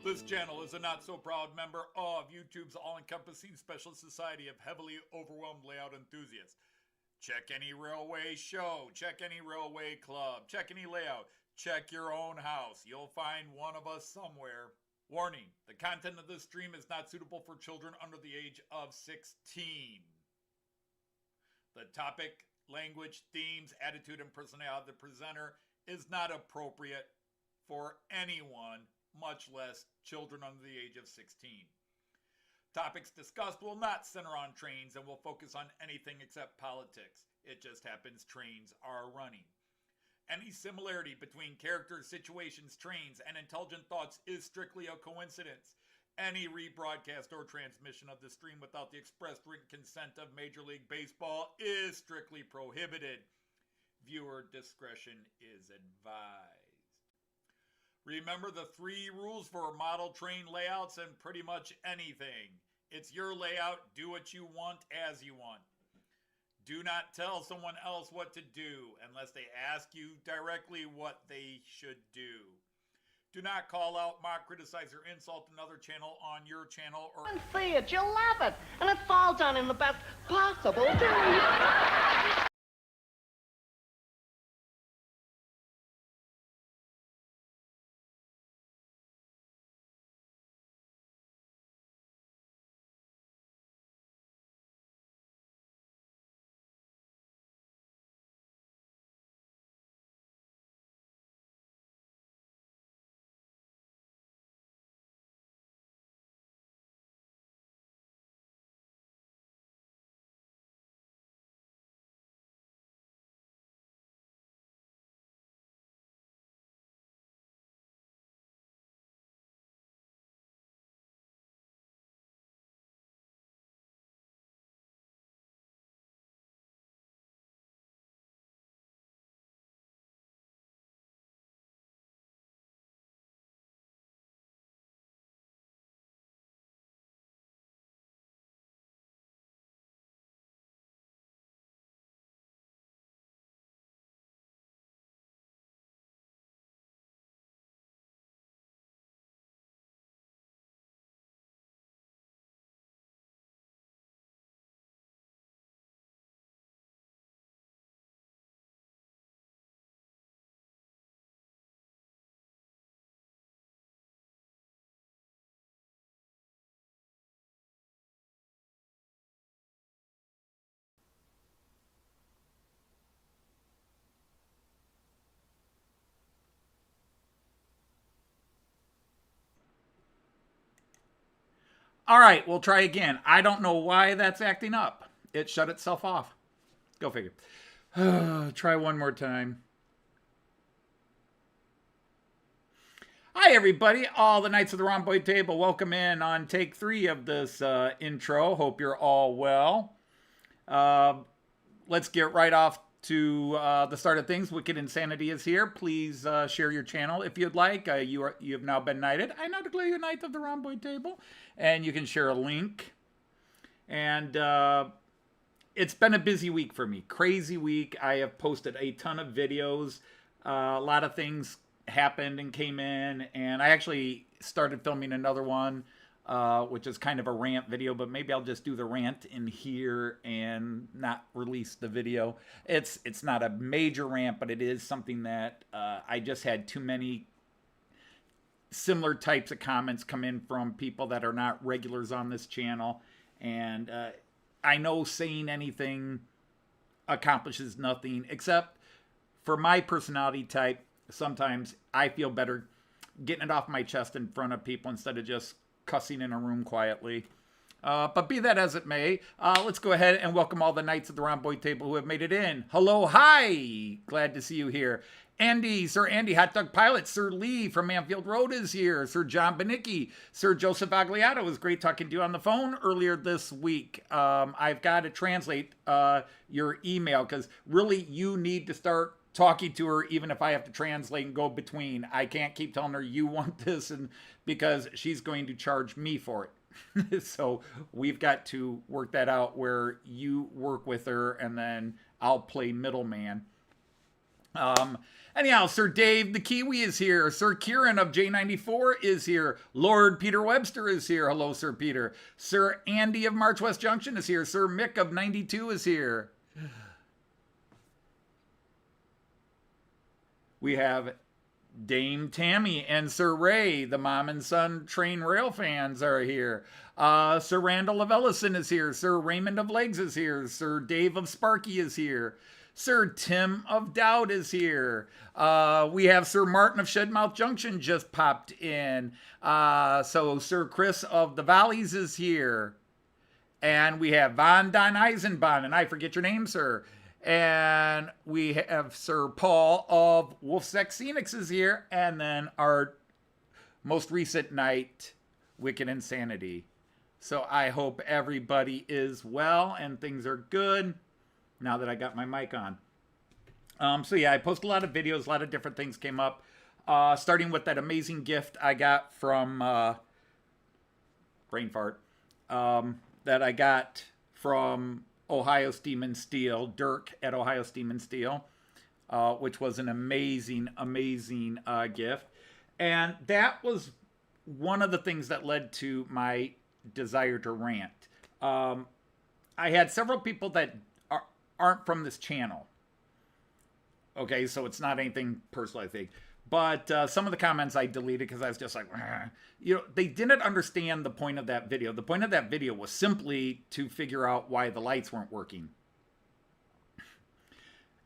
This channel is a not-so-proud member of YouTube's all-encompassing special society of heavily overwhelmed layout enthusiasts. Check any railway show, check any railway club, check any layout, check your own house. You'll find one of us somewhere. Warning, the content of this stream is not suitable for children under the age of 16. The topic, language, themes, attitude, and personality of the presenter is not appropriate for anyone, much less children under the age of 16. Topics discussed will not center on trains and will focus on anything except politics. It just happens trains are running. Any similarity between characters, situations, trains, and intelligent thoughts is strictly a coincidence. Any rebroadcast or transmission of the stream without the express written consent of Major League Baseball is strictly prohibited. Viewer discretion is advised. Remember the 3 rules for model train layouts and pretty much anything. It's your layout, do what you want as you want. Do not tell someone else what to do unless they ask you directly what they should do. Do not call out, mock, criticize, or insult another channel on your channel or... And see it, you'll love it. And it's all done in the best possible way. All right, we'll try again. I don't know why that's acting up. It shut itself off. Go figure. Try one more time. Hi, everybody. All the Knights of the Rhomboid Table. Welcome in on take 3 of this intro. Hope you're all well. Let's get right off to the start of things. Wicked Insanity is here. Please share your channel if you'd like. You have now been knighted. I now declare you Knight of the Rhomboid Table. And you can share a link. And it's been a busy week for me. Crazy week. I have posted a ton of videos. A lot of things happened and came in. And I actually started filming another one, which is kind of a rant video. But maybe I'll just do the rant in here and not release the video. It's not a major rant, but it is something that I just had too many similar types of comments come in from people that are not regulars on this channel. And I know saying anything accomplishes nothing, except for my personality type. Sometimes I feel better getting it off my chest in front of people instead of just cussing in a room quietly. But be that as it may, let's go ahead and welcome all the Knights of the Rhomboid Table who have made it in. Hello, hi! Glad to see you here. Andy, Sir Andy, Hot Dog Pilot, Sir Lee from Manfield Road is here. Sir John Benicki, Sir Joseph Agliato. It was great talking to you on the phone earlier this week. I've got to translate your email because really you need to start talking to her even if I have to translate and go between. I can't keep telling her you want this and because she's going to charge me for it. So we've got to work that out where you work with her and then I'll play middleman. Anyhow, Sir Dave the Kiwi is here. Sir Kieran of J94 is here. Lord Peter Webster is here. Hello, Sir Peter. Sir Andy of March West Junction is here. Sir Mick of 92 is here. We have Dame Tammy and Sir Ray, the mom and son train rail fans, are here. Sir Randall of Ellison is here. Sir Raymond of Legs is here. Sir Dave of Sparky is here. Sir Tim of Dowd is here. We have Sir Martin of Shedmouth Junction just popped in. So Sir Chris of the Valleys is here. And we have Von Don Eisenbahn, and I forget your name, sir. And we have Sir Paul of Wolfsex Scenics is here. And then our most recent night, Wicked Insanity. So I hope everybody is well and things are good now that I got my mic on. So yeah, I posted a lot of videos, a lot of different things came up. Starting with that amazing gift I got from, brain fart, that I got from Ohio Steam and Steel, Dirk at Ohio Steam and Steel, which was an amazing, amazing gift. And that was one of the things that led to my desire to rant. I had several people that aren't from this channel. Okay, so it's not anything personal, I think. But some of the comments I deleted because I was just like, you know, they didn't understand the point of that video. The point of that video was simply to figure out why the lights weren't working.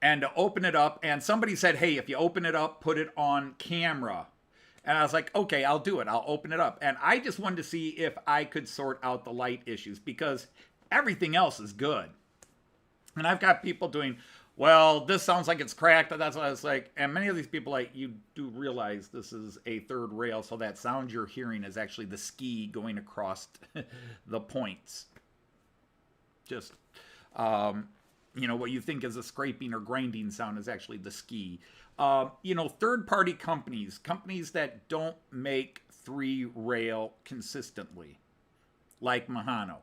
And to open it up, and somebody said, hey, if you open it up, put it on camera. And I was like, okay, I'll do it. I'll open it up. And I just wanted to see if I could sort out the light issues because everything else is good. And I've got people doing, well, this sounds like it's cracked. That's what I was like. And many of these people, like, you do realize this is a third rail. So that sound you're hearing is actually the ski going across the points. Just, you know, what you think is a scraping or grinding sound is actually the ski. You know, third-party companies that don't make three rail consistently, like Mehano.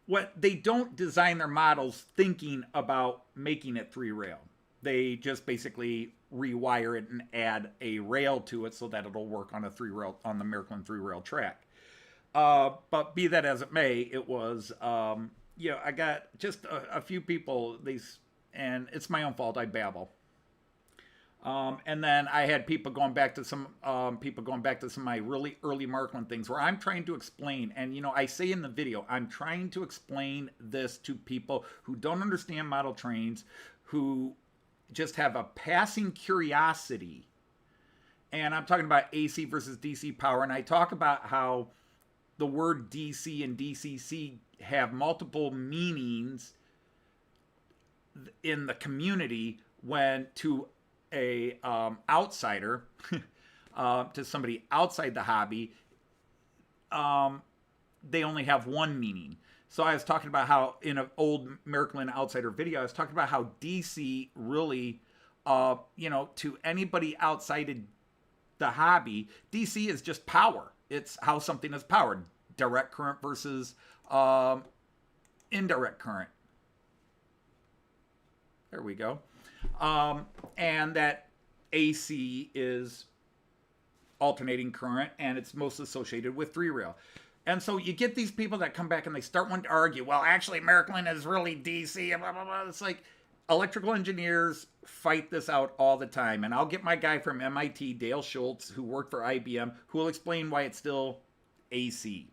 What they don't design their models thinking about making it three rail. They just basically rewire it and add a rail to it so that it'll work on a three rail on the Märklin three rail track. But be that as it may, it was you know, I got just a few people. And it's my own fault. I babble. And then I had people going back to some of my really early Märklin things where I'm trying to explain, and you know, I say in the video, I'm trying to explain this to people who don't understand model trains, who just have a passing curiosity. And I'm talking about AC versus DC power, and I talk about how the word DC and DCC have multiple meanings in the community when to a outsider, to somebody outside the hobby, they only have one meaning. So I was talking about how in an old Märklin Outsider video, I was talking about how DC really, you know, to anybody outside the hobby, DC is just power. It's how something is powered. Direct current versus indirect current. There we go. And that AC is alternating current, and it's most associated with three rail. And so you get these people that come back and they start wanting to argue, well, actually, Märklin is really DC, blah, blah, blah. It's like electrical engineers fight this out all the time. And I'll get my guy from MIT, Dale Schultz, who worked for IBM, who will explain why it's still AC.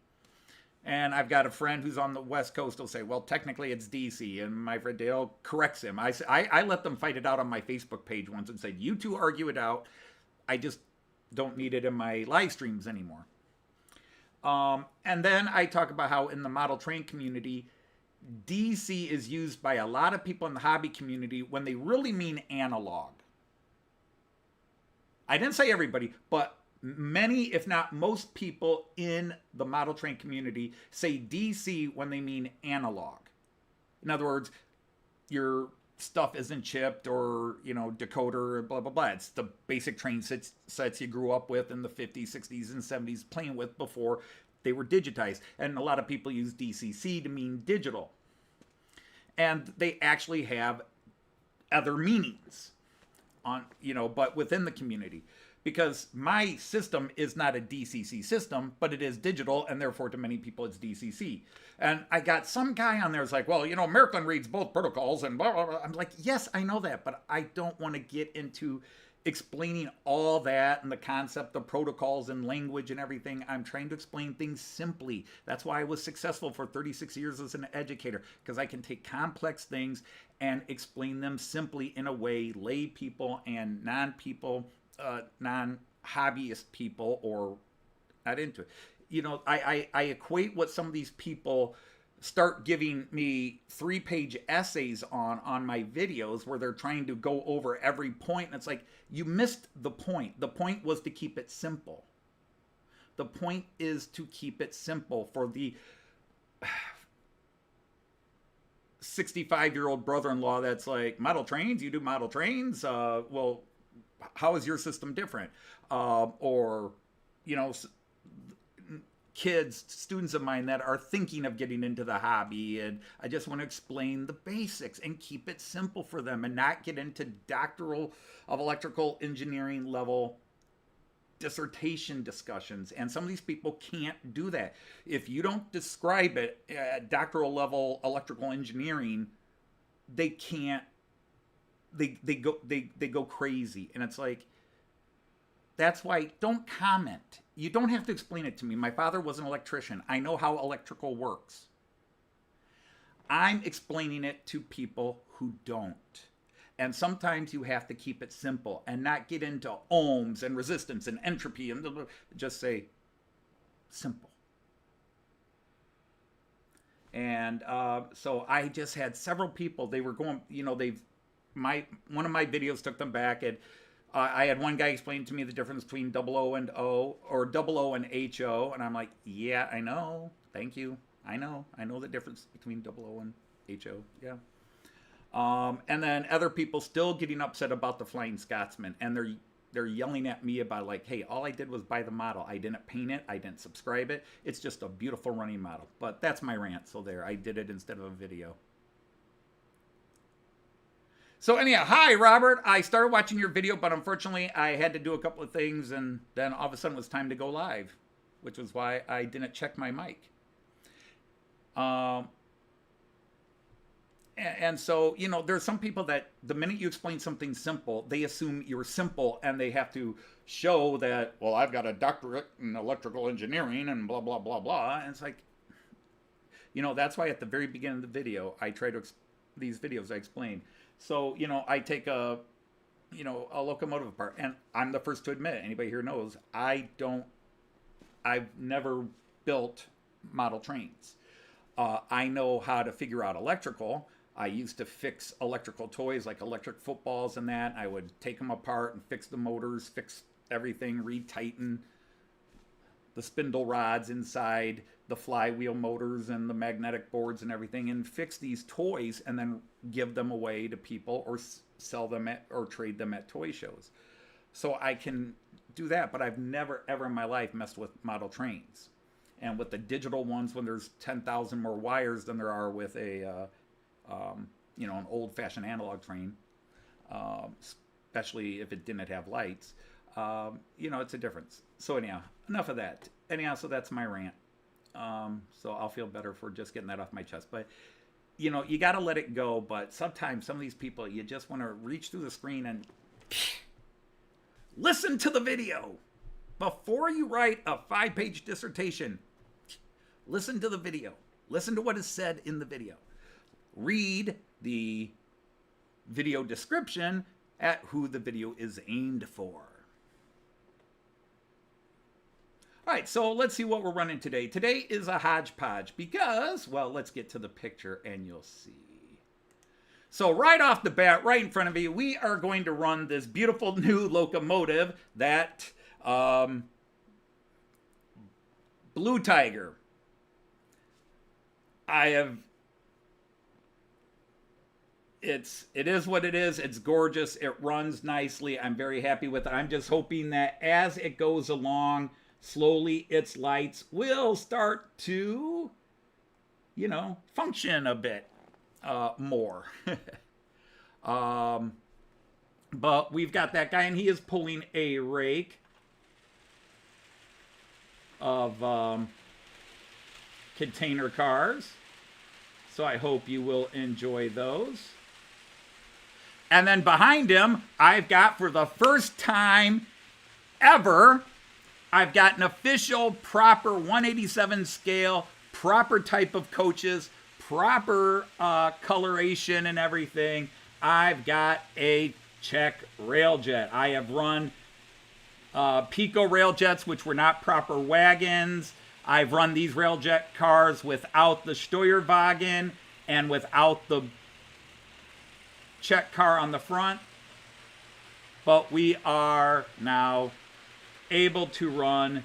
And I've got a friend who's on the West Coast who'll say, well, technically it's DC. And my friend Dale corrects him. I let them fight it out on my Facebook page once and said, you two argue it out. I just don't need it in my live streams anymore. And then I talk about how in the model train community, DC is used by a lot of people in the hobby community when they really mean analog. I didn't say everybody, but many, if not most people in the model train community say DC when they mean analog. In other words, your stuff isn't chipped or, you know, decoder, blah, blah, blah. It's the basic train sets you grew up with in the 50s, 60s, and 70s playing with before they were digitized. And a lot of people use DCC to mean digital. And they actually have other meanings. on, you know, but within the community, because my system is not a DCC system, but it is digital, and therefore to many people it's DCC. And I got some guy on there who's like, well, you know, Märklin reads both protocols and blah, blah, blah. I'm like, yes, I know that, but I don't want to get into explaining all that and the concept of protocols and language and everything. I'm trying to explain things simply. That's why I was successful for 36 years as an educator, because I can take complex things and explain them simply in a way lay people and non-hobbyist people or not into it. You know, I equate what some of these people start giving me 3-page essays on my videos where they're trying to go over every point. And it's like, you missed the point. The point was to keep it simple. The point is to keep it simple for the 65-year-old brother-in-law that's like, model trains, you do model trains? Well, how is your system different? Or, you know, kids, students of mine that are thinking of getting into the hobby, and I just want to explain the basics and keep it simple for them and not get into doctoral of electrical engineering level dissertation discussions. And some of these people can't do that. If you don't describe it at doctoral level electrical engineering, they can't, they go crazy. And it's like, that's why don't comment. You don't have to explain it to me. My father was an electrician. I know how electrical works. I'm explaining it to people who don't. And sometimes you have to keep it simple and not get into ohms and resistance and entropy and just say simple. And so I just had several people, they were going, you know, one of my videos took them back, and I had one guy explain to me the difference between 00 and O, or 00 and HO, and I'm like, yeah, I know, thank you, I know the difference between 00 and HO, yeah. And then other people still getting upset about the Flying Scotsman, and they're yelling at me about like, hey, all I did was buy the model. I didn't paint it, I didn't subscribe it. It's just a beautiful running model. But that's my rant, so there, I did it instead of a video. So anyhow, hi, Robert. I started watching your video, but unfortunately I had to do a couple of things, and then all of a sudden it was time to go live, which was why I didn't check my mic. And so, you know, there's some people that the minute you explain something simple, they assume you're simple, and they have to show that, well, I've got a doctorate in electrical engineering and blah, blah, blah, blah. And it's like, you know, that's why at the very beginning of the video, I try to, these videos I explain. So, you know, I take a locomotive apart, and I'm the first to admit, anybody here knows, I've never built model trains. I know how to figure out electrical. I used to fix electrical toys like electric footballs and that. I would take them apart and fix the motors, fix everything, retighten the spindle rods inside the flywheel motors and the magnetic boards and everything, and fix these toys and then give them away to people or sell them at, or trade them at toy shows. So I can do that, but I've never ever in my life messed with model trains. And with the digital ones, when there's 10,000 more wires than there are with a, you know, an old-fashioned analog train, especially if it didn't have lights, you know, it's a difference. So anyhow, enough of that. Anyhow, so that's my rant. So I'll feel better for just getting that off my chest. But, you know, you got to let it go. But sometimes some of these people, you just want to reach through the screen and listen to the video. Before you write a 5-page dissertation, listen to the video. Listen to what is said in the video. Read the video description at who the video is aimed for. All right, so let's see what we're running today. Today is a hodgepodge because, well, let's get to the picture and you'll see. So right off the bat, right in front of you, we are going to run this beautiful new locomotive that Blue Tiger. It is what it is. It's gorgeous. It runs nicely. I'm very happy with it. I'm just hoping that as it goes along, slowly its lights will start to, you know, function a bit more. But we've got that guy, and he is pulling a rake of container cars. So I hope you will enjoy those. And then behind him, I've got, for the first time ever, I've got an official proper 187 scale, proper type of coaches, proper coloration and everything. I've got a Czech Railjet. I have run Piko Railjets, which were not proper wagons. I've run these Railjet cars without the Steuerwagen and without the Czech car on the front. But we are now able to run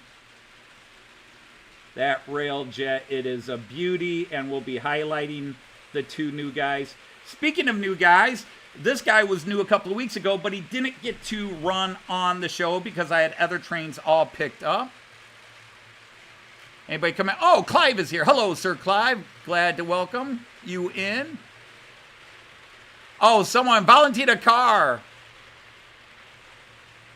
that Railjet. It is a beauty, and we'll be highlighting the two new guys. Speaking of new guys, this guy was new a couple of weeks ago, but he didn't get to run on the show because I had other trains all picked up. Anybody come in? Oh, Clive is here. Hello, Sir Clive. Glad to welcome you in. Oh, someone, Valentina Carr.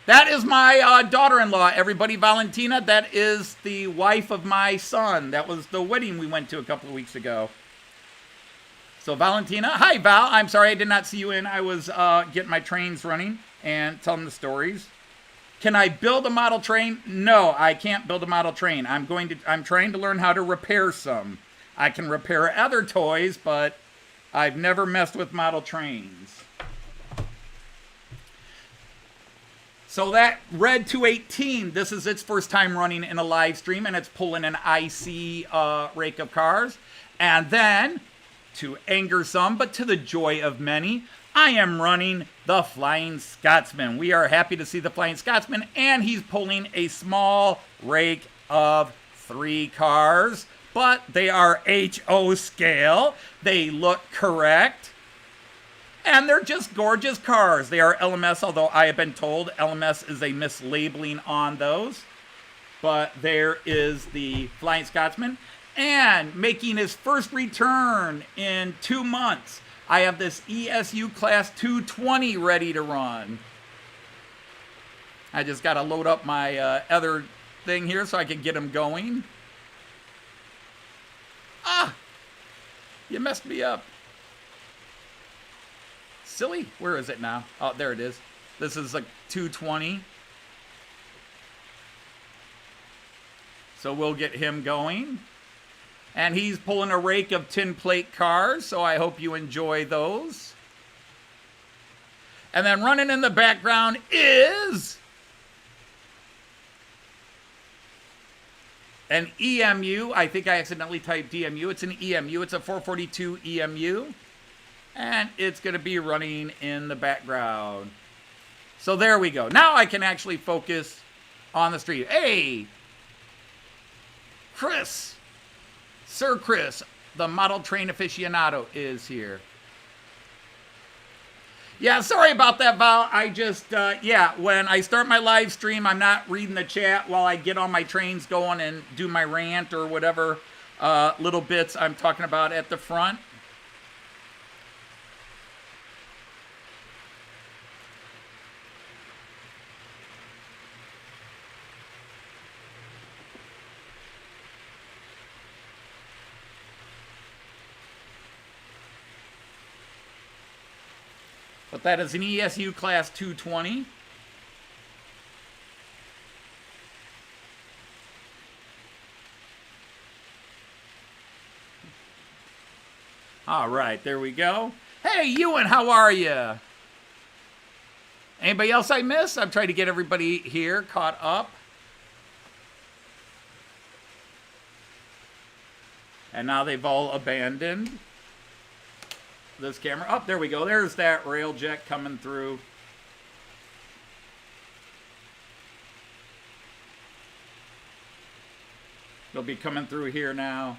That is my daughter-in-law, everybody. Valentina, that is the wife of my son. That was the wedding we went to a couple of weeks ago. So Valentina, hi Val. I'm sorry I did not see you in. I was getting my trains running and telling the stories. Can I build a model train? No, I can't build a model train. I'm trying to learn how to repair some. I can repair other toys, but I've never messed with model trains. So that Red 218, this is its first time running in a live stream, and it's pulling an IC rake of cars. And then, to anger some, but to the joy of many, I am running the Flying Scotsman. We are happy to see the Flying Scotsman, and he's pulling a small rake of 3 cars, but they are HO scale. They look correct. And they're just gorgeous cars. They are LMS, although I have been told LMS is a mislabeling on those. But there is the Flying Scotsman. And making his first return in 2 months, I have this ESU Class 220 ready to run. I just got to load up my other thing here so I can get him going. Ah! You messed me up. Silly. Where is it now? Oh, there it is. This is a 220. So we'll get him going. And he's pulling a rake of tin plate cars, so I hope you enjoy those. And then running in the background is an EMU. I think I accidentally typed DMU. It's an EMU. It's a 442 EMU. And it's going to be running in the background. So there we go. Now I can actually focus on the street. Hey! Chris! Sir Chris, the model train aficionado, is here. Yeah, sorry about that, Val. I just, yeah, when I start my live stream, I'm not reading the chat while I get all my trains going and do my rant or whatever little bits I'm talking about at the front. But that is an ESU Class 220. All right, there we go. Hey, Ewan, how are you? Anybody else I missed? I'm trying to get everybody here caught up. And now they've all abandoned this camera. Oh, there we go. There's that Railjet coming through. They'll be coming through here now.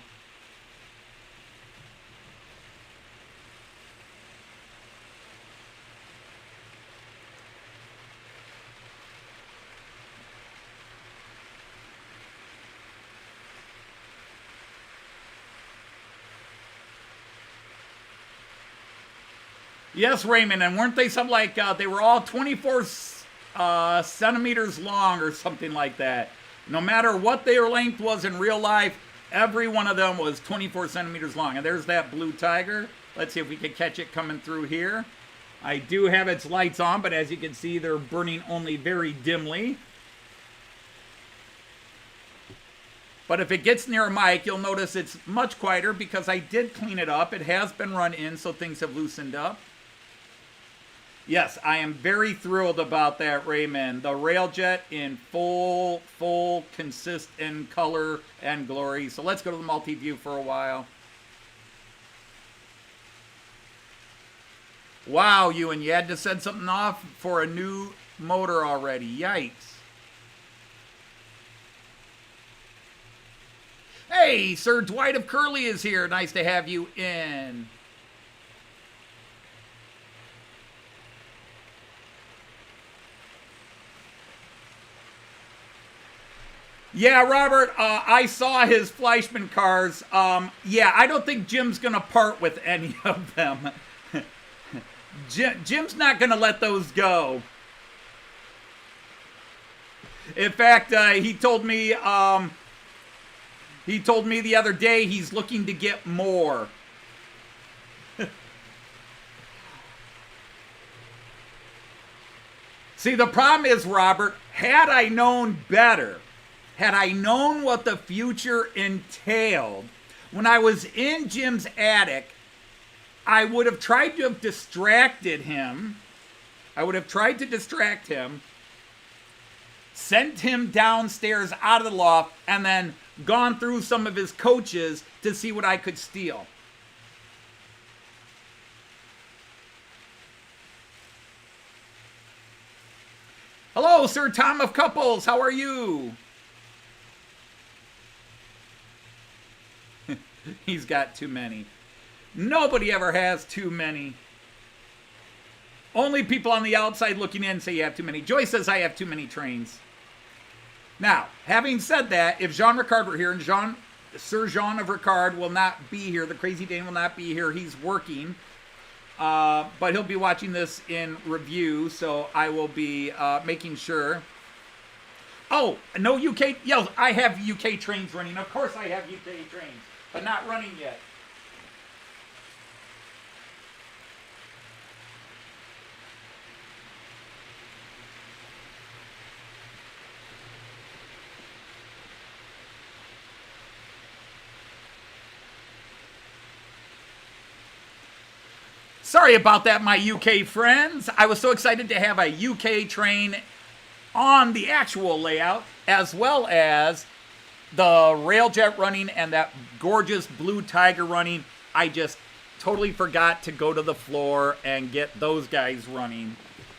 Yes, Raymond, and weren't they something like, they were all 24 centimeters long or something like that. No matter what their length was in real life, every one of them was 24 centimeters long. And there's that blue tiger. Let's see if we can catch it coming through here. I do have its lights on, but as you can see, they're burning only very dimly. But if it gets near a mic, you'll notice it's much quieter because I did clean it up. It has been run in, so things have loosened up. Yes, I am very thrilled about that, Raymond. The Railjet in full consistent color and glory. So let's go to the multi-view for a while. Wow, Ewan, you had to send something off for a new motor already. Yikes. Hey, Sir Dwight of Curly is here. Nice to have you in. Yeah, Robert, I saw his Fleischmann cars. Yeah, I don't think Jim's going to part with any of them. Jim's not going to let those go. In fact, he told me the other day he's looking to get more. See, the problem is, Robert, had I known better, had I known what the future entailed, when I was in Jim's attic, I would have tried to have distracted him. I would have tried to distract him, sent him downstairs out of the loft, and then gone through some of his coaches to see what I could steal. Hello, Sir Tom of Couples. How are you? He's got too many. Nobody ever has too many. Only people on the outside looking in say you have too many. Joyce says I have too many trains. Now, having said that, if Jean Ricard were here, and Sir Jean of Ricard will not be here, the Crazy Dane will not be here, he's working, but he'll be watching this in review, so I will be making sure. Oh, no UK, yeah, I have UK trains running. Of course I have UK trains, but not running yet. Sorry about that, my UK friends. I was so excited to have a UK train on the actual layout, as well as the Railjet running and that gorgeous blue tiger running. I just totally forgot to go to the floor and get those guys running.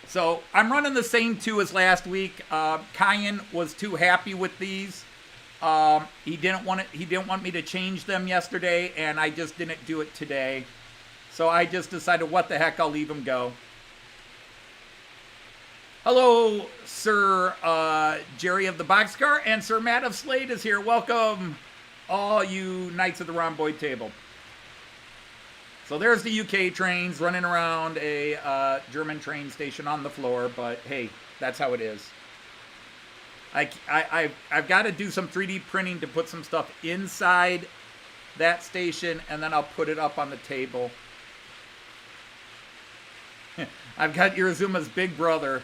So I'm running the same two as last week. Kyan was too happy with these. He didn't want me to change them yesterday, and I just didn't do it today. So I just decided, what the heck, I'll leave him go. Hello, Sir Jerry of the Boxcar, and Sir Matt of Slade is here. Welcome, all you Knights of the Rhomboid Table. So there's the UK trains running around a German train station on the floor, but hey, that's how it is. I've got to do some 3D printing to put some stuff inside that station, and then I'll put it up on the table. I've got your Azuma's big brother.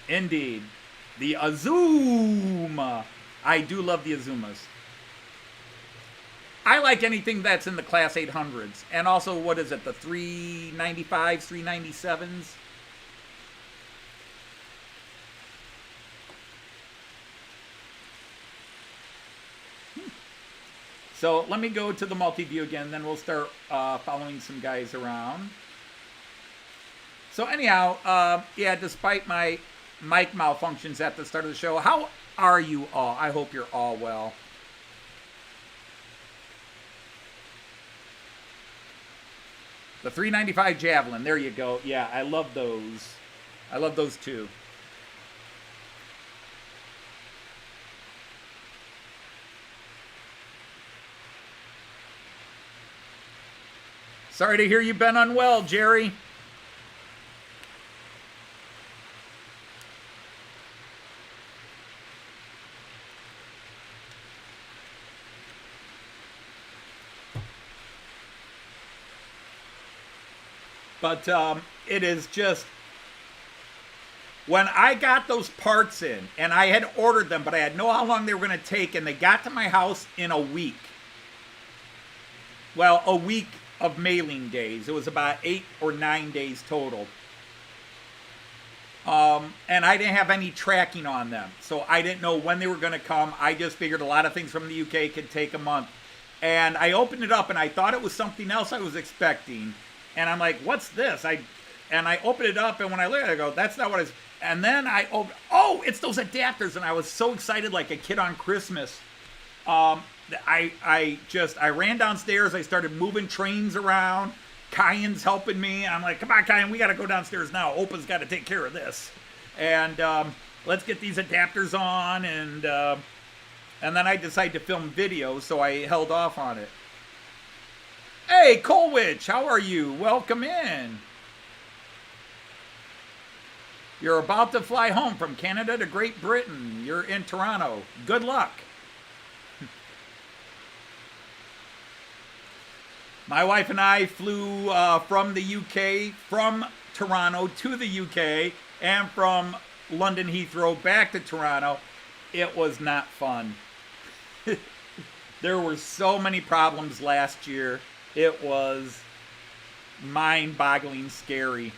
Indeed. The Azuma. I do love the Azumas. I like anything that's in the Class 800s. And also, what is it? The 395s, 397s? So let me go to the multi-view again, then we'll start following some guys around. So anyhow, yeah, despite my mic malfunctions at the start of the show, how are you all? I hope you're all well. The 395 Javelin, there you go. Yeah, I love those. I love those too. Sorry to hear you've been unwell, Jerry. But it is just, when I got those parts in, and I had ordered them, but I had no how long they were going to take, and they got to my house in a week. Well, a week of mailing days. It was about 8 or 9 days total. And I didn't have any tracking on them, so I didn't know when they were going to come. I just figured a lot of things from the UK could take a month. And I opened it up, and I thought it was something else I was expecting. And I'm like, what's this? I opened it up, and when I look at it, I go, that's not what it's... And then I opened... Oh, it's those adapters, and I was so excited like a kid on Christmas. I ran downstairs. I started moving trains around. Kyan's helping me. I'm like, come on, Kyan, we got to go downstairs now. Opa's got to take care of this. And let's get these adapters on. And then I decided to film video, so I held off on it. Hey, Colwich, how are you? Welcome in. You're about to fly home from Canada to Great Britain. You're in Toronto. Good luck. My wife and I flew from the UK, from Toronto to the UK, and from London Heathrow back to Toronto. It was not fun. There were so many problems last year. It was mind-boggling scary.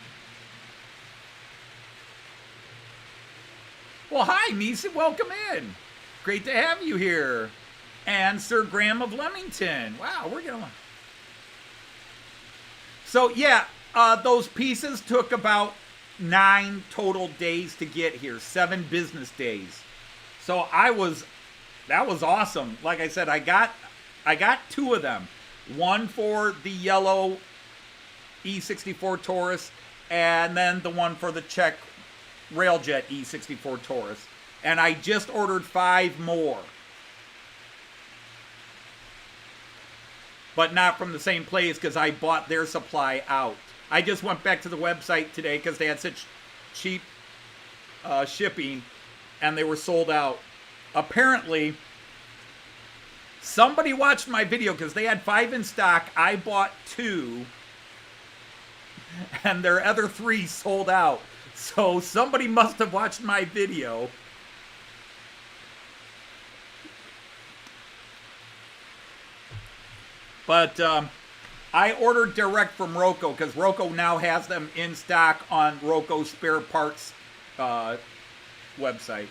Well, hi, Nisa. Welcome in. Great to have you here. And Sir Graham of Leamington. Wow, we're going to... So, yeah, those pieces took about 9 total days to get here. 7 business days. So that was awesome. Like I said, I got 2 of them. One for the yellow E64 Taurus, and then the one for the Czech Railjet E64 Taurus. And I just ordered 5 more. But not from the same place because I bought their supply out. I just went back to the website today because they had such cheap shipping and they were sold out. Apparently, somebody watched my video because they had 5 in stock. I bought 2 and their other 3 sold out. So somebody must have watched my video. But I ordered direct from Roco because Roco now has them in stock on Roco's spare parts website.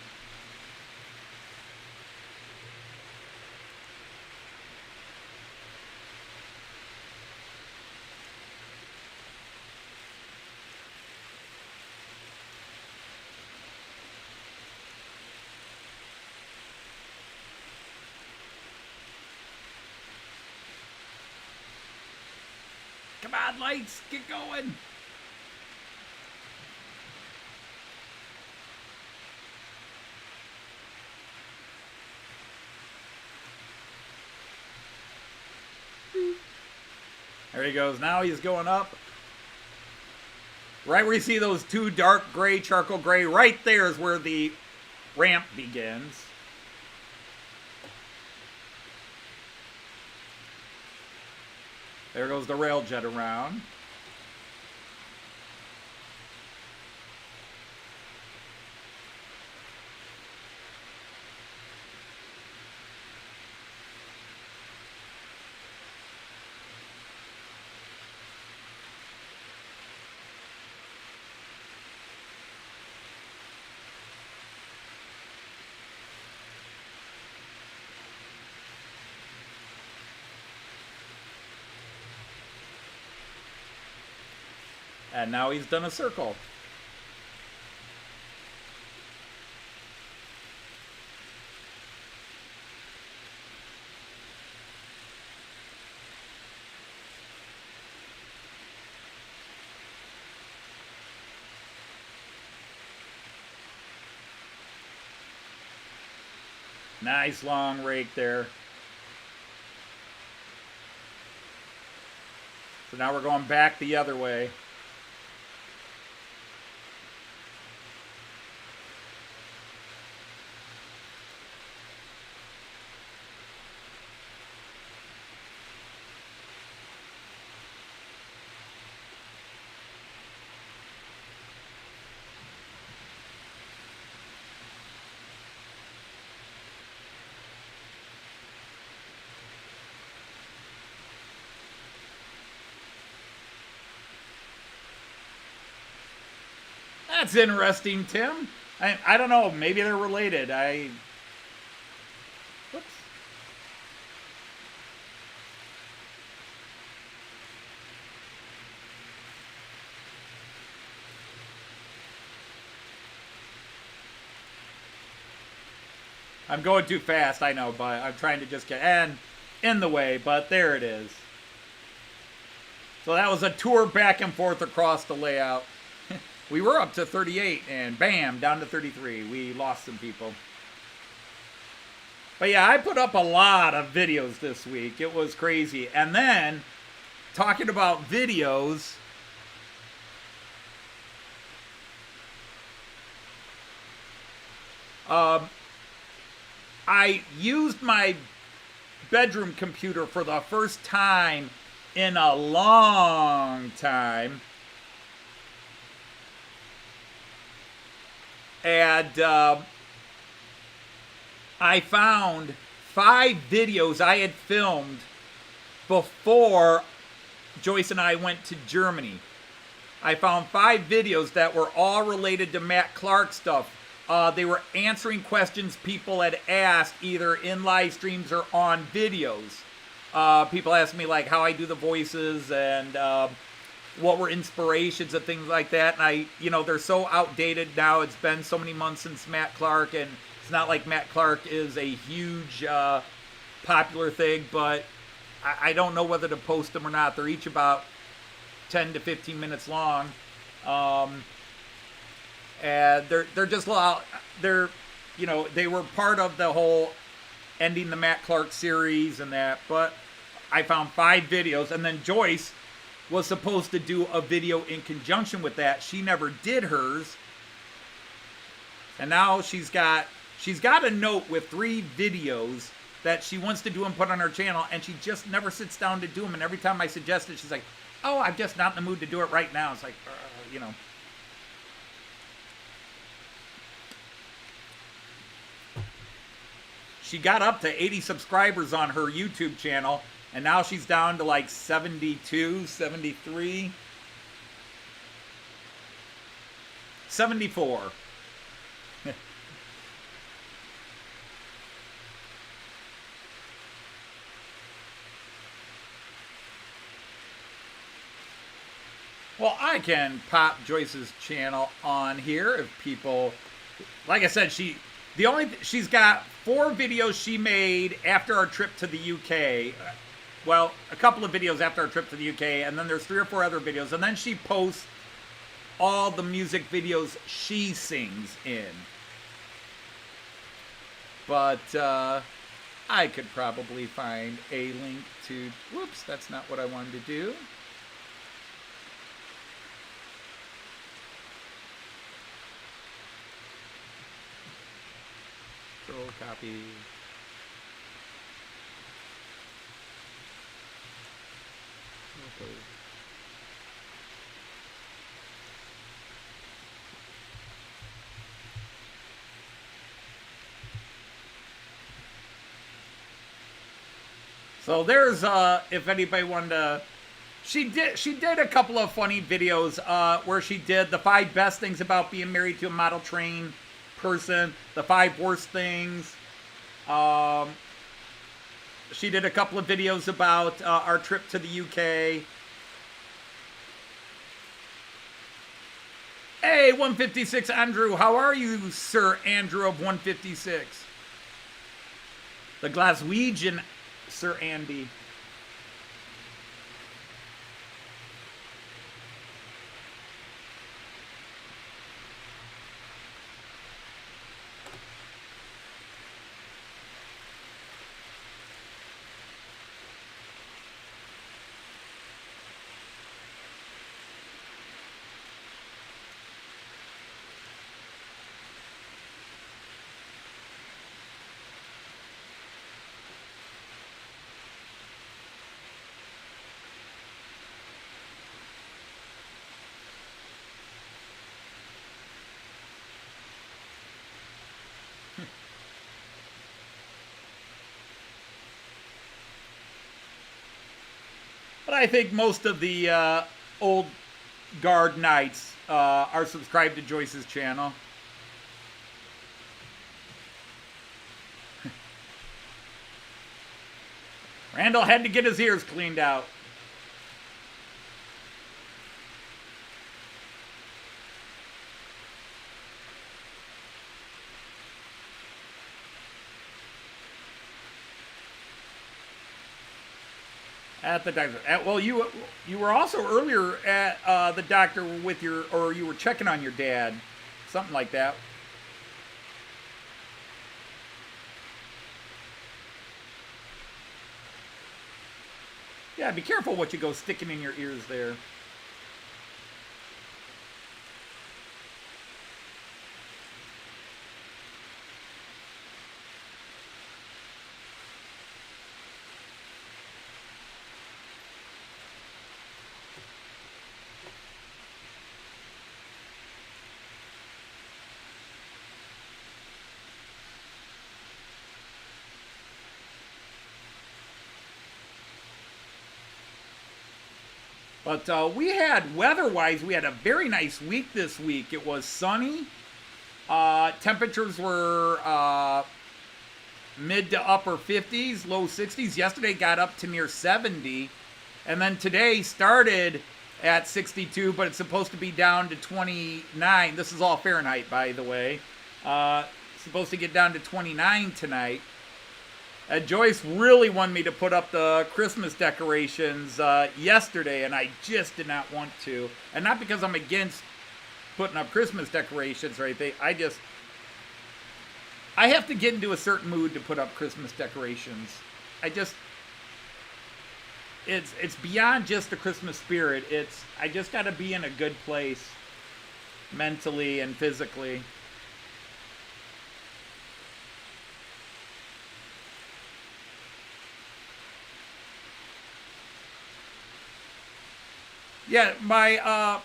Come on, lights, get going. There he goes. Now he's going up. Right where you see those 2 dark gray, charcoal gray, right there is where the ramp begins. There goes the Railjet around. And now he's done a circle. Nice long rake there. So now we're going back the other way. That's interesting, Tim. I don't know. Maybe they're related. Whoops. I'm going too fast, I know, but I'm trying to just get in the way, but there it is. So that was a tour back and forth across the layout. We were up to 38, and bam, down to 33. We lost some people. But yeah, I put up a lot of videos this week. It was crazy. And then, talking about videos, I used my bedroom computer for the first time in a long time. And I found 5 videos I had filmed before Joyce and I went to Germany. I found 5 videos that were all related to Matt Clark stuff. They were answering questions people had asked either in live streams or on videos. People asked me like how I do the voices and what were inspirations and things like that. And they're so outdated now. It's been so many months since Matt Clark, and it's not like Matt Clark is a huge popular thing, but I don't know whether to post them or not. They're each about 10 to 15 minutes long. And they're just they were part of the whole ending the Matt Clark series and that. But I found 5 videos, and then Joyce was supposed to do a video in conjunction with that. She never did hers, and now she's got a note with 3 videos that she wants to do and put on her channel, and she just never sits down to do them. And every time I suggest it, she's like, "Oh, I'm just not in the mood to do it right now." It's like, She got up to 80 subscribers on her YouTube channel, and now she's down to like 72, 73, 74. Well, I can pop Joyce's channel on here if people, like I said, she's got 4 videos she made after our trip to the UK. Well, a couple of videos after our trip to the UK, and then there's 3 or 4 other videos, and then she posts all the music videos she sings in. But I could probably find a link to, whoops, that's not what I wanted to do. Control copy. Okay. So there's if anybody wanted to, she did a couple of funny videos where she did the 5 best things about being married to a model train person, the 5 worst things. She did a couple of videos about our trip to the UK. Hey, 156 Andrew, how are you, Sir Andrew of 156? The Glaswegian Sir Andy. I think most of the old guard knights are subscribed to Joyce's channel. Randall had to get his ears cleaned out. At the doctor. Well, you were also earlier at the doctor with or you were checking on your dad, something like that. Yeah, be careful what you go sticking in your ears there. But we had, weather-wise, we had a very nice week this week. It was sunny. Temperatures were mid to upper 50s, low 60s. Yesterday got up to near 70. And then today started at 62, but it's supposed to be down to 29. This is all Fahrenheit, by the way. Supposed to get down to 29 tonight. Joyce really wanted me to put up the Christmas decorations yesterday, and I just did not want to. And not because I'm against putting up Christmas decorations or anything. I have to get into a certain mood to put up Christmas decorations. It's beyond just the Christmas spirit. I just got to be in a good place mentally and physically. Yeah, my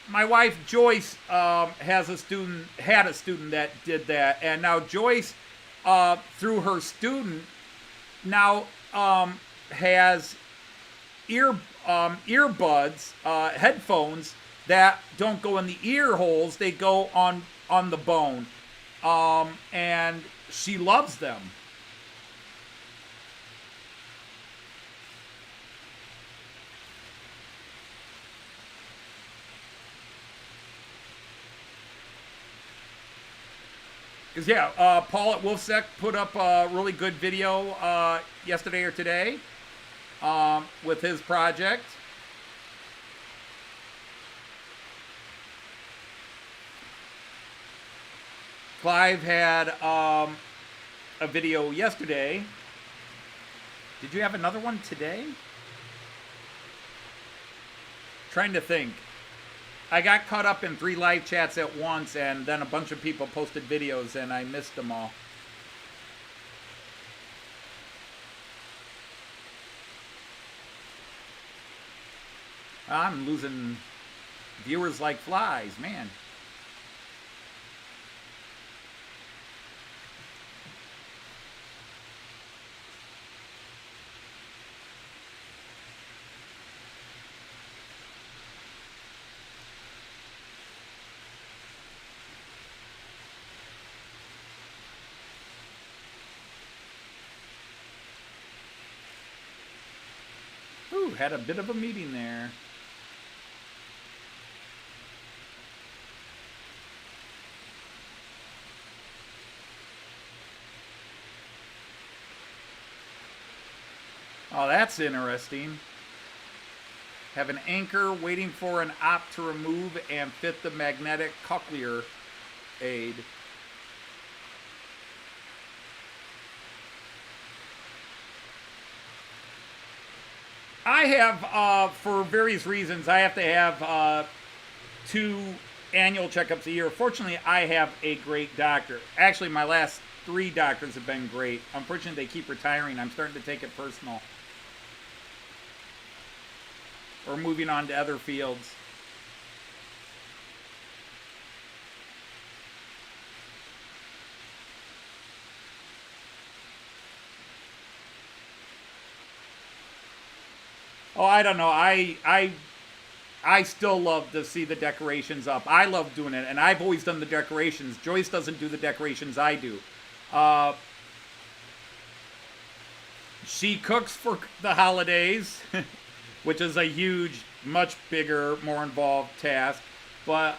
wife Joyce had a student that did that, and now Joyce, through her student, now has earbuds, headphones that don't go in the ear holes; they go on the bone, and she loves them. Because, yeah, Paul at Wolfsec put up a really good video yesterday or today with his project. Clive had a video yesterday. Did you have another one today? Trying to think. I got caught up in 3 live chats at once, and then a bunch of people posted videos, and I missed them all. I'm losing viewers like flies, man. Ooh, had a bit of a meeting there. Oh, that's interesting. Have an anchor waiting for an op to remove and fit the magnetic cochlear aid. I have, for various reasons, I have to have 2 annual checkups a year. Fortunately, I have a great doctor. Actually, my last 3 doctors have been great. Unfortunately, they keep retiring. I'm starting to take it personal. Or moving on to other fields. Oh, I don't know. I still love to see the decorations up. I love doing it, and I've always done the decorations. Joyce doesn't do the decorations, I do. She cooks for the holidays, which is a huge, much bigger, more involved task. But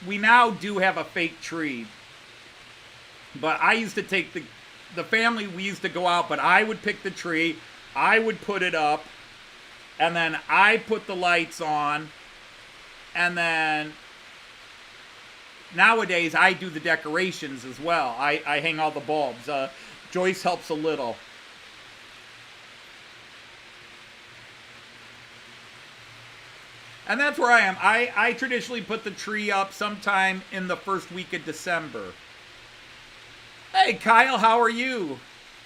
we now do have a fake tree. But I used to take the family, we used to go out, but I would pick the tree, I would put it up, and then I put the lights on, and then nowadays I do the decorations as well. I hang all the bulbs. Joyce helps a little. And that's where I am. I traditionally put the tree up sometime in the first week of December. Hey, Kyle, how are you?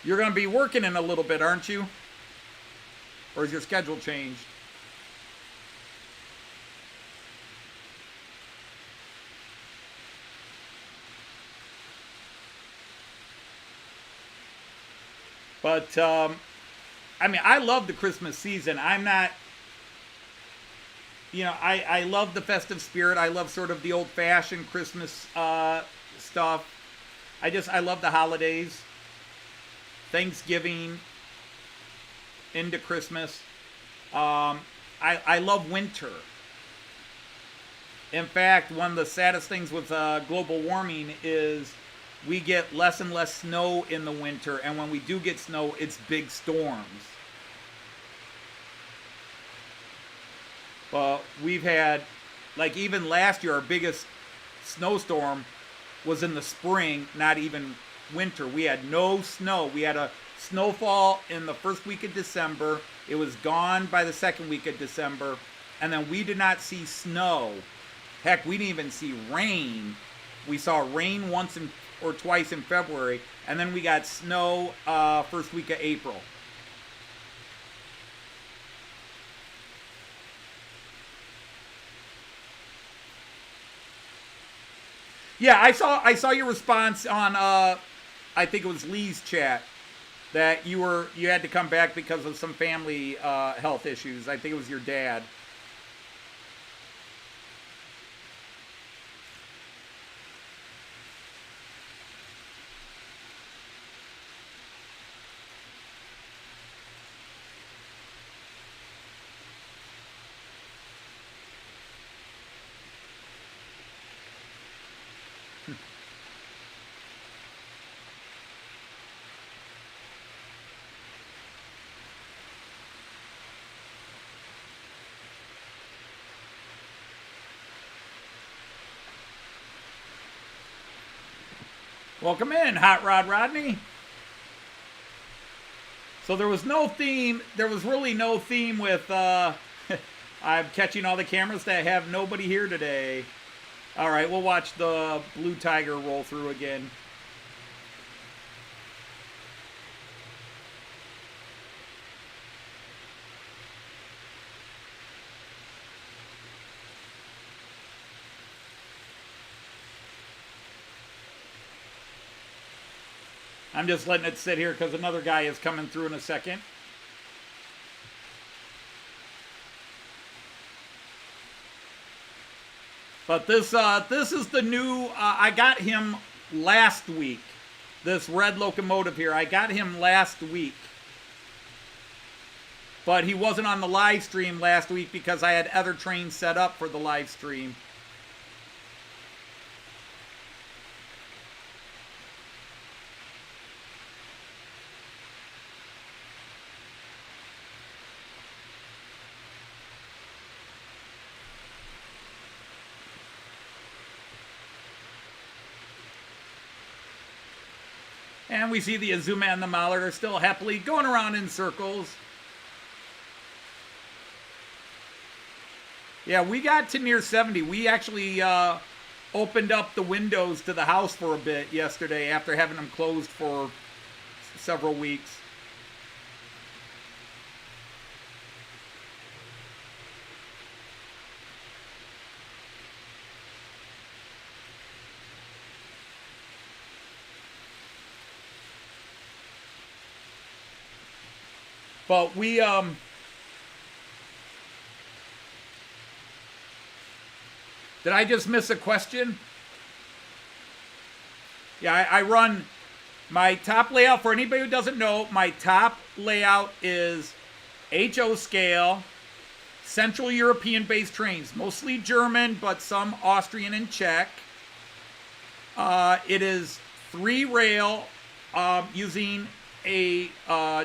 You're going to be working in a little bit, aren't you? Or is your schedule changed? But, I mean, I love the Christmas season. I'm not, you know, I love the festive spirit. I love sort of the old-fashioned Christmas stuff. I love the holidays. Thanksgiving into Christmas. I love winter. In fact, one of the saddest things with global warming is we get less and less snow in the winter, and when we do get snow, it's big storms. But we've had, like even last year, our biggest snowstorm was in the spring, not even winter. We had no snow. We had a snowfall in the first week of December. It was gone by the second week of December. And then we did not see snow. Heck, we didn't even see rain. We saw rain once or twice in February. And then we got snow first week of April. Yeah, I saw your response on I think it was Lee's chat that you had to come back because of some family health issues. I think it was your dad. Welcome in, Hot Rod Rodney. So there was no theme. There was really no theme with I'm catching all the cameras that have nobody here today. All right, we'll watch the Blue Tiger roll through again. I'm just letting it sit here because another guy is coming through in a second. But this is the new, I got him last week. This red locomotive here, I got him last week. But he wasn't on the live stream last week because I had other trains set up for the live stream. And we see the Azuma and the Mallard are still happily going around in circles. Yeah, we got to near 70. We actually opened up the windows to the house for a bit yesterday after having them closed for several weeks. But we did I just miss a question? Yeah, I run my top layout. For anybody who doesn't know, my top layout is HO scale, Central European based trains, mostly German, but some Austrian and Czech. It is 3 rail using a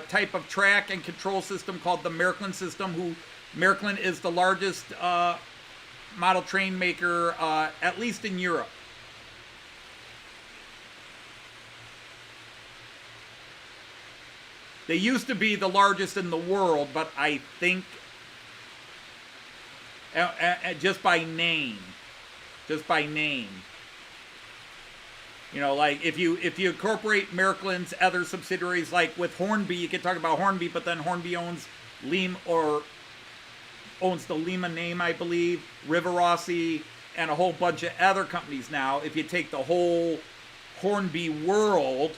type of track and control system called the Märklin system. Märklin is the largest model train maker, at least in Europe. They used to be the largest in the world, but I think just by name, you know, like if you incorporate Märklin's other subsidiaries, like with Hornby, you can talk about Hornby, but then Hornby owns Lima, or owns the Lima name, I believe, Rivarossi, and a whole bunch of other companies now. If you take the whole Hornby world,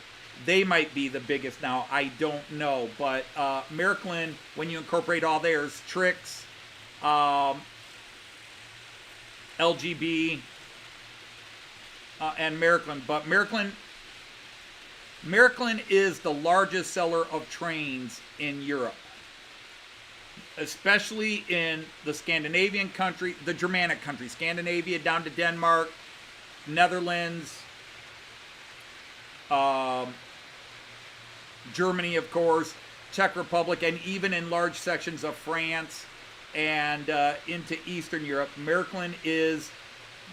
they might be the biggest now. I don't know. But Märklin, when you incorporate all theirs, Trix, LGB, and Märklin. But Märklin is the largest seller of trains in Europe, especially in the Scandinavian country, the Germanic countries, Scandinavia down to Denmark, Netherlands, Germany, of course, Czech Republic, and even in large sections of France and into Eastern Europe. Märklin is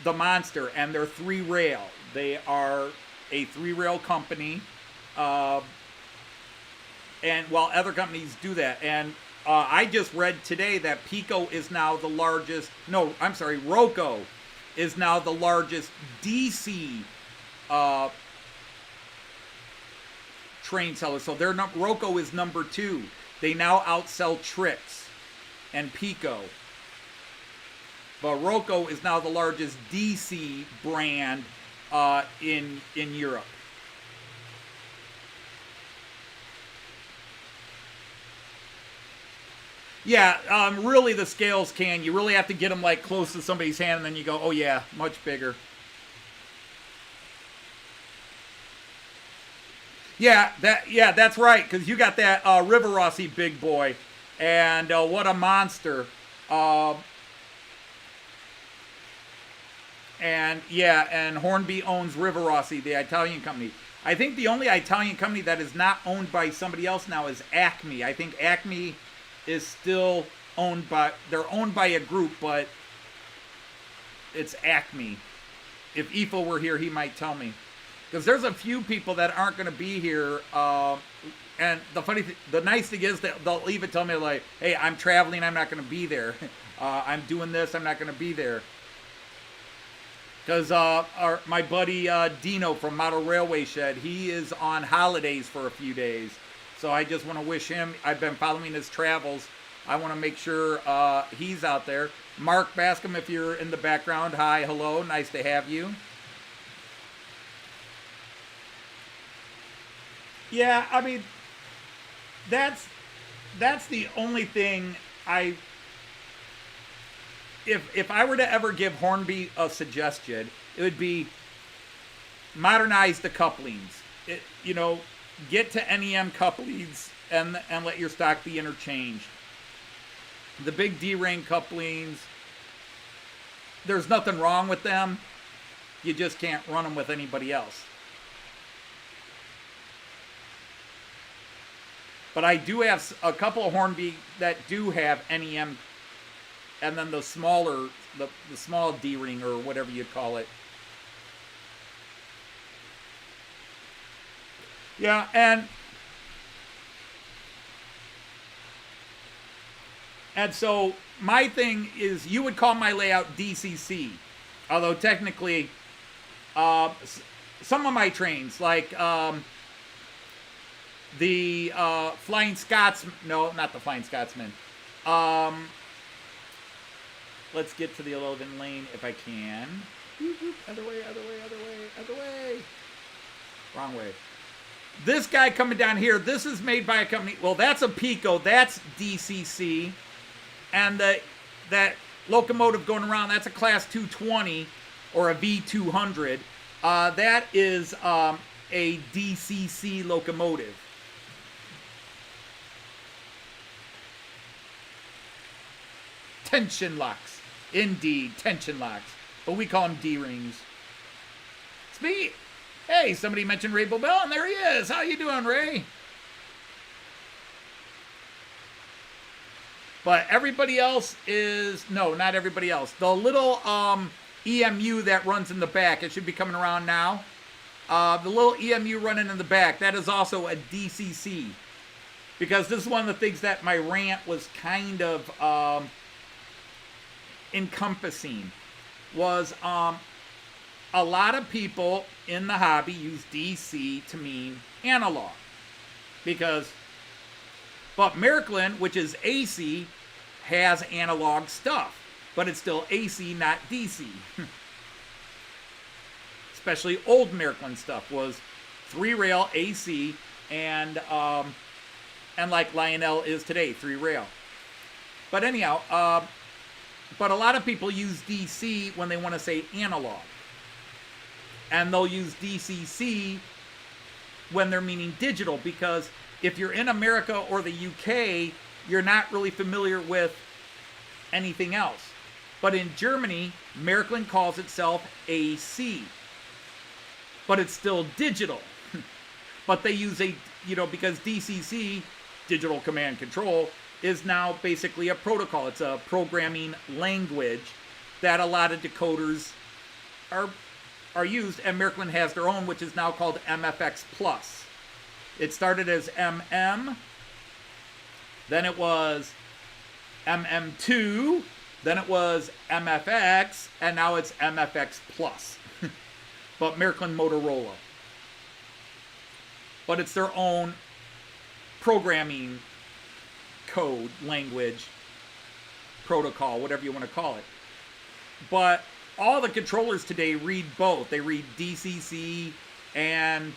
the monster, and they're 3 rail. They are a 3 rail company, and while other companies do that, and I just read today that Piko is now the largest, no, I'm sorry, Roco is now the largest DC train seller. So Roco is number 2. They now outsell Trix and Piko. But Roco is now the largest DC brand in Europe. Yeah, really the scales you really have to get them like close to somebody's hand, and then you go, oh yeah, much bigger. Yeah, that's right, because you got that Rivarossi big boy, and what a monster. And yeah, and Hornby owns Rivarossi, the Italian company. I think the only Italian company that is not owned by somebody else now is Acme. I think Acme is still owned by, they're owned by a group, but it's Acme. If Ifo were here, he might tell me. Because there's a few people that aren't going to be here, and the nice thing is that they'll even tell me, like, hey, I'm traveling, I'm not going to be there. I'm doing this, I'm not going to be there. Because my buddy Dino from Model Railway Shed, he is on holidays for a few days. So I just want to wish him, I've been following his travels. I want to make sure he's out there. Mark Bascom, if you're in the background, hi, hello, nice to have you. Yeah, I mean, that's the only thing if I were to ever give Hornby a suggestion, it would be modernize the couplings. Get to NEM couplings and let your stock be interchanged. The big D-ring couplings, there's nothing wrong with them. You just can't run them with anybody else. But I do have a couple of Hornby that do have NEM, and then the smaller, the small D-ring or whatever you call it. Yeah, and so my thing is, you would call my layout DCC, although technically some of my trains, like the Flying Scotsman, no, not the Flying Scotsman. Let's get to the 11 lane if I can. Other way. Wrong way. This guy coming down here, this is made by a company. Well, that's a Piko. That's DCC. And that locomotive going around, that's a Class 220 or a V200. That is a DCC locomotive. Tension locks. Indeed, tension locks. But we call them D-rings. It's me. Hey, somebody mentioned Ray Bobel, and there he is. How you doing, Ray? But everybody else is... No, not everybody else. The little EMU that runs in the back, it should be coming around now. The little EMU running in the back, that is also a DCC. Because this is one of the things that my rant was kind of encompassing. Was a lot of people in the hobby use DC to mean analog. But Märklin, which is AC, has analog stuff. But it's still AC, not DC. Especially old Märklin stuff was 3-rail AC and like Lionel is today, 3-rail. But anyhow, but a lot of people use DC when they want to say analog. And they'll use DCC when they're meaning digital, because if you're in America or the UK, you're not really familiar with anything else. But in Germany, Märklin calls itself AC. But it's still digital. But they use because DCC, digital command control, is now basically a protocol. It's a programming language that a lot of decoders are used, and Märklin has their own, which is now called MFX Plus. It started as MM, then it was MM2, then it was MFX, and now it's MFX Plus. But Märklin Motorola. But it's their own programming code, language, protocol, whatever you want to call it. But all the controllers today read both. They read DCC, and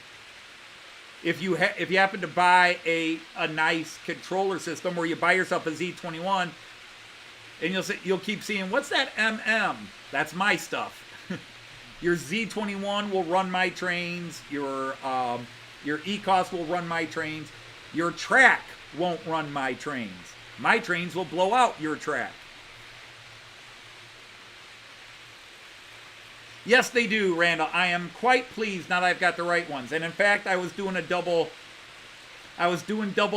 if you happen to buy a nice controller system, or you buy yourself a Z21, and you'll keep seeing, what's that MM? That's my stuff. Your Z21 will run my trains. Your ECOS will run my trains. Your track won't run my trains. My trains will blow out your track. Yes, they do, Randall. I am quite pleased now that I've got the right ones. And in fact, I was doing double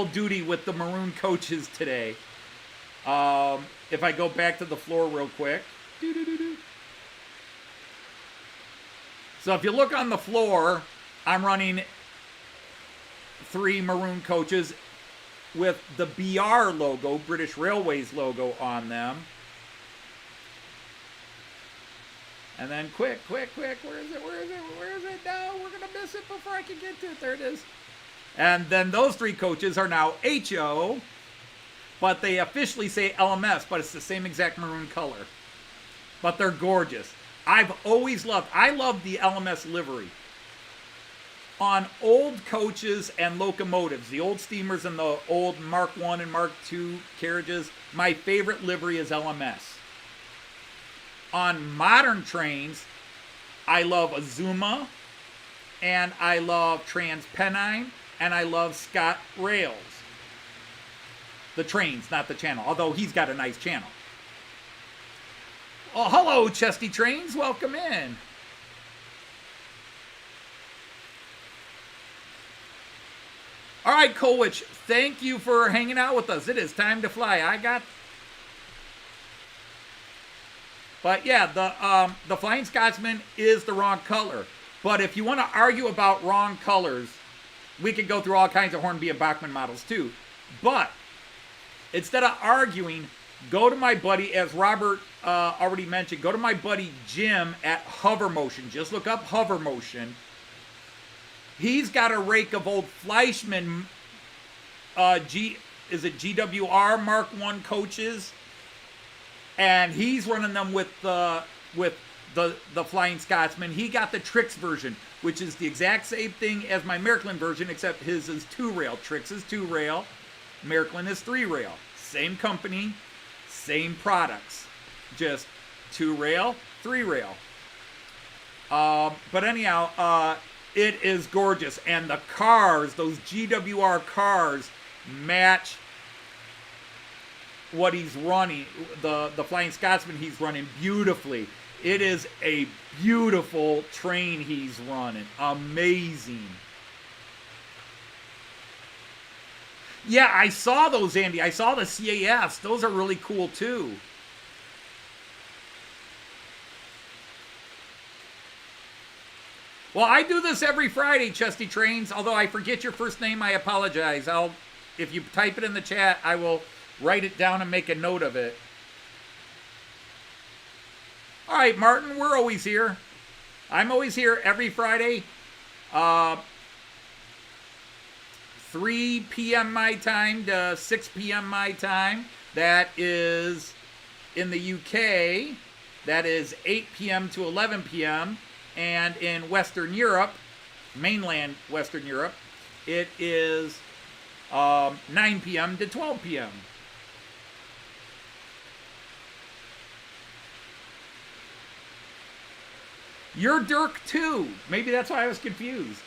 duty with the Maroon coaches today. If I go back to the floor real quick. So if you look on the floor, I'm running 3 Maroon coaches with the BR logo, British Railways logo, on them. And then quick, where is it? No, we're going to miss it before I can get to it. There it is. And then those 3 coaches are now HO, but they officially say LMS, but it's the same exact maroon color. But they're gorgeous. I love the LMS livery. On old coaches and locomotives, the old steamers and the old Mark I and Mark II carriages, my favorite livery is LMS. On modern trains, I love Azuma, and I love TransPennine, and I love Scott Rails. The trains, not the channel, although he's got a nice channel. Oh, hello, Chesty Trains. Welcome in. All right, Colwich, thank you for hanging out with us. It is time to fly. But yeah, the Flying Scotsman is the wrong color. But if you want to argue about wrong colors, we could go through all kinds of Hornby and Bachmann models too. But instead of arguing, go to my buddy, as Robert already mentioned, go to my buddy Jim at Hover Motion. Just look up Hover Motion. He's got a rake of old Fleischmann, GWR Mark I coaches, and he's running them with the Flying Scotsman. He got the Trix version, which is the exact same thing as my Märklin version, except his is 2-rail. Trix is 2-rail. Märklin is 3-rail. Same company, same products. Just 2-rail, 3-rail. But anyhow, it is gorgeous. And the cars, those GWR cars, match what he's running. The Flying Scotsman he's running beautifully. It is a beautiful train he's running. Amazing. Yeah, I saw those, Andy. I saw the CAFs. Those are really cool, too. Well, I do this every Friday, Chesty Trains. Although I forget your first name, I apologize. If you type it in the chat, I will write it down and make a note of it. All right, Martin, we're always here. I'm always here every Friday. 3 p.m. my time to 6 p.m. my time. That is in the UK. That is 8 p.m. to 11 p.m. And in Western Europe, mainland Western Europe, it is 9 p.m. to 12 p.m. You're Dirk too. Maybe that's why I was confused.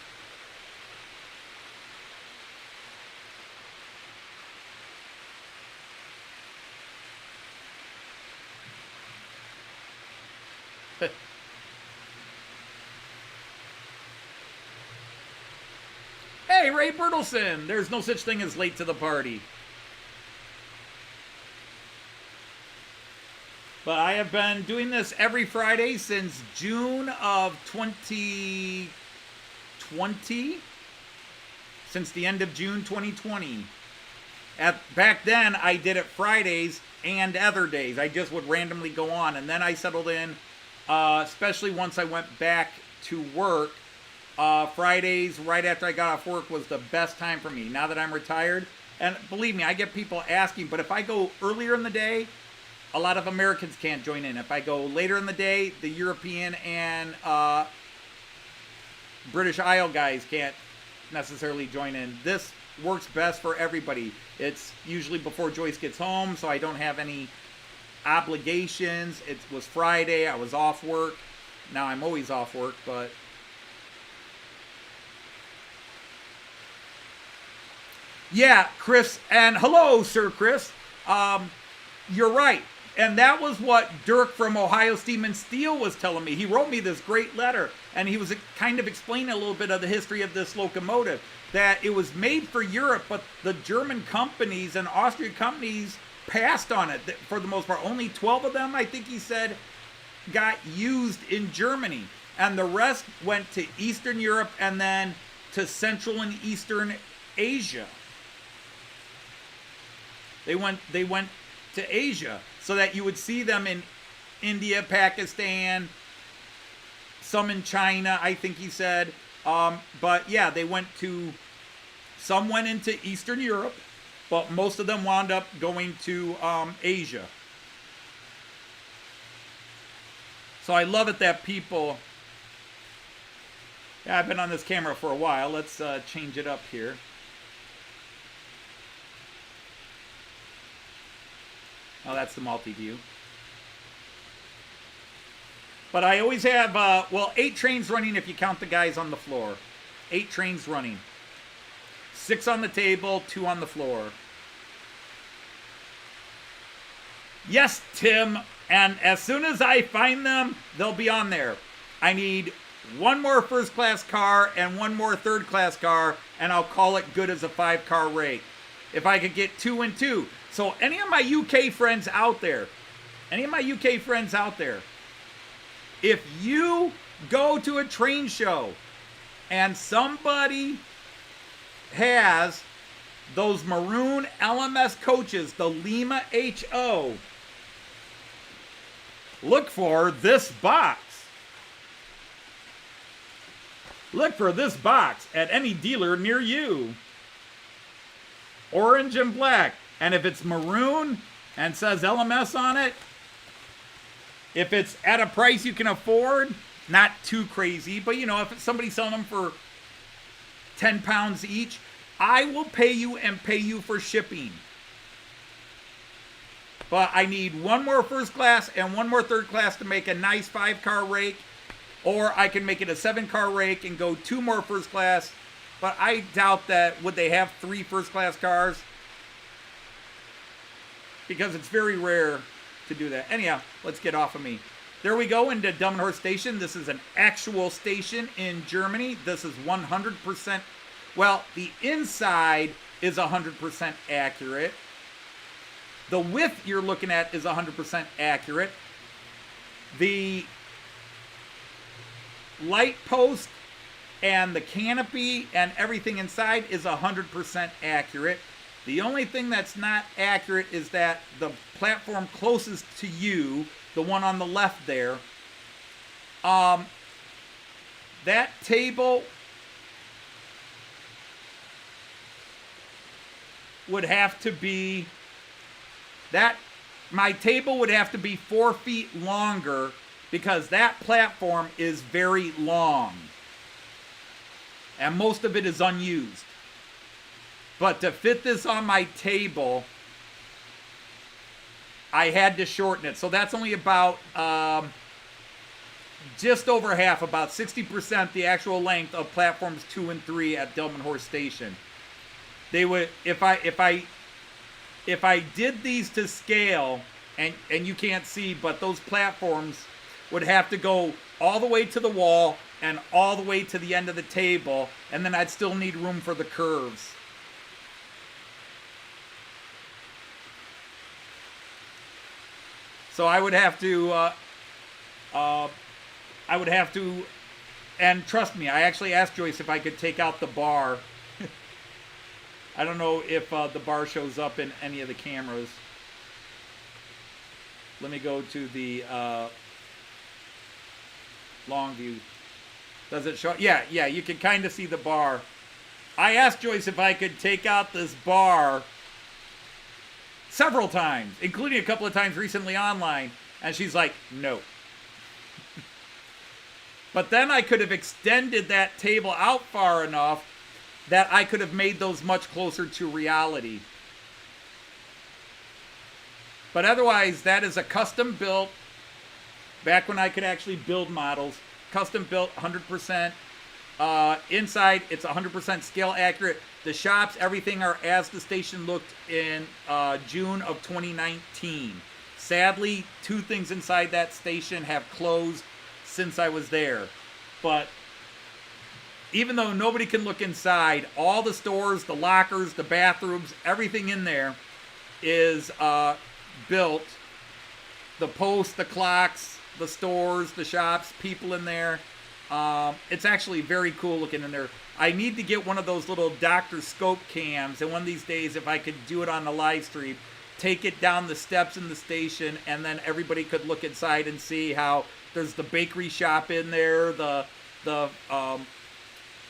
Hey, Ray Bertelson. There's no such thing as late to the party. But I have been doing this every Friday since June of 2020. Since the end of June 2020. Back then, I did it Fridays and other days. I just would randomly go on. And then I settled in, especially once I went back to work. Fridays, right after I got off work, was the best time for me. Now that I'm retired. And believe me, I get people asking, but if I go earlier in the day, a lot of Americans can't join in. If I go later in the day, the European and British Isle guys can't necessarily join in. This works best for everybody. It's usually before Joyce gets home, so I don't have any obligations. It was Friday. I was off work. Now I'm always off work, but... Yeah, Chris, and hello, Sir Chris. You're right. And that was what Dirk from Ohio Steam and Steel was telling me. He wrote me this great letter, and he was kind of explaining a little bit of the history of this locomotive, that it was made for Europe, but the German companies and Austrian companies passed on it for the most part. Only 12 of them, I think he said, got used in Germany. And the rest went to Eastern Europe and then to Central and Eastern Asia. They went to Asia, so that you would see them in India, Pakistan, some in China, I think he said. But yeah, some went into Eastern Europe, but most of them wound up going to Asia. So I love it that people... Yeah, I've been on this camera for a while. Let's change it up here. Oh, that's the multi-view. But I always have, 8 trains running if you count the guys on the floor. 8 trains running. 6 on the table, 2 on the floor. Yes, Tim. And as soon as I find them, they'll be on there. I need 1 more first-class car and 1 more third-class car, and I'll call it good as a 5-car rate. If I could get 2 and 2. So any of my UK friends out there, if you go to a train show and somebody has those maroon LMS coaches, the Lima HO, look for this box. Look for this box at any dealer near you. Orange and black. And if it's maroon and says LMS on it, If it's at a price you can afford, not too crazy, but you know, if it's somebody selling them for 10 pounds each, I will pay you and pay you for shipping. But I need one more first class and one more third class to make a nice 5-car rake. Or I can make it a 7-car rake and go 2 more first class. But I doubt that, would they have 3 first class cars? Because it's very rare to do that. Anyhow, let's get off of me. There we go into Delmenhorst Station. This is an actual station in Germany. This is 100%, well, the inside is 100% accurate. The width you're looking at is 100% accurate. The light post and the canopy and everything inside is 100% accurate. The only thing that's not accurate is that the platform closest to you, the one on the left there, that table would have to be, my table would have to be 4 feet longer because that platform is very long. And most of it is unused. But to fit this on my table, I had to shorten it. So that's only about just over half, about 60% the actual length of platforms 2 and 3 at Delmenhorst Station. They would, if I did these to scale, and you can't see, but those platforms would have to go all the way to the wall and all the way to the end of the table, and then I'd still need room for the curves. So I would have to, and trust me, I actually asked Joyce if I could take out the bar. I don't know if the bar shows up in any of the cameras. Let me go to the long view. Does it show? Yeah, you can kind of see the bar. I asked Joyce if I could take out this bar several times, including a couple of times recently online, and she's like, no. But then I could have extended that table out far enough that I could have made those much closer to reality. But otherwise, that is a custom built, back when I could actually build models, custom built, 100%. Inside, it's 100% scale accurate. The shops, everything are as the station looked in June of 2019. Sadly, 2 things inside that station have closed since I was there. But even though nobody can look inside, all the stores, the lockers, the bathrooms, everything in there is built. The posts, the clocks, the stores, the shops, people in there. It's actually very cool looking in there. I need to get one of those little Dr. Scope cams, and one of these days, if I could do it on the live stream, take it down the steps in the station, and then everybody could look inside and see how there's the bakery shop in there, the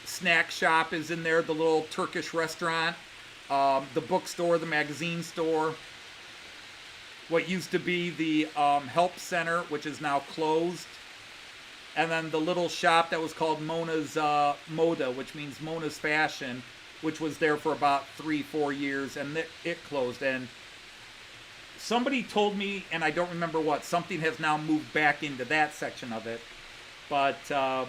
snack shop is in there, the little Turkish restaurant, the bookstore, the magazine store, what used to be the help center, which is now closed, and then the little shop that was called Mona's Moda, which means Mona's Fashion, which was there for about 3-4 years, and it closed. And somebody told me, and I don't remember what, something has now moved back into that section of it. But all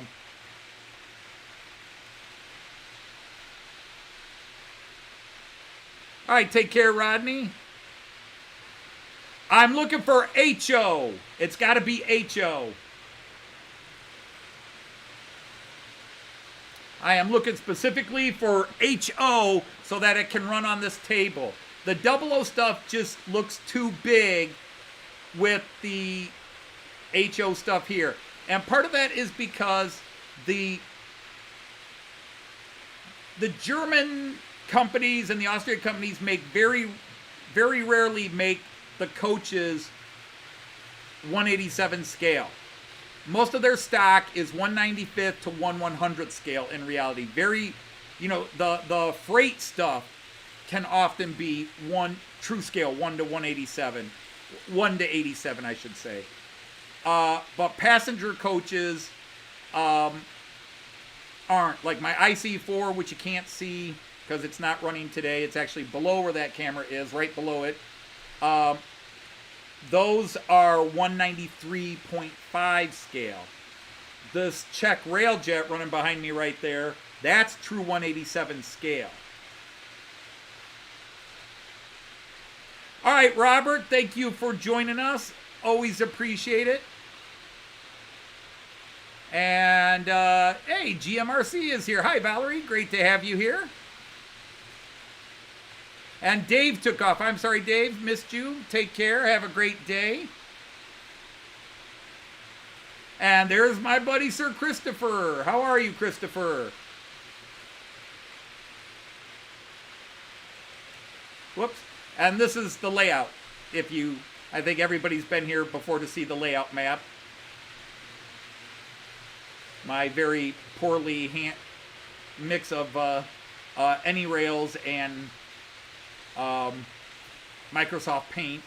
right, take care, Rodney. I'm looking for HO. It's got to be HO. I am looking specifically for HO so that it can run on this table. The 00 stuff just looks too big with the HO stuff here. And part of that is because the German companies and the Austrian companies make very rarely make the coaches 187 scale. Most of their stock is 195th to 1/100th scale in reality. Very, you know, the freight stuff can often be one true scale, 1 to 187. 1 to 87, I should say. but passenger coaches aren't. Like my IC4, which you can't see because it's not running today. It's actually below where that camera is, right below it. Those are 193.5 scale. This Czech Railjet running behind me right there, that's true 187 scale. All right, Robert, thank you for joining us. Always appreciate it. And, hey, GMRC is here. Hi, Valerie. Great to have you here. And Dave took off. I'm sorry, Dave. Missed you. Take care. Have a great day. And there's my buddy, Sir Christopher. How are you, Christopher? Whoops. And this is the layout. I think everybody's been here before to see the layout map. My very poorly mix of any rails and Microsoft Paint.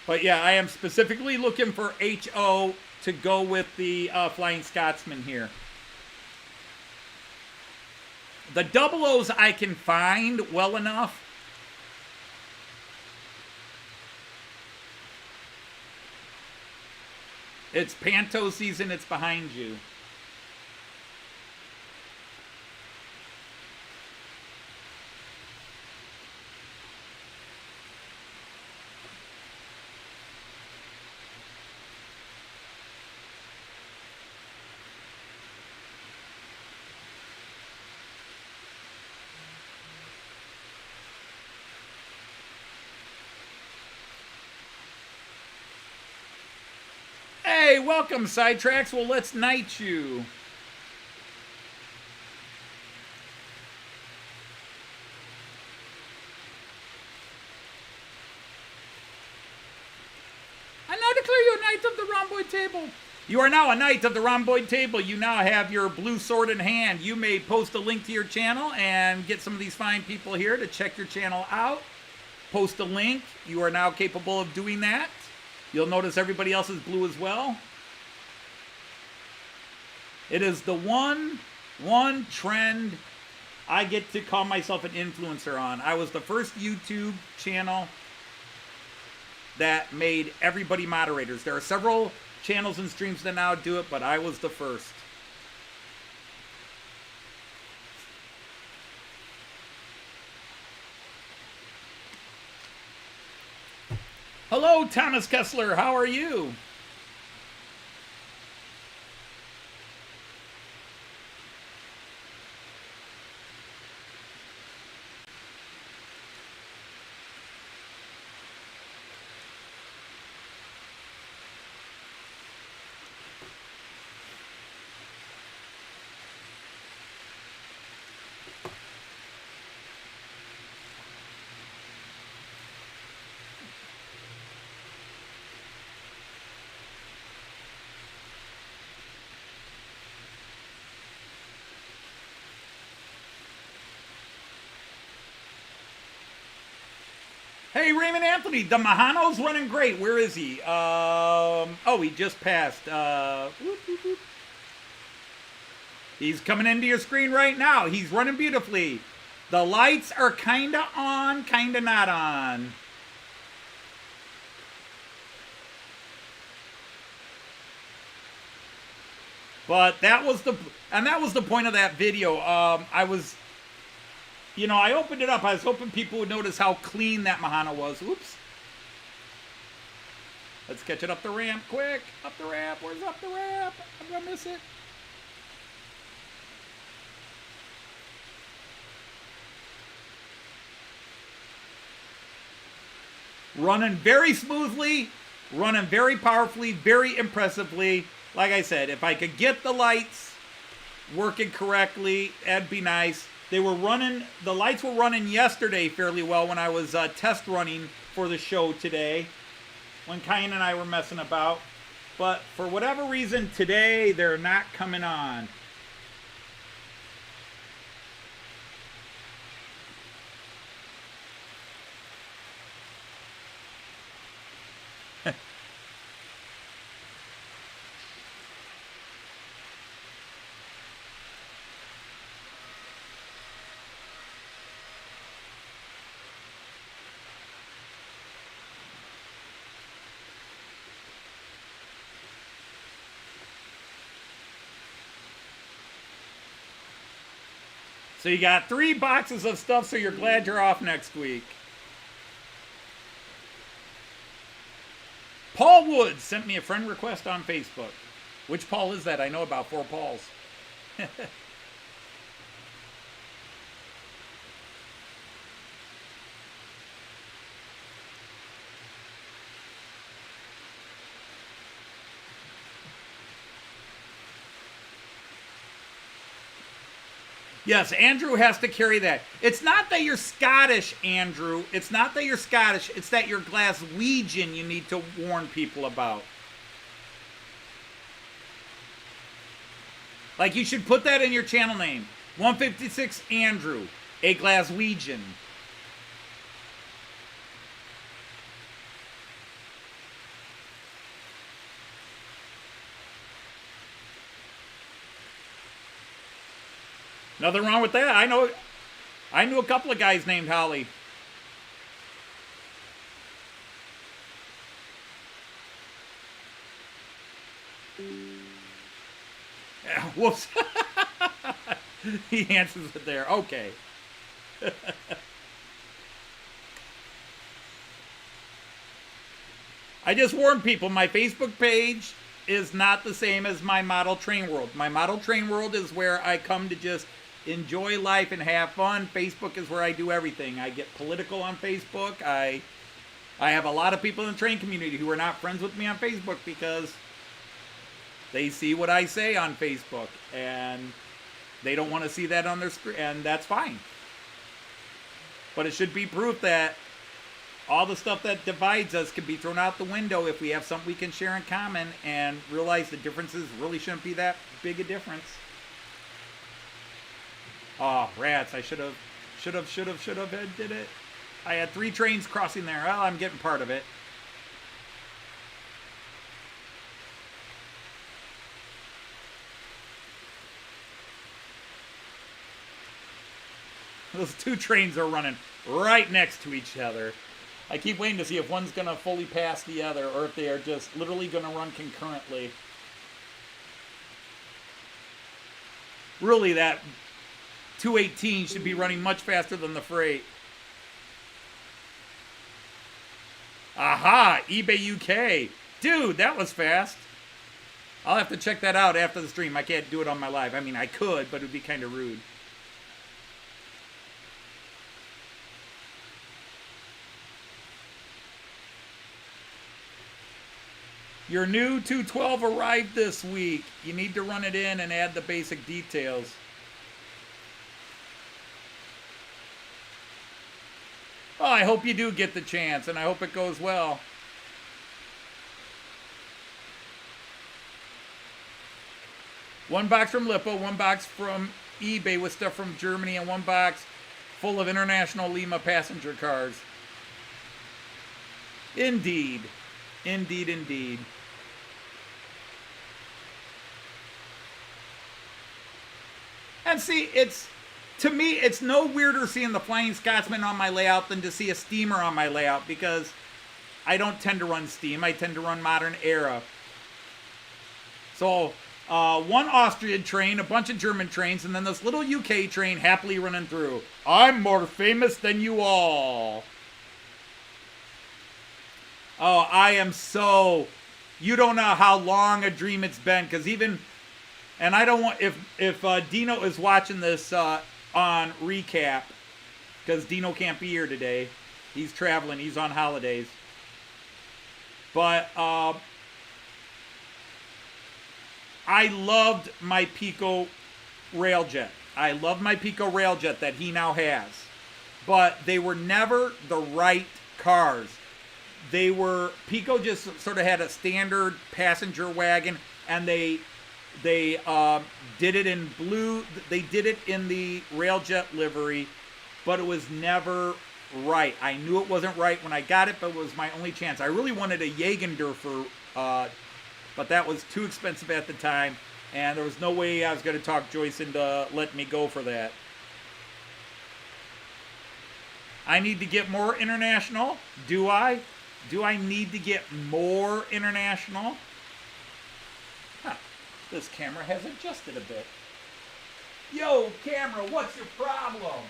But yeah, I am specifically looking for HO to go with the Flying Scotsman here. The double O's I can find well enough. It's Panto season, it's behind you. Hey, welcome, Sidetracks. Well, let's night you. I now declare you a knight of the rhomboid table. You are now a knight of the rhomboid table. You now have your blue sword in hand. You may post a link to your channel and get some of these fine people here to check your channel out. Post a link. You are now capable of doing that. You'll notice everybody else is blue as well. It is the one trend I get to call myself an influencer on. I was the first YouTube channel that made everybody moderators. There are several channels and streams that now do it, but I was the first. Hello, Thomas Kessler. How are you? Hey, Raymond Anthony, the Mehano's running great. Where is he? Oh, he just passed. Whoop, whoop, whoop. He's coming into your screen right now. He's running beautifully. The lights are kind of on, kind of not on. But that was the point of that video. I opened it up. I was hoping people would notice how clean that Mehano was. Oops. Let's catch it up the ramp quick. Up the ramp. Where's up the ramp? I'm going to miss it. Running very smoothly. Running very powerfully. Very impressively. Like I said, if I could get the lights working correctly, that'd be nice. The lights were running yesterday fairly well when I was test running for the show today, when Kyan and I were messing about. But for whatever reason, today they're not coming on. So you got 3 boxes of stuff, so you're glad you're off next week. Paul Woods sent me a friend request on Facebook. Which Paul is that? I know about 4 Pauls. Yes, Andrew has to carry that. It's not that you're Scottish, Andrew. It's not that you're Scottish. It's that you're Glaswegian you need to warn people about. Like, you should put that in your channel name. 156 Andrew, a Glaswegian. Nothing wrong with that. I knew a couple of guys named Holly. Yeah, whoops. He answers it there. Okay. I just warn people, my Facebook page is not the same as my model train world. My model train world is where I come to just enjoy life and have fun. Facebook is where I do everything. I get political on Facebook. I have a lot of people in the train community who are not friends with me on Facebook because they see what I say on Facebook and they don't want to see that on their screen, and that's fine. But it should be proof that all the stuff that divides us can be thrown out the window if we have something we can share in common and realize the differences really shouldn't be that big a difference. Oh, rats. I should have did it. I had 3 trains crossing there. Well, I'm getting part of it. Those 2 trains are running right next to each other. I keep waiting to see if one's going to fully pass the other or if they are just literally going to run concurrently. Really, that 218 should be running much faster than the freight. Aha! eBay UK. Dude, that was fast. I'll have to check that out after the stream. I can't do it on my live. I mean, I could, but it would be kind of rude. Your new 212 arrived this week. You need to run it in and add the basic details. Oh, I hope you do get the chance, and I hope it goes well. One box from Lipo, 1 box from eBay with stuff from Germany, and 1 box full of international Lima passenger cars. Indeed. Indeed, indeed. And see, to me, it's no weirder seeing the Flying Scotsman on my layout than to see a steamer on my layout because I don't tend to run steam. I tend to run modern era. So, 1 Austrian train, a bunch of German trains, and then this little UK train happily running through. I'm more famous than you all. Oh, I am so... You don't know how long a dream it's been, because even... And I don't want... If Dino is watching this on recap, because Dino can't be here today. He's traveling. He's on holidays. But I loved my Piko Railjet. I love my Piko Railjet that he now has. But they were never the right cars. they were, Piko just sort of had a standard passenger wagon, and they did it in blue. They did it in the Railjet livery, but it was never right. I knew it wasn't right when I got it, but it was my only chance. I really wanted a Jägendorfer, but that was too expensive at the time, and there was no way I was going to talk Joyce into letting me go for that. I need to get more international. Do I? Do I need to get more international? Huh. This camera has adjusted a bit. Yo, camera, what's your problem?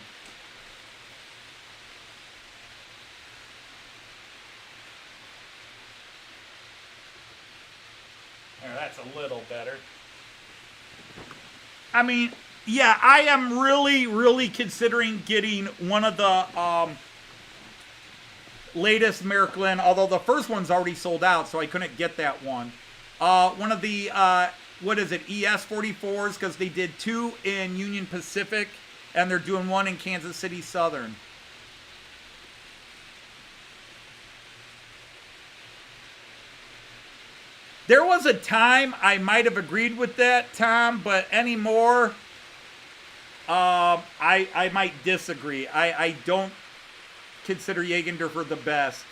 There, that's a little better. I mean, yeah, I am really considering getting one of the latest Märklin, although the first one's already sold out, so I couldn't get that one. One of the, what is it, ES44s, because they did 2 in Union Pacific, and they're doing 1 in Kansas City Southern. There was a time I might have agreed with that, Tom, but anymore, I might disagree. I don't consider Jägendorfer the best.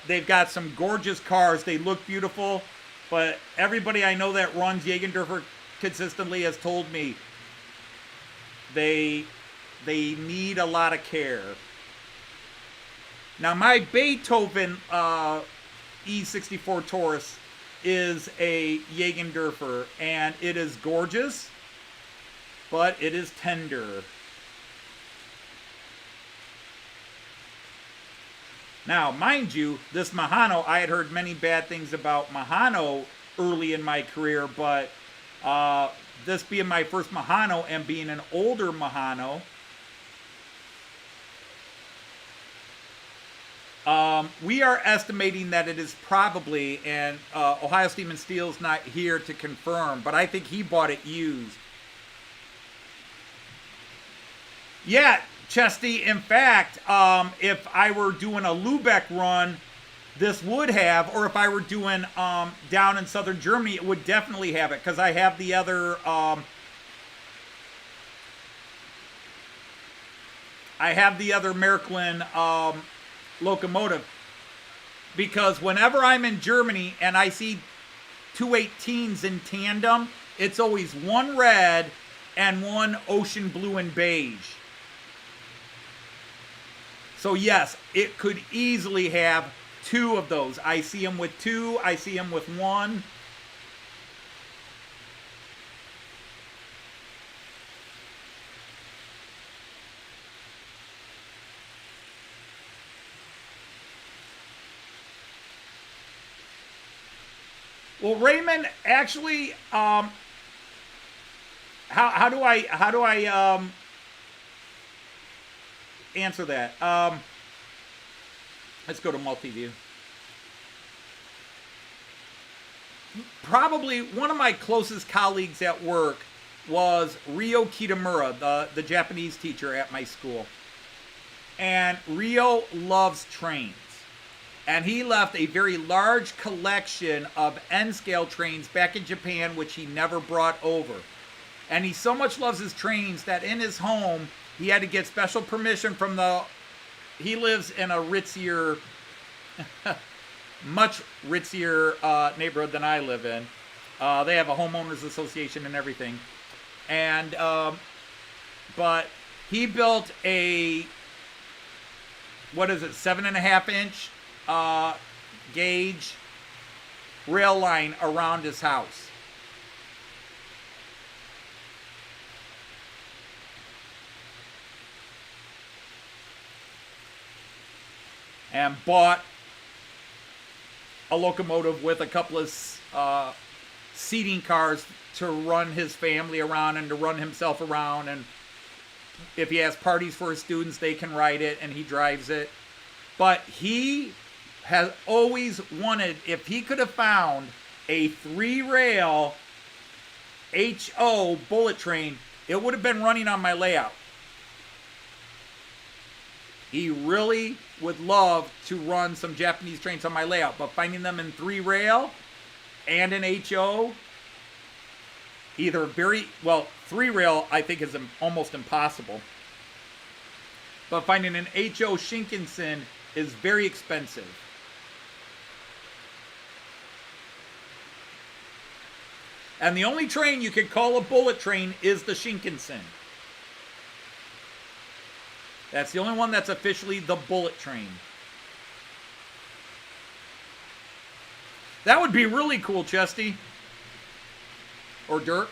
They've got some gorgeous cars. They look beautiful, but everybody I know that runs Jägendorfer consistently has told me they need a lot of care. Now, my Beethoven E64 Taurus is a Jägendorfer, and it is gorgeous, but it is tender. Now, mind you, this Mehano, I had heard many bad things about Mehano early in my career, but this being my first Mehano and being an older Mehano, we are estimating that it is probably, and Ohio Steam and Steel's not here to confirm, but I think he bought it used. Yeah, Chesty, in fact, if I were doing a Lübeck run, this would have, or if I were doing down in southern Germany, it would definitely have it, because I have the other, Märklin locomotive, because whenever I'm in Germany and I see 218s in tandem, it's always one red and one ocean blue and beige. So yes, it could easily have 2 of those. I see them with 2, I see them with 1. Well, Raymond, actually, how do I answer that? Let's go to multi-view. Probably one of my closest colleagues at work was Ryo Kitamura, the Japanese teacher at my school. And Ryo loves trains. And he left a very large collection of N-scale trains back in Japan, which he never brought over. And he so much loves his trains that in his home, he had to get special permission from he lives in a ritzier, much ritzier neighborhood than I live in. They have a homeowners association and everything. And, but he built a, 7.5-inch gauge rail line around his house. And bought a locomotive with a couple of seating cars to run his family around and to run himself around. And if he has parties for his students, they can ride it, and he drives it. But he has always wanted, if he could have found a 3-rail HO bullet train, it would have been running on my layout. He really would love to run some Japanese trains on my layout, but finding them in 3 rail and an HO, either 3 rail I think is almost impossible. But finding an HO Shinkansen is very expensive. And the only train you could call a bullet train is the Shinkansen. That's the only one that's officially the bullet train. That would be really cool, Chesty. Or Dirk.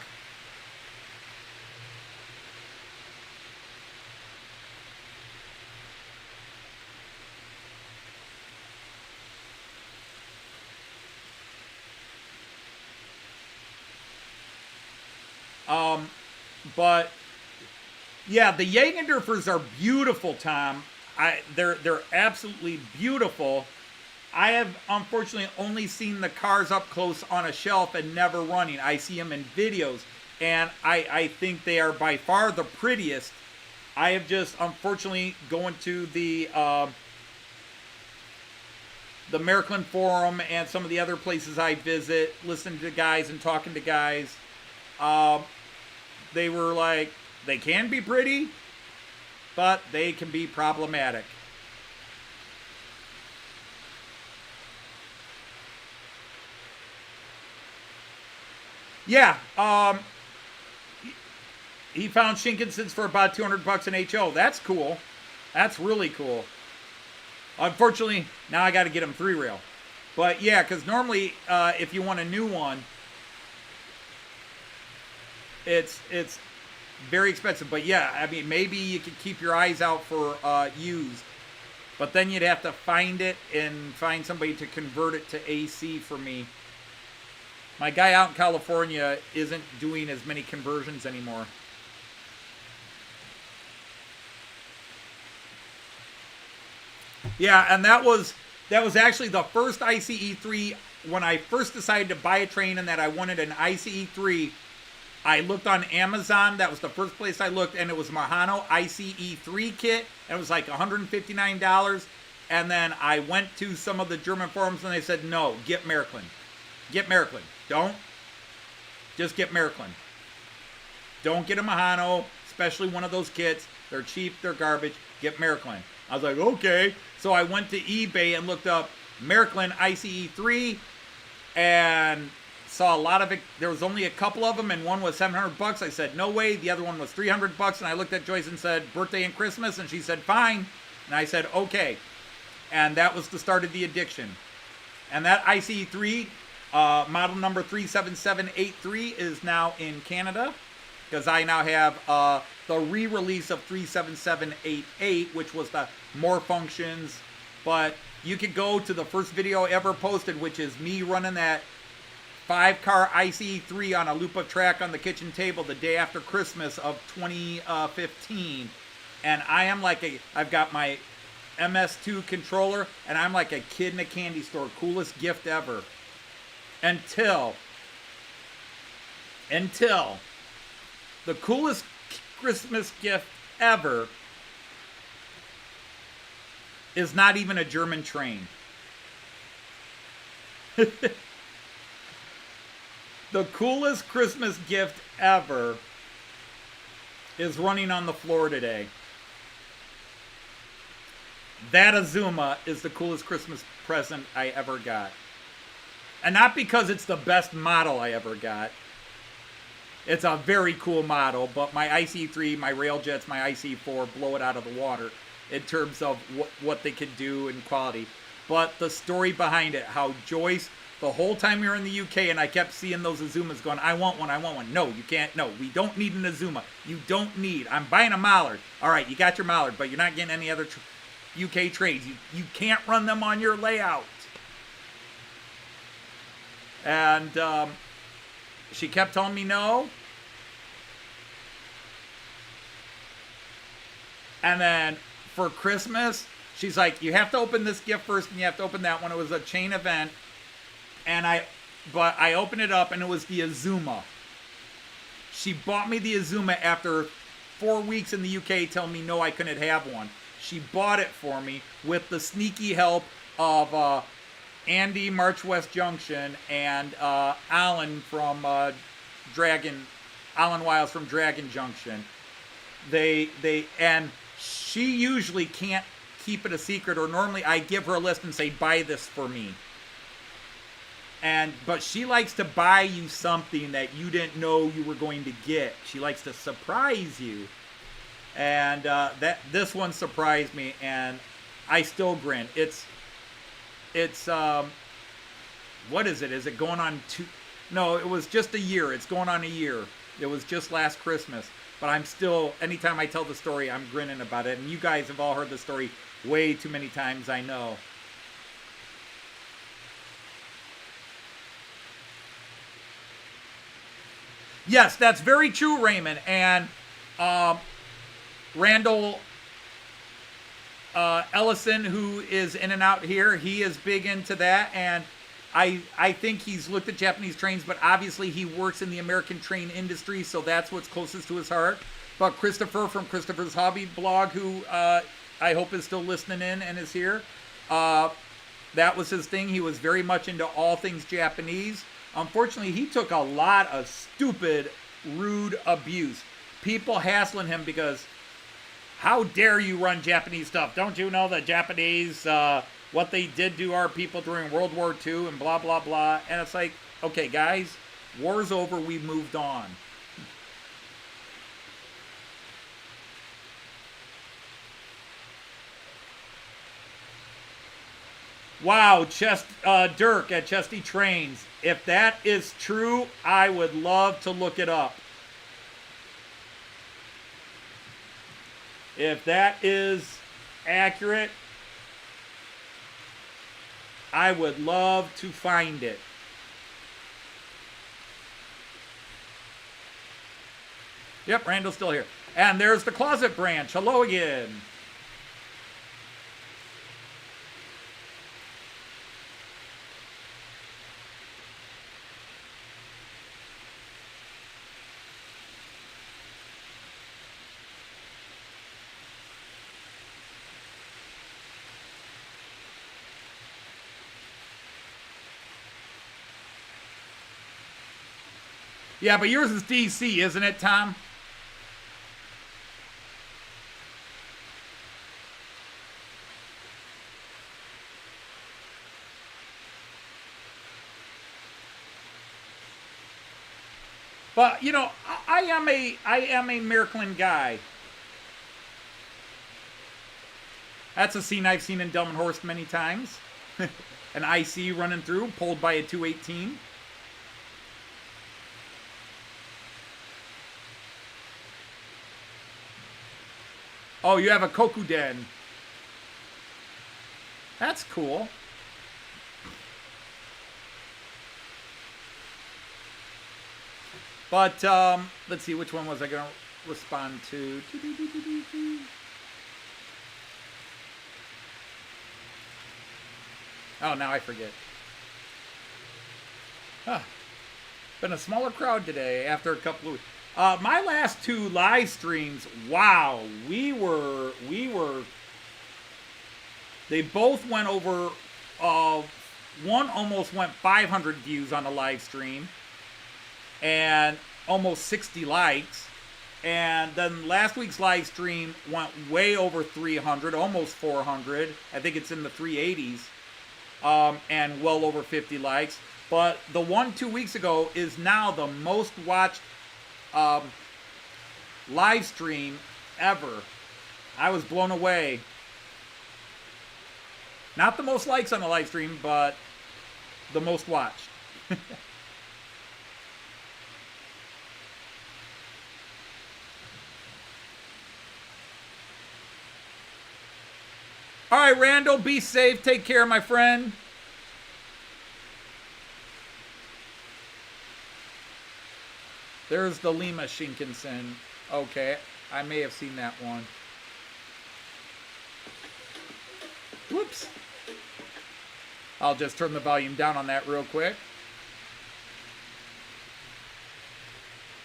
But yeah, the Jagendorfers are beautiful, Tom. They're absolutely beautiful. I have unfortunately only seen the cars up close on a shelf and never running. I see them in videos, and I think they are by far the prettiest. I have just unfortunately going to the Märklin forum and some of the other places I visit, listening to guys and talking to guys. They were like, they can be pretty, but they can be problematic. Yeah, he found Shinkansens for about $200 an HO. That's cool. That's really cool. Unfortunately, now I got to get him 3 rail. But yeah, because normally, if you want a new one, it's very expensive. But yeah, I mean, maybe you could keep your eyes out for used. But then you'd have to find it and find somebody to convert it to AC for me. My guy out in California isn't doing as many conversions anymore. Yeah, and that was actually the first ICE3 when I first decided to buy a train and that I wanted an ICE3. I looked on Amazon. That was the first place I looked, and it was Mehano ICE3 kit. And it was like $159. And then I went to some of the German forums, and they said, no, get Märklin. Get Märklin. Just get Märklin. Don't get a Mehano, especially one of those kits. They're cheap, they're garbage. Get Märklin. I was like, okay. So I went to eBay and looked up Märklin ICE3 and saw a lot of it. There was only a couple of them, and one was $700. I said, no way. The other one was $300. And I looked at Joyce and said, birthday and Christmas. And she said, fine. And I said, okay. And that was the start of the addiction. And that ICE3, model number 37783, is now in Canada, because I now have the re-release of 37788, which was the more functions. But you could go to the first video I ever posted, which is me running that 5-car ICE3 on a loop of track on the kitchen table the day after Christmas of 2015. And I am like I've got my MS2 controller, and I'm like a kid in a candy store. Coolest gift ever. Until the coolest Christmas gift ever is not even a German train. The coolest Christmas gift ever is running on the floor today. That Azuma is the coolest Christmas present I ever got. And not because it's the best model I ever got. It's a very cool model, but my ICE3, my Railjets, my ICE4 blow it out of the water in terms of what they could do and quality. But the story behind it, how Joyce, the whole time we were in the UK and I kept seeing those Azumas going, I want one, I want one. No, you can't. No, we don't need an Azuma. You don't need. I'm buying a Mallard. All right, you got your Mallard, but you're not getting any other UK trains. You can't run them on your layout. And she kept telling me no. And then for Christmas, she's like, you have to open this gift first and you have to open that one. It was a chain event. And I opened it up and it was the Azuma. She bought me the Azuma after 4 weeks in the UK telling me no, I couldn't have one. She bought it for me with the sneaky help of Andy March West Junction and Alan from Alan Wiles from Dragon Junction. And she usually can't keep it a secret, or normally I give her a list and say, buy this for me. But she likes to buy you something that you didn't know you were going to get. She likes to surprise you. And this one surprised me, and I still grin. It's what is it? Is it going on No, it was just a year. It's going on a year. It was just last Christmas. But I'm still, anytime I tell the story, I'm grinning about it. And you guys have all heard the story way too many times, I know. Yes, that's very true, Raymond. And Randall Ellison, who is in and out here, he is big into that. And I think he's looked at Japanese trains, but obviously he works in the American train industry, so that's what's closest to his heart. But Christopher from Christopher's Hobby blog, who I hope is still listening in and is here, that was his thing. He was very much into all things Japanese. Unfortunately, he took a lot of stupid, rude abuse. People hassling him because, how dare you run Japanese stuff? Don't you know the Japanese, what they did to our people during World War II and blah, blah, blah. And it's like, okay, guys, war's over. We've moved on. Wow, Dirk at Chesty Trains. If that is true, I would love to look it up. If that is accurate, I would love to find it. Yep, Randall's still here. And there's the Closet Branch. Hello again. Yeah, but yours is DC, isn't it, Tom? But, you know, I am a Märklin guy. That's a scene I've seen in Delmenhorst many times. An IC running through, pulled by a 218. Oh, you have a Kokuden. That's cool. But, let's see, which one was I going to respond to? Oh, now I forget. Huh. Been a smaller crowd today after a couple of weeks. My last two live streams, wow, they both went over, one almost went 500 views on a live stream, and almost 60 likes, and then last week's live stream went way over 300, almost 400, I think it's in the 380s, and well over 50 likes, but the one 2 weeks ago is now the most watched live stream ever. I was blown away. Not the most likes on the live stream, but the most watched. All right, Randall, be safe. Take care, my friend. There's the Lima Shinkansen. Okay, I may have seen that one. Whoops. I'll just turn the volume down on that real quick.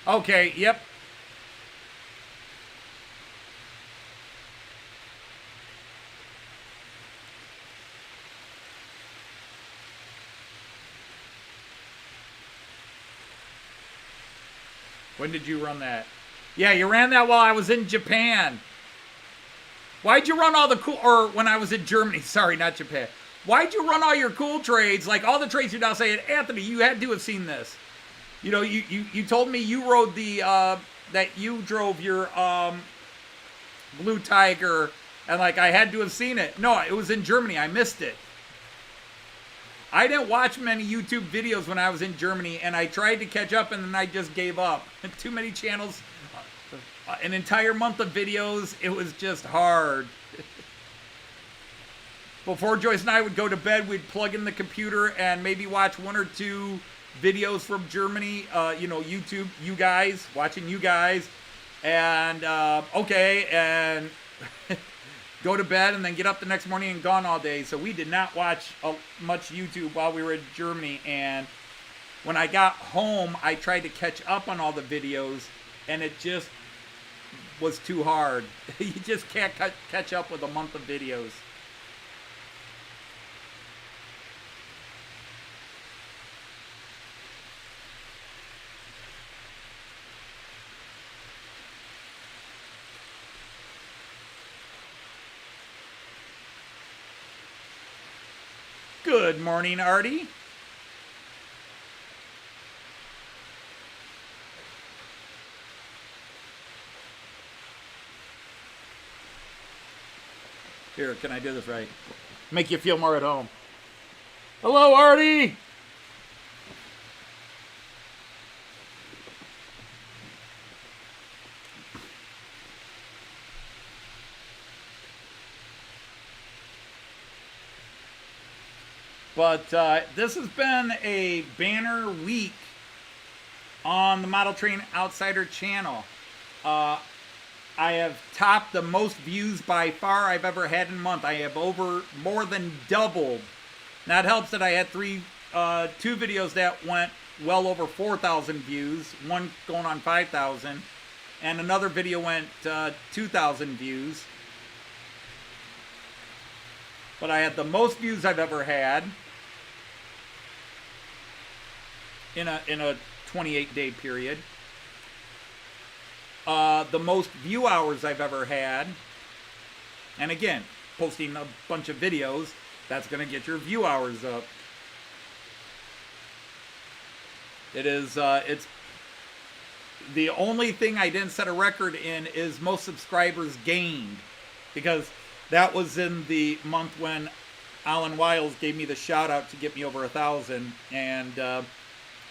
Okay, yep. When did you run that? Yeah, you ran that while I was in Japan. Why'd you run all the cool, or when I was in Germany, sorry, not Japan. Why'd you run all your cool trades, like all the trades you're now saying, Anthony, you had to have seen this. You know, you told me you rode the, that you drove your Blue Tiger, and like I had to have seen it. No, it was in Germany, I missed it. I didn't watch many YouTube videos when I was in Germany, and I tried to catch up, and then I just gave up. Too many channels, an entire month of videos, it was just hard. Before Joyce and I would go to bed, we'd plug in the computer and maybe watch 1 or 2 videos from Germany, you know, YouTube, you guys, watching you guys, and, okay, and go to bed and then get up the next morning and gone all day. So we did not watch much YouTube while we were in Germany, and when I got home, I tried to catch up on all the videos, and it just was too hard. You just can't catch up with a month of videos. Good morning, Artie. Here, can I do this right? Make you feel more at home. Hello, Artie! But this has been a banner week on the Model Train Outsider channel. I have topped the most views by far I've ever had in a month. I have more than doubled. Now it helps that I had 2 videos that went well over 4,000 views, one going on 5,000, and another video went 2,000 views. But I had the most views I've ever had in a 28-day period. The most view hours I've ever had. And again, posting a bunch of videos, that's going to get your view hours up. It's the only thing I didn't set a record in is most subscribers gained, because that was in the month when Alan Wiles gave me the shout out to get me over 1,000, and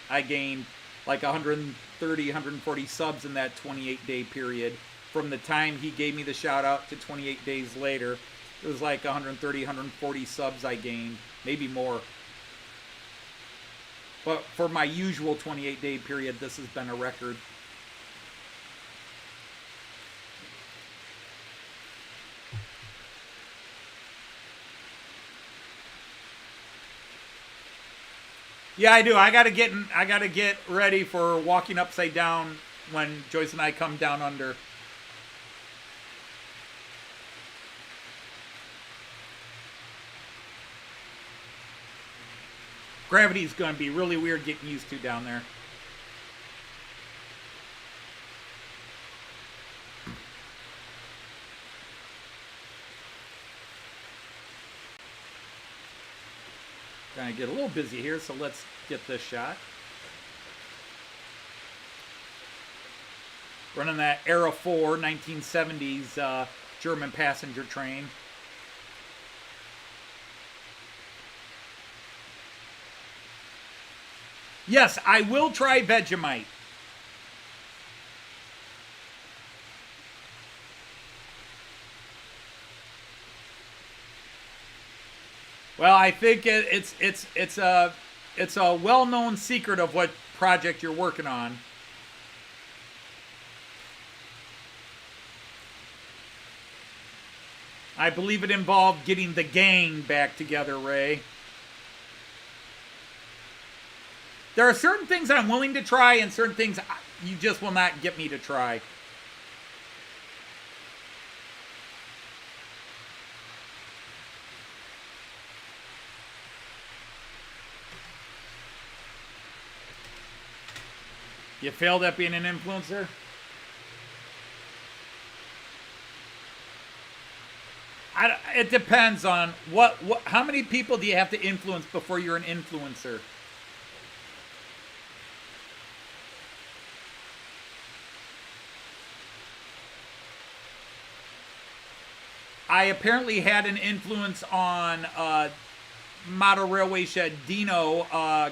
I gained like 130, 140 subs in that 28-day period. From the time he gave me the shout out to 28 days later, it was like 130, 140 subs I gained, maybe more. But for my usual 28-day period, this has been a record. Yeah, I do. I gotta get ready for walking upside down when Joyce and I come down under. Gravity's gonna be really weird getting used to down there. Gonna get a little busy here, so let's get this shot. Running that Era 4 1970s German passenger train. Yes, I will try Vegemite. Well, I think it's a well-known secret of what project you're working on. I believe it involved getting the gang back together, Ray. There are certain things I'm willing to try and certain things you just will not get me to try. You failed at being an influencer? It depends on how many people do you have to influence before you're an influencer? I apparently had an influence on model railway shed Dino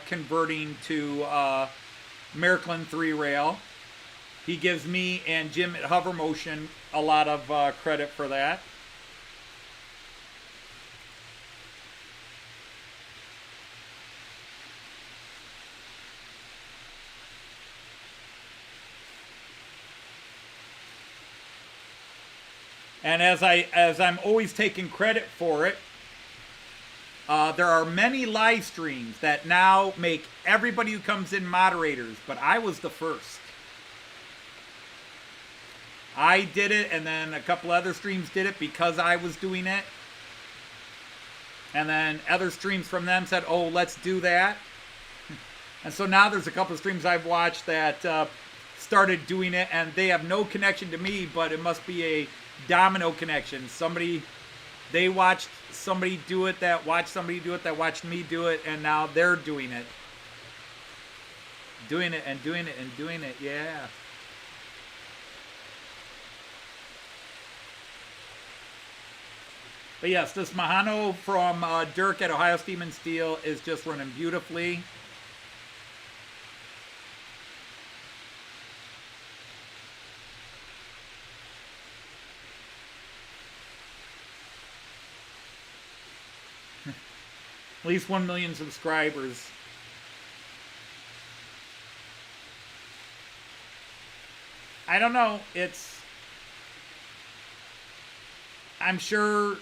converting to Märklin 3 rail. He gives me and Jim at Hover Motion a lot of credit for that. And as I'm always taking credit for it, there are many live streams that now make everybody who comes in moderators, but I was the first. I did it, and then a couple other streams did it because I was doing it. And then other streams from them said, oh, let's do that. And so now there's a couple of streams I've watched that started doing it, and they have no connection to me, but it must be a domino connection. They watched somebody do it that watched somebody do it that watched me do it, and now they're doing it. Doing it and doing it and doing it, yeah. But yes, this Mehano from Dirk at Ohio Steam and Steel is just running beautifully. At least 1 million subscribers. I don't know. I'm sure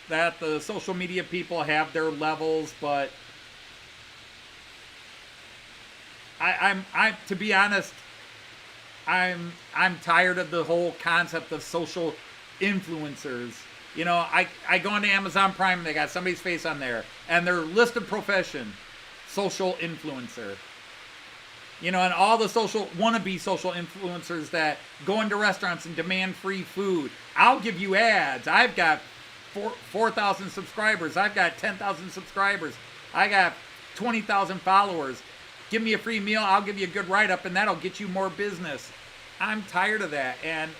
that the social media people have their levels, but I'm to be honest, I'm tired of the whole concept of social influencers. You know, I go into Amazon Prime and they got somebody's face on there, and their list of profession, social influencer. You know, and all the wannabe social influencers that go into restaurants and demand free food. I'll give you ads. I've got 4,000 subscribers. I've got 10,000 subscribers. I got 20,000 followers. Give me a free meal. I'll give you a good write-up, and that'll get you more business. I'm tired of that. And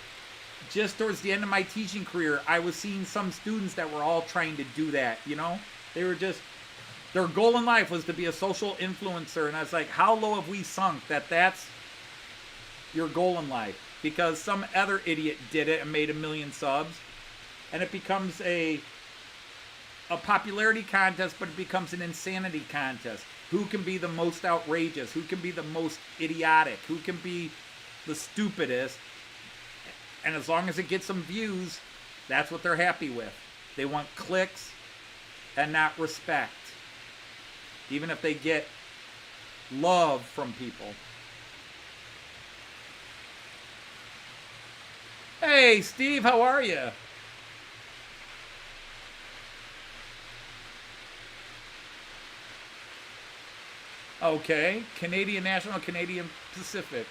just towards the end of my teaching career, I was seeing some students that were all trying to do that, you know? They were just, their goal in life was to be a social influencer. And I was like, how low have we sunk that that's your goal in life? Because some other idiot did it and made 1 million subs. And it becomes a popularity contest, but it becomes an insanity contest. Who can be the most outrageous? Who can be the most idiotic? Who can be the stupidest? And as long as it gets some views, that's what they're happy with. They want clicks and not respect. Even if they get love from people. Hey, Steve, how are you? Okay, Canadian National, Canadian Pacific.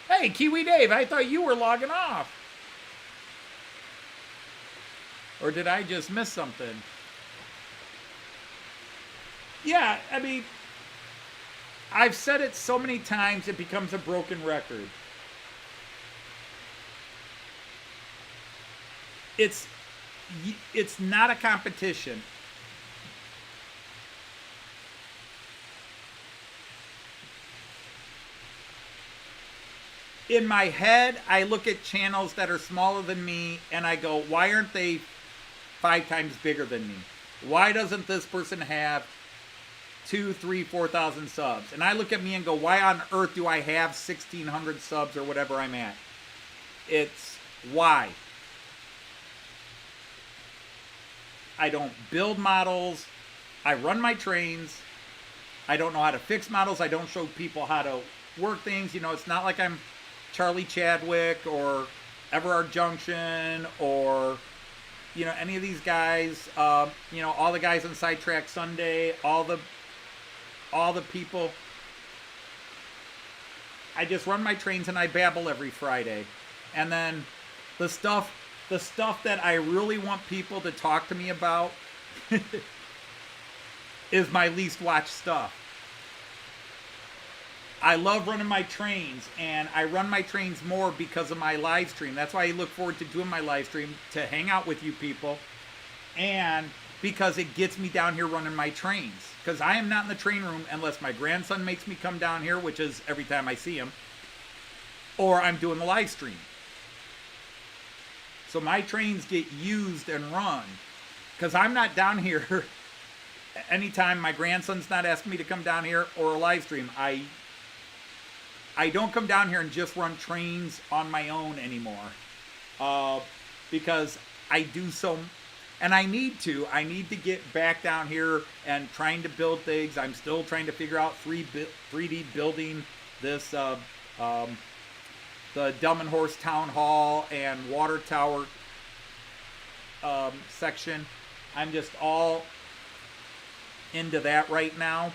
Hey, Kiwi Dave, I thought you were logging off. Or did I just miss something? Yeah, I mean, I've said it so many times it becomes a broken record. It's not a competition. In my head, I look at channels that are smaller than me and I go, why aren't they 5 times bigger than me? Why doesn't this person have 2, 3, 4,000 subs? And I look at me and go, why on earth do I have 1,600 subs or whatever I'm at? It's why. I don't build models. I run my trains. I don't know how to fix models. I don't show people how to work things. You know, it's not like I'm Charlie Chadwick or Everard Junction or, you know, any of these guys, you know, all the guys on Sidetrack Sunday, all the people. I just run my trains and I babble every Friday. And then the stuff that I really want people to talk to me about is my least watched stuff. I love running my trains, and I run my trains more because of my live stream. That's why I look forward to doing my live stream, to hang out with you people, and because it gets me down here running my trains. Because I am not in the train room unless my grandson makes me come down here, which is every time I see him, or I'm doing the live stream. So my trains get used and run because I'm not down here anytime my grandson's not asking me to come down here or a live stream. I don't come down here and just run trains on my own anymore, because I do so, and I need to get back down here and trying to build things. I'm still trying to figure out 3D building this, the Dumb and Horse Town Hall and Water Tower section. I'm just all into that right now.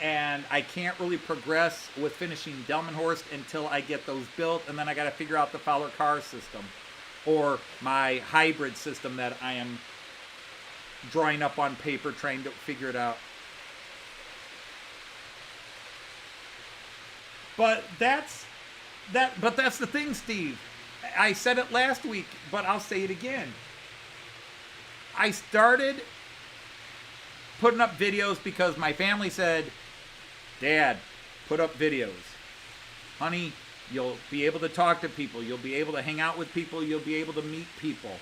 And I can't really progress with finishing Delmenhorst until I get those built, and then I got to figure out the Fowler car system, or my hybrid system that I am drawing up on paper, trying to figure it out. But that's the thing, Steve. I said it last week, but I'll say it again. I started putting up videos because my family said, Dad, put up videos. Honey, you'll be able to talk to people. You'll be able to hang out with people. You'll be able to meet people.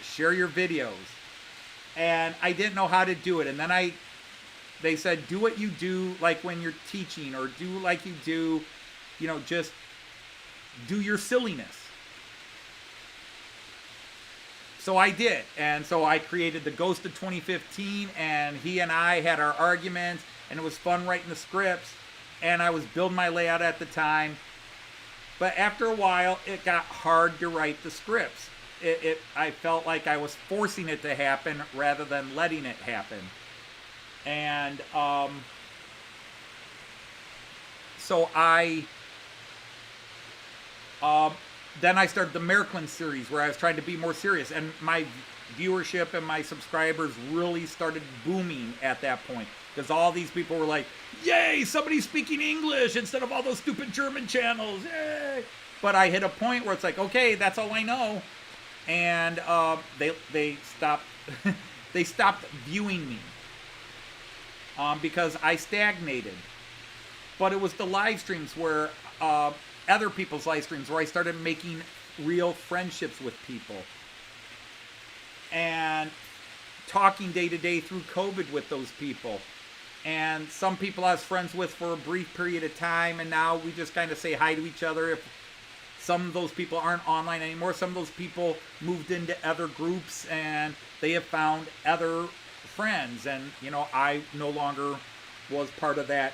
Share your videos. And I didn't know how to do it. And then they said, do what you do like when you're teaching, or do like you do, just do your silliness. So I did, and so I created the Ghost of 2015, and he and I had our arguments, and it was fun writing the scripts, and I was building my layout at the time. But after a while, it got hard to write the scripts. I felt like I was forcing it to happen rather than letting it happen. And so then I started the Märklin series, where I was trying to be more serious, and my viewership and my subscribers really started booming at that point, because all these people were like, yay, somebody's speaking English instead of all those stupid German channels, yay. But I hit a point where it's like, okay, that's all I know, and they stopped they stopped viewing me because I stagnated. But it was the live streams where other people's live streams where I started making real friendships with people and talking day to day through COVID with those people. And some people I was friends with for a brief period of time, and now we just kind of say hi to each other. If some of those people aren't online anymore, some of those people moved into other groups and they have found other friends, and I no longer was part of the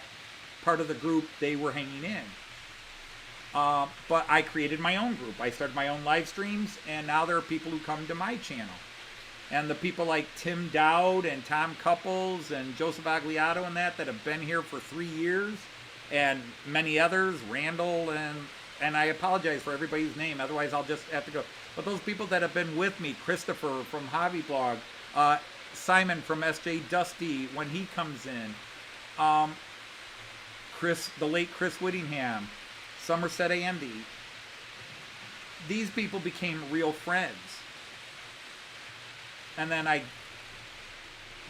group they were hanging in. But I created my own group. I started my own live streams, and now there are people who come to my channel. And the people like Tim Dowd and Tom Couples and Joseph Agliato and that have been here for 3 years, and many others, Randall, and I apologize for everybody's name, otherwise I'll just have to go. But those people that have been with me, Christopher from Hobby Blog, Simon from SJ Dusty when he comes in, the late Chris Whittingham, Somerset Andy. These people became real friends. And then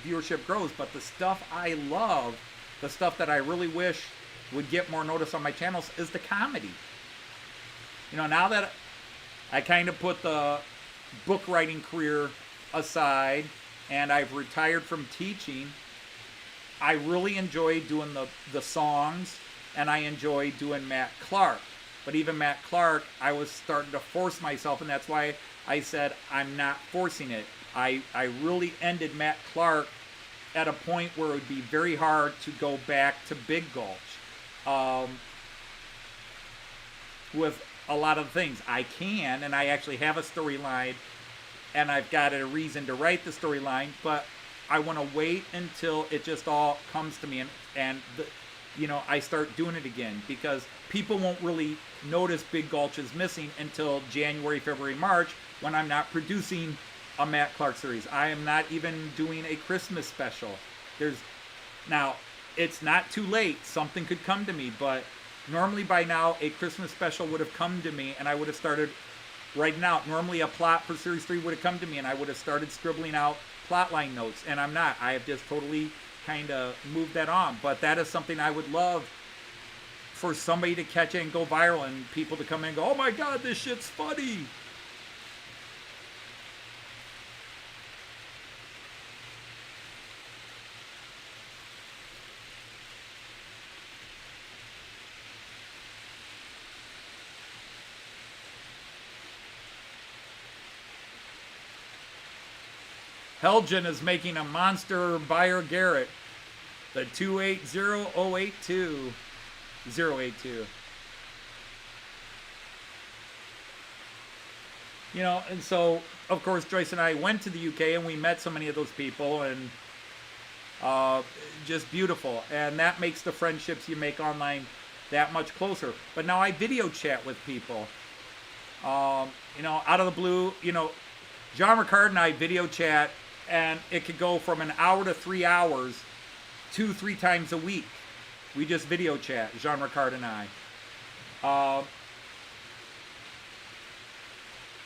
viewership grows, but the stuff I love, the stuff that I really wish would get more notice on my channels, is the comedy. Now that I kind of put the book writing career aside and I've retired from teaching, I really enjoy doing the songs, and I enjoy doing Matt Clark. But even Matt Clark, I was starting to force myself, and that's why I said I'm not forcing it. I really ended Matt Clark at a point where it would be very hard to go back to Big Gulch with a lot of things. I can, and I actually have a storyline, and I've got a reason to write the storyline, but I want to wait until it just all comes to me. And you know, I start doing it again, because people won't really notice Big Gulch is missing until January, February, March, when I'm not producing a Matt Clark series. I am not even doing a Christmas special. Now, it's not too late. Something could come to me, but normally by now a Christmas special would have come to me and I would have started writing out. Normally a plot for series 3 would have come to me and I would have started scribbling out plotline notes, and I'm not. I have just totally kind of moved that on. But that is something I would love for somebody to catch it and go viral, and people to come in and go, oh my god, this shit's funny. Helgen is making a monster Buyer Garrett. The 280082. 082. You know, and so, of course, Joyce and I went to the UK and we met so many of those people, and just beautiful. And that makes the friendships you make online that much closer. But now I video chat with people. You know, out of the blue, you know, John Ricard and I video chat, and it could go from an hour to 3 hours, 2-3 times a week. We just video chat, Jean Ricard and I.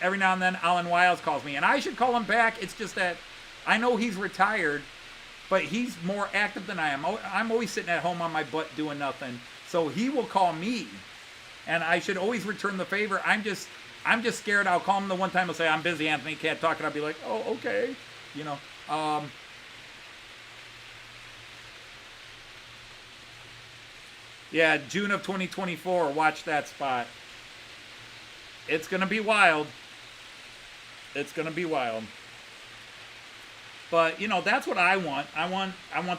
Every now and then, Alan Wiles calls me, and I should call him back. It's just that I know he's retired, but he's more active than I am. I'm always sitting at home on my butt doing nothing. So he will call me, and I should always return the favor. I'm just scared. I'll call him the one time. I'll say, I'm busy, Anthony, can't talk, and I'll be like, oh, okay. You know, yeah, June of 2024, watch that spot. It's going to be wild. It's going to be wild. But, you know, that's what I want. I want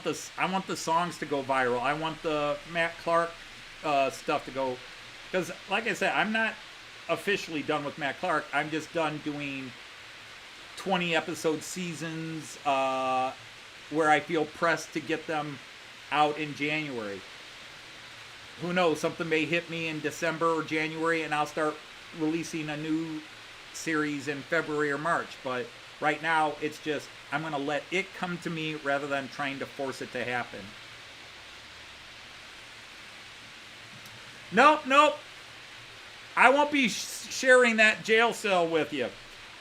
the songs to go viral. I want the Matt Clark stuff to go, because like I said, I'm not officially done with Matt Clark. I'm just done doing 20 episode seasons where I feel pressed to get them out in January. Who knows, something may hit me in December or January and I'll start releasing a new series in February or March. But right now it's just, I'm going to let it come to me rather than trying to force it to happen. Nope. I won't be sharing that jail cell with you.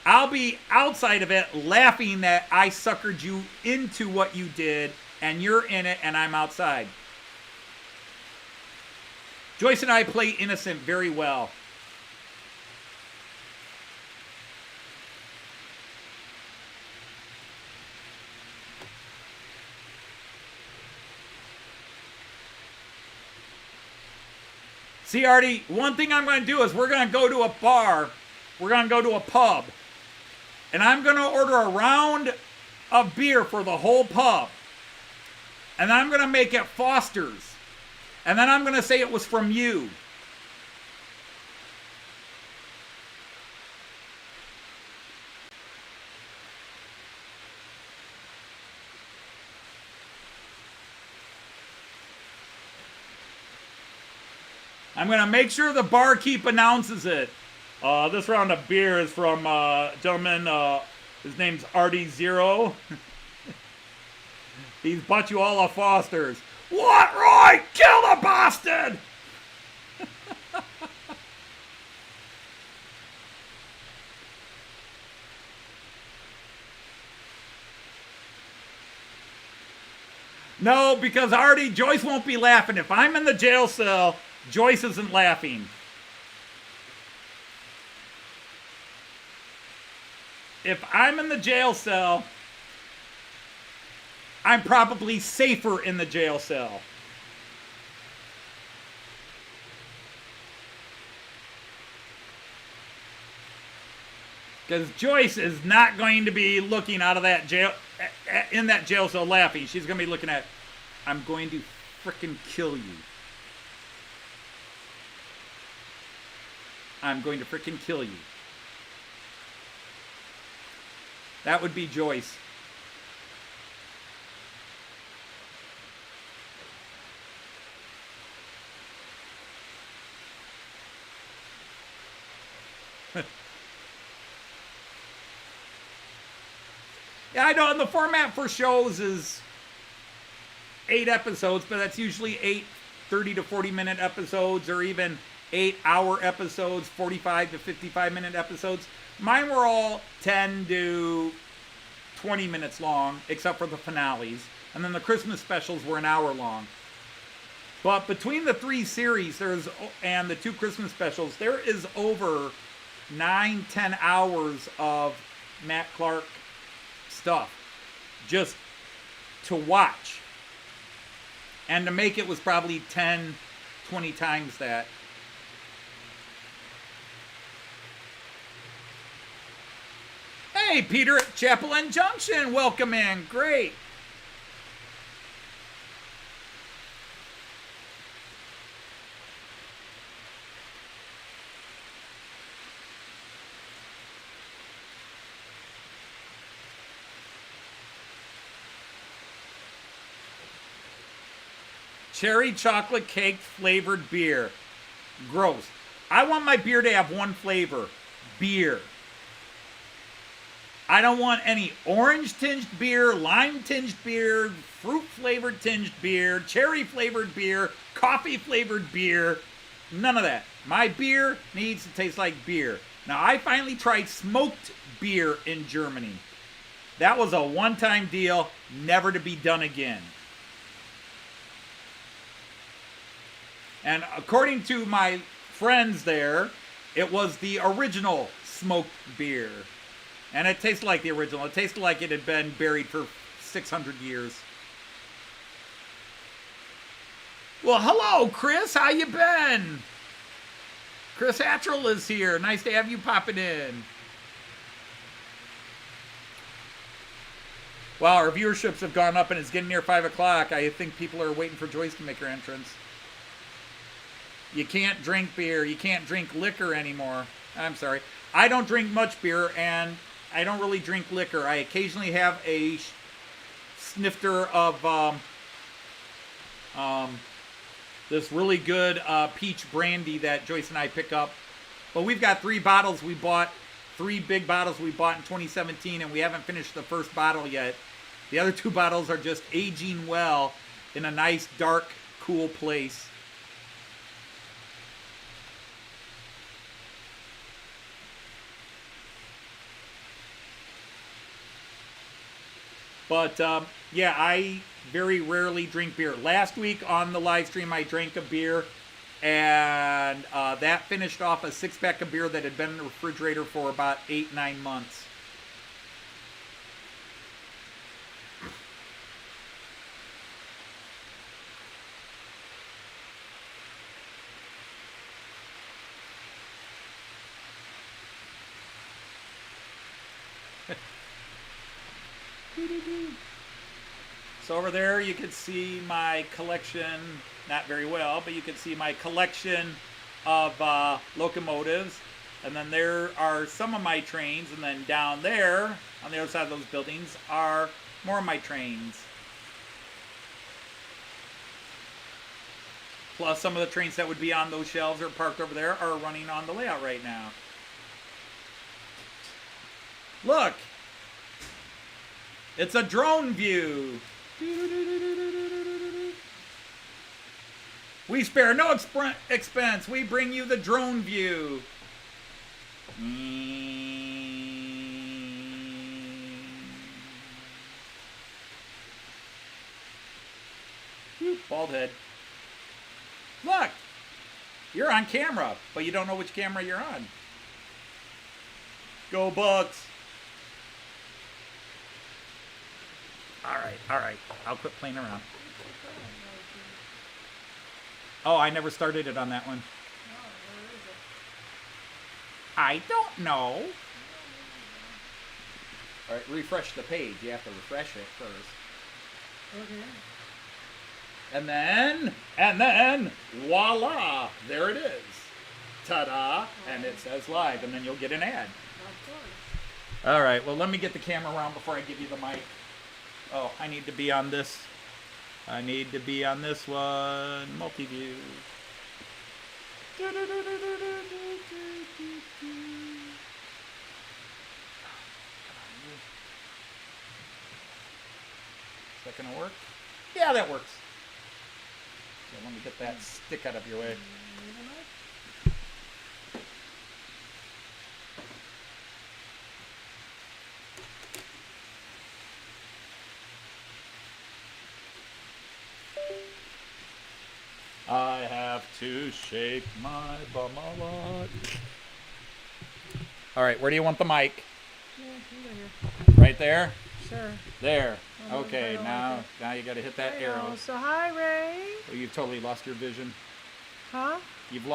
I'll be outside of it laughing that I suckered you into what you did, and you're in it and I'm outside. Joyce and I play innocent very well. See, Artie, one thing I'm going to do is we're going to go to a bar. We're going to go to a pub. And I'm going to order a round of beer for the whole pub. And then I'm going to make it Foster's. And then I'm going to say it was from you. I'm going to make sure the barkeep announces it. This round of beer is from a gentleman, his name's Artie Zero. He's bought you all a Foster's. What, Roy? Kill the bastard! No, because Artie, Joyce won't be laughing. If I'm in the jail cell, Joyce isn't laughing. If I'm in the jail cell, I'm probably safer in the jail cell. Because Joyce is not going to be looking out of that jail, in that jail cell laughing. She's going to be looking at, I'm going to frickin' kill you. I'm going to frickin' kill you. That would be Joyce. Yeah, I know, and the format for shows is 8 episodes, but that's usually 8 30 to 40 minute episodes, or even 8-hour episodes, 45 to 55 minute episodes. Mine were all 10 to 20 minutes long, except for the finales. And then the Christmas specials were an hour long. But between the 3 series and the 2 Christmas specials, there is over 9-10 hours of Matt Clark stuff just to watch. And to make it was probably 10, 20 times that. Hey, Peter at Chapel End Junction, welcome in. Great. Cherry chocolate cake flavored beer. Gross. I want my beer to have one flavor. Beer. I don't want any orange tinged beer, lime tinged beer, fruit flavored tinged beer, cherry flavored beer, coffee flavored beer. None of that. My beer needs to taste like beer. Now, I finally tried smoked beer in Germany. That was a one-time deal, never to be done again. And according to my friends there, it was the original smoked beer. And it tasted like the original. It tasted like it had been buried for 600 years. Well, hello, Chris. How you been? Chris Attrell is here. Nice to have you popping in. Wow, our viewerships have gone up and it's getting near 5 o'clock. I think people are waiting for Joyce to make her entrance. You can't drink beer. You can't drink liquor anymore. I'm sorry. I don't drink much beer, and I don't really drink liquor. I occasionally have a snifter of this really good peach brandy that Joyce and I pick up. But we've got 3 bottles we bought, 3 big bottles we bought in 2017, and we haven't finished the first bottle yet. The other 2 bottles are just aging well in a nice, dark, cool place. But, yeah, I very rarely drink beer. Last week on the live stream, I drank a beer, and that finished off a 6-pack of beer that had been in the refrigerator for about 8-9 months. So over there you can see my collection, not very well, but you can see my collection of locomotives. And then there are some of my trains, and then down there on the other side of those buildings are more of my trains. Plus some of the trains that would be on those shelves or parked over there are running on the layout right now. Look! It's a drone view. We spare no expense. We bring you the drone view. Bald head. Look, you're on camera, but you don't know which camera you're on. Go Bucks. All right. I'll quit playing around. Oh, I never started it on that one. I don't know. All right, refresh the page. You have to refresh it first. Okay. And then, voila, there it is. Ta-da, and it says live, and then you'll get an ad. Of course. All right, well, let me get the camera around before I give you the mic. Oh, I need to be on this. I need to be on this one. Multi-view. that gonna work? Yeah, that works. So let me get that stick out of your way. I have to shake my bum a lot. All right, where do you want the mic? Yeah, over here. Right there? Sure. There. Oh, Okay, I don't now like now you got to hit that I arrow. know. So hi, Ray. Oh, you've totally lost your vision. Huh? You've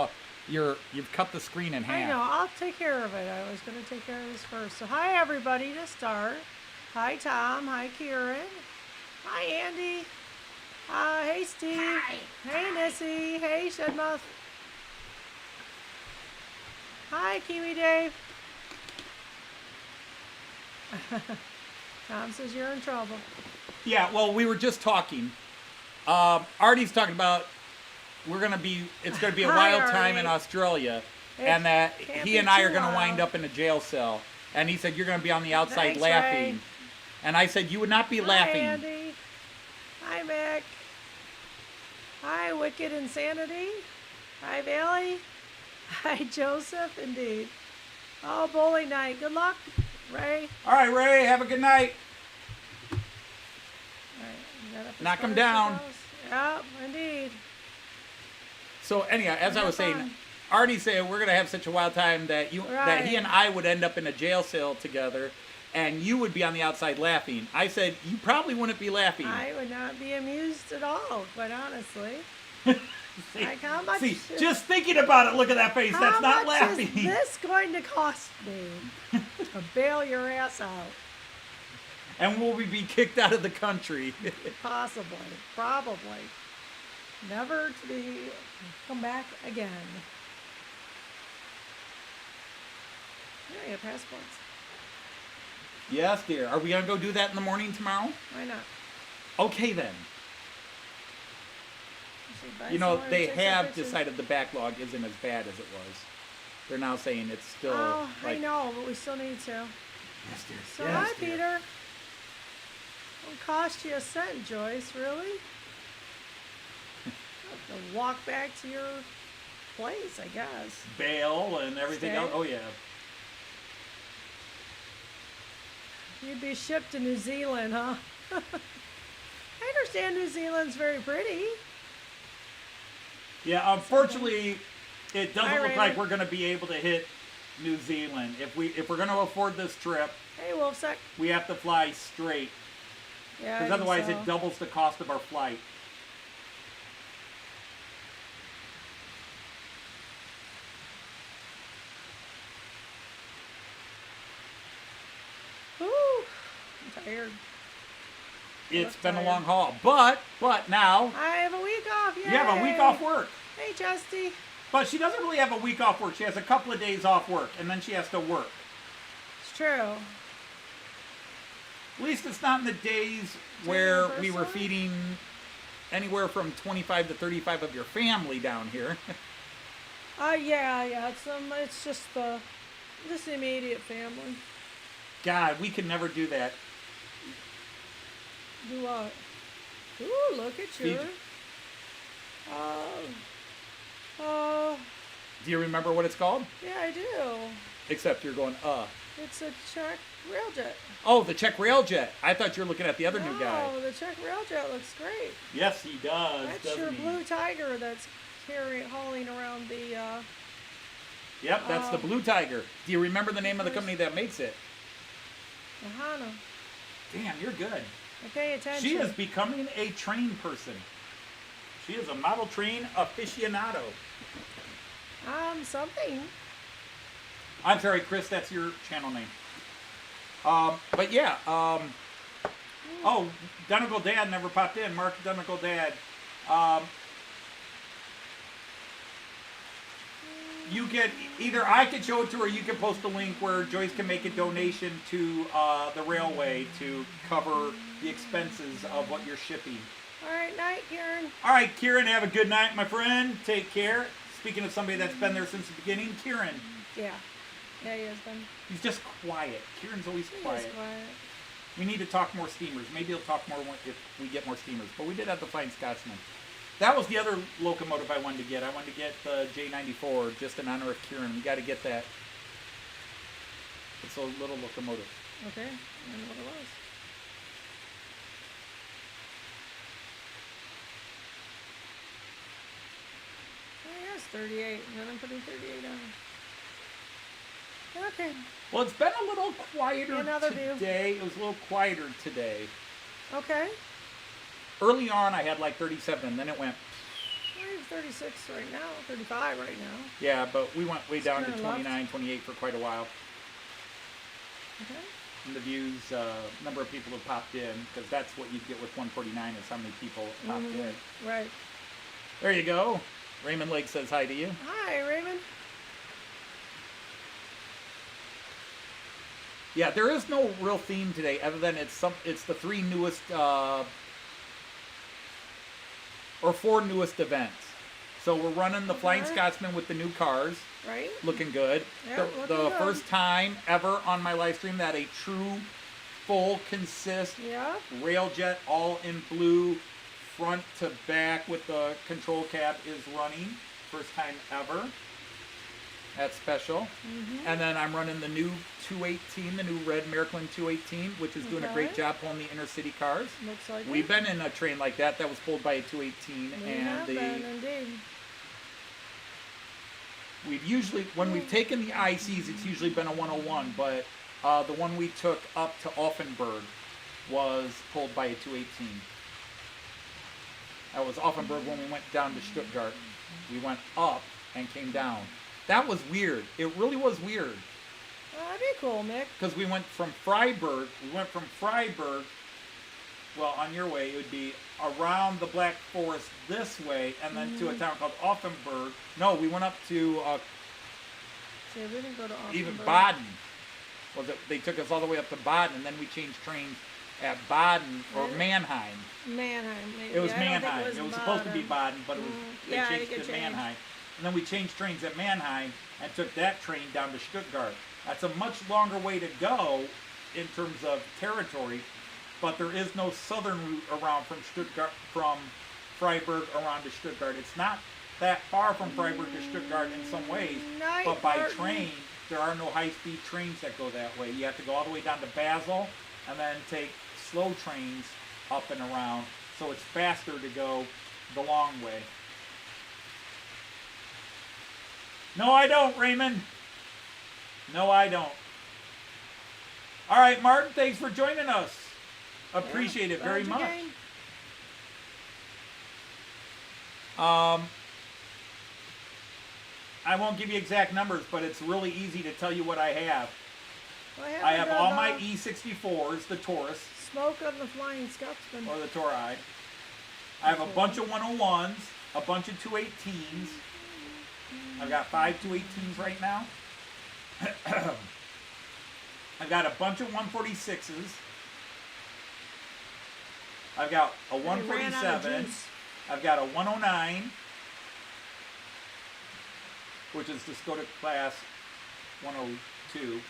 cut the screen in I know. half. I'll take care of it. I was going to take care of this first. So hi, everybody, to start. Hi, Tom. Hi, Kieran. Hi, Andy. Hey, Steve. Hi. Hey, Nissy. Hey, Shedmuth. Hi, Kiwi Dave. Tom says you're in trouble. Yeah, well, we were just talking. Artie's talking about it's going to be a Hi, wild time in Artie. Australia, It and that can't he be and I too are going to wild. wind up in a jail cell. And he said, you're going to be on the outside Thanks, laughing. Ray. And I said, you would not be Hi, laughing. Andy. Hi, Mick. Hi, Wicked Insanity. Hi, Bailey. Hi, Joseph, indeed. Oh, bowling night. Good luck, Ray. All right, Ray, have a good night. All right, is that up as Knock 'em far as it down. goes? Yep, indeed. So anyhow, as I Have was saying, fun. Artie said we're going to have such a wild time that that he Right. and I would end up in a jail cell together, and you would be on the outside laughing. I said, you probably wouldn't be laughing. I would not be amused at all, quite honestly. See, Like, how much see, is- just thinking about it, look at that face. That's How not much laughing. is this going to cost me to bail your ass out? And will we be kicked out of the country? Possibly, probably. Never to be come back again. There you have passports. Yes, dear. Are we going to go do that in the morning tomorrow? Why not? Okay, then. Should buy You know, somewhere they and take some have pictures. decided the backlog isn't as bad as it was. They're now saying it's still Oh, like... I know, but we still need to. Yes, dear. So Yes, hi, dear. Peter. Won't cost you a cent, Joyce. Really? Have to walk back to your place, I guess. Bail and everything Stay. else. Oh, yeah. You'd be shipped to New Zealand, huh? I understand New Zealand's very pretty. Yeah, unfortunately, it doesn't Hi, look Raymond. like we're going to be able to hit New Zealand. If we're going to afford this trip, Hey, Wolfsack. we have to fly straight, Yeah, I because think otherwise so. it doubles the cost of our flight. Whew, I'm tired. It's look been a tired. long haul, but now I have a week off. Yay. you have a week off work. Hey, Justy. But she doesn't really have a week off work. She has a couple of days off work, and then she has to work. It's true. At least it's not in the days where we were anniversary? feeding anywhere from 25 to 35 of your family down here. Yeah. It's just the immediate family. God, we could never do that. Do what? Ooh, look at Feed- you. Oh, Do you remember what it's called? yeah, I do. Except you're going, It's a Czech Railjet. Oh, the Czech Railjet. I thought you were looking at the other new guy. Oh, the Czech Railjet looks great. Yes, he does. That's doesn't your he? blue tiger that's hauling around the, Yep, that's the Blue Tiger. Do you remember the name of the company that makes it? Mehano. Damn, you're good. I pay attention. She is becoming a train person. She is a model train aficionado. Something. I'm sorry, Chris, that's your channel name. But yeah, oh, Dunnigal Dad never popped in. Mark Dunnigal Dad. You can either I can show it to her, or you can post a link where Joyce can make a donation to the railway to cover the expenses of what you're shipping. All right, night, Karen. All right, Kieran, have a good night, my friend. Take care. Speaking of somebody that's been there since the beginning, Kieran. Yeah. Yeah, he has been. He's just quiet. Kieran's always He is quiet. quiet. We need to talk more steamers. Maybe we'll talk more if we get more steamers. But we did have the Flying Scotsman. That was the other locomotive I wanted to get. I wanted to get the J94 just in honor of Kieran. We got to get that. It's a little locomotive. Okay, I don't know what it was. Oh, yes, 38. And then I'm putting 38 on. Okay. Well, it's been a little quieter Another view. today. It was a little quieter today. Okay. Early on, I had like 37, and then it went. I have 36 right now, 35 right now. Yeah, but we went way It's down to kinda 29, left. 28 for quite a while. Okay. And the views, number of people have popped in, because that's what you get with 149 is how many people popped in. Right. There you go. Raymond Lake says hi to you. Hi, Raymond. Yeah, there is no real theme today, other than it's the three newest or four newest events. So we're running the Flying Scotsman with the new cars, Right. looking good. Yeah, the looking the good. first time ever on my live stream that a true, full, consist Yeah. Railjet, all in blue, front to back with the control cab is running. First time ever. That's special. And then I'm running the new 218, the new red Märklin 218, which is doing a great Okay. job pulling the InterCity cars. Looks like We've it. been in a train like that was pulled by a 218, We and have been, indeed. we've usually, when we've taken the ICs, it's usually been a 101, but the one we took up to Offenburg was pulled by a 218. That was Offenburg when we went down to Stuttgart. We went up and came down. That was weird. It really was weird. That'd be cool, Mick. Because we went from Freiburg, well, on your way, it would be around the Black Forest this way, and then to a town called Offenburg. No, we went up to See, we didn't go to even Offenburg. Baden. They took us all the way up to Baden, and then we changed trains at Baden or Really? Mannheim. Mannheim, maybe. It was I don't think Mannheim. It was supposed to be Baden, but they Yeah, I changed think it it to changed. Mannheim. And then we changed trains at Mannheim and took that train down to Stuttgart. That's a much longer way to go in terms of territory, but there is no southern route around from Stuttgart, from Freiburg around to Stuttgart. It's not that far from Freiburg to Stuttgart in some ways, Night, but by Martin. train, there are no high-speed trains that go that way. You have to go all the way down to Basel and then take slow trains up and around, so it's faster to go the long way. No, I don't, Raymond. No, I don't. All right, Martin, thanks for joining us. Appreciate it very Glad you much. came. I won't give you exact numbers, but it's really easy to tell you what I have. Well, I have haven't all done my the E64s, the Taurus, Smoke on the Flying Scotsman. or the Tauri. I have a bunch of 101s, a bunch of 218s. I've got 5 218s right now. I've got a bunch of 146s. I've got a They ran out of 147. juice. I've got a 109, which is the Skoda Class 102.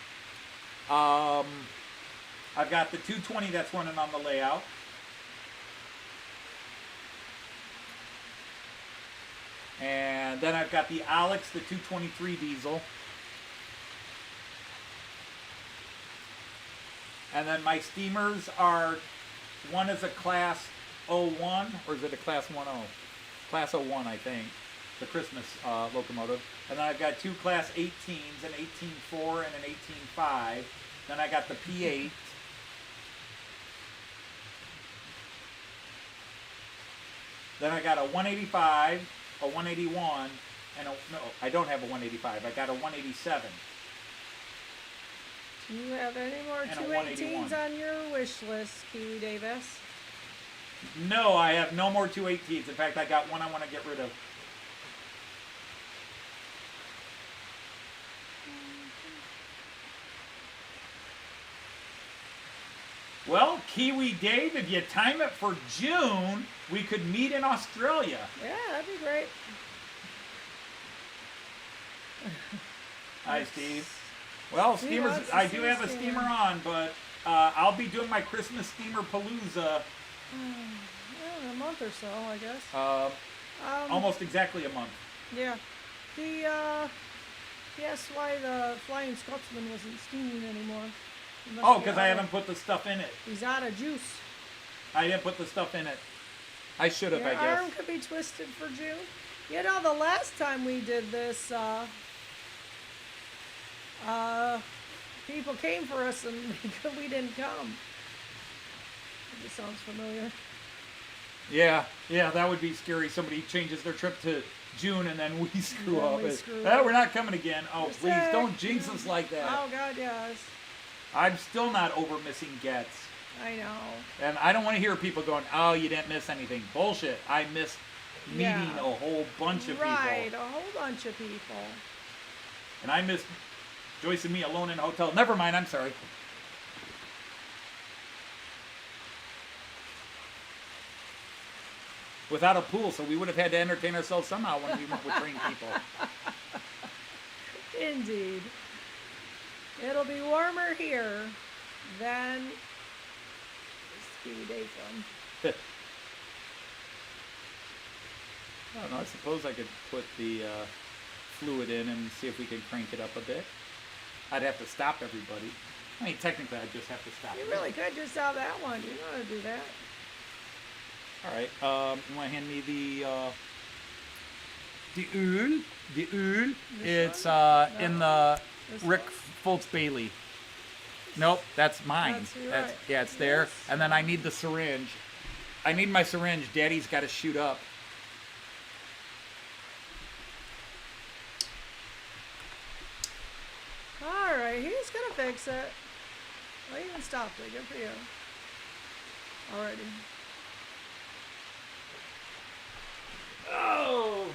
I've got the 220 that's running on the layout. And then I've got the Alex, the 223 diesel. And then my steamers are, one is a Class 01, or is it a Class 10? Class 01, I think. The Christmas locomotive. And then I've got 2 Class 18s, an 18.4 and an 18.5. Then I got the P8. Then I got a 185, a 181, and no, I don't have a 185. I got a 187. Do you have any more And a 218s 181. on your wish list, Kiwi Davis? No, I have no more 218s. In fact, I got one I want to get rid of. Well, Kiwi Dave, if you time it for June, we could meet in Australia. Yeah, that'd be great. Hi, Steve. Well, Steve steamers. wants to I see do a have a steamer. steamer on, but I'll be doing my Christmas steamer palooza. In a month or so, I guess. Almost exactly a month. Yeah. He asked why the Flying Scotsman wasn't steaming anymore. Oh, because I haven't put the stuff in it. He's out of juice. I didn't put the stuff in it. I should have, Your I guess. arm could be twisted for June. You know, the last time we did this, people came for us and we didn't come. This sounds familiar. Yeah, that would be scary. Somebody changes their trip to June and then we screw up. We're not coming again. Oh, please, don't jinx us like that. Oh, God, yes. I'm still not over missing gets. I know. And I don't want to hear people going, oh, you didn't miss anything. Bullshit. I missed meeting a whole bunch of people. Right, a whole bunch of people. And I missed Joyce and me alone in a hotel. Never mind, I'm sorry. Without a pool, so we would have had to entertain ourselves somehow when we went with trained people. Indeed. It'll be warmer here than Ski Day Film. I don't know, I suppose I could put the fluid in and see if we can crank it up a bit. I'd have to stop everybody. I mean, technically, I'd just have to stop. You really could just stop that one. You know how to do that. All right. You want to hand me the oil? The oil. It's in the Rick Foltz Bailey. Nope, that's mine. That's yeah, it's there. And then I need the syringe. I need my syringe. Daddy's got to shoot up. All right, he's gonna fix it. Well, you even stopped it. Good for you. Alrighty. Oh!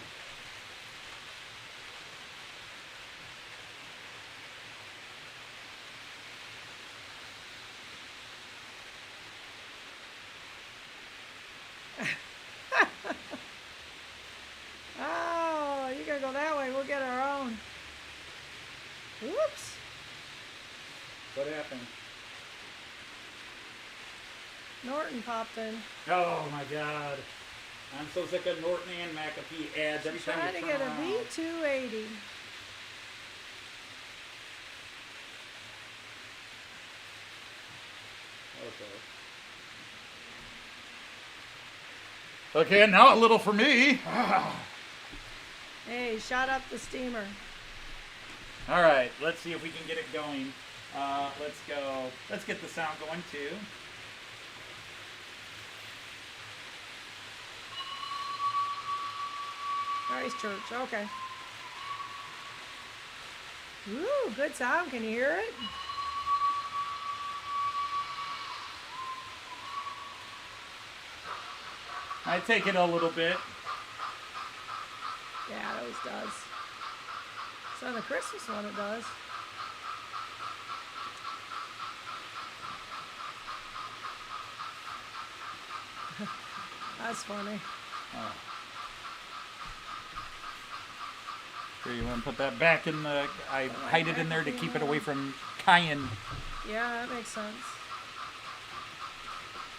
Oh, you gotta go that way. We'll get our own. Whoops. What happened? Norton popped in. Oh my God. I'm so sick of Norton and McAfee ads every time Trying you to turn get a around. B280. Okay, now a little for me. Hey, shot up the steamer. All right, let's see if we can get it going. Let's go. Let's get the sound going too. Christchurch, okay. Ooh, good sound. Can you hear it? I take it a little bit. Yeah, it always does. So on the Christmas one, it does. That's funny. Oh. Here, you want to put that back in the... I hide it in there to keep it away from cayenne. Yeah, that makes sense.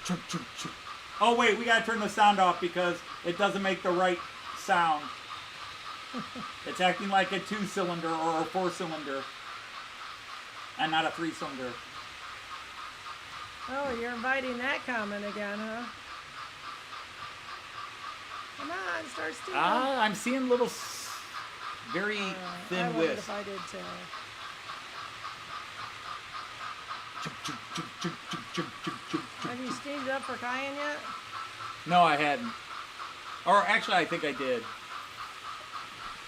Chuk, chuk, chuk. Oh, wait, we got to turn the sound off because it doesn't make the right sound. It's acting like a 2-cylinder or a 4-cylinder. And not a 3-cylinder. Oh, you're inviting that comment again, huh? Come on, start steaming. I'm seeing little, very I thin wondered wisps. if I did too. Chuk, chuk, chuk, chuk, chuk, chuk, chuk, chuk, chuk. Have you steamed up for cayenne yet? No, I hadn't. Or actually, I think I did.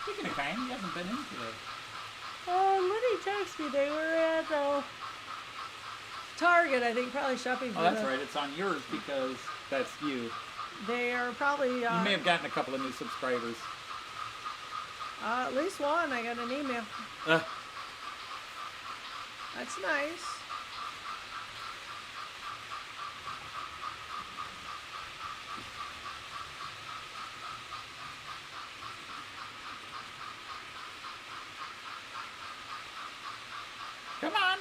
Speaking of cayenne, he hasn't been in today. Oh, Liddy texted me. They were at Target, I think, probably shopping for Oh, that's right. It's on yours because that's you. They are probably... You may have gotten a couple of new subscribers. at least one. I got an email. That's nice. Come on.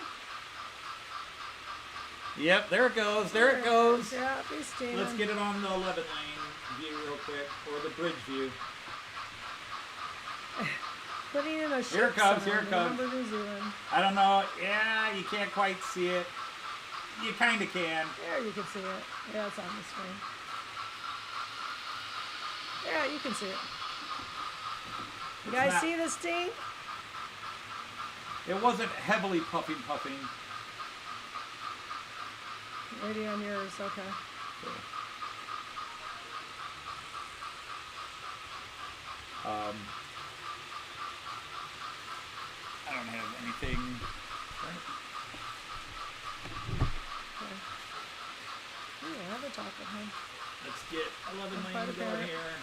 Yep, there it goes. There it goes. Yeah, be steaming. Let's get it on the 11 lane view real quick, or the bridge view. Putting in a ship Here it comes, sign. here it comes. Remember New Zealand. I don't know. Yeah, you can't quite see it. You kind of can. There, you can see it. Yeah, it's on the screen. Yeah, you can see it. You guys see the steam? It wasn't heavily puffing. Maybe on yours, okay. I don't have anything. Okay. Ooh, have a chocolate, huh? Let's get 11 By lane the going parrot. here.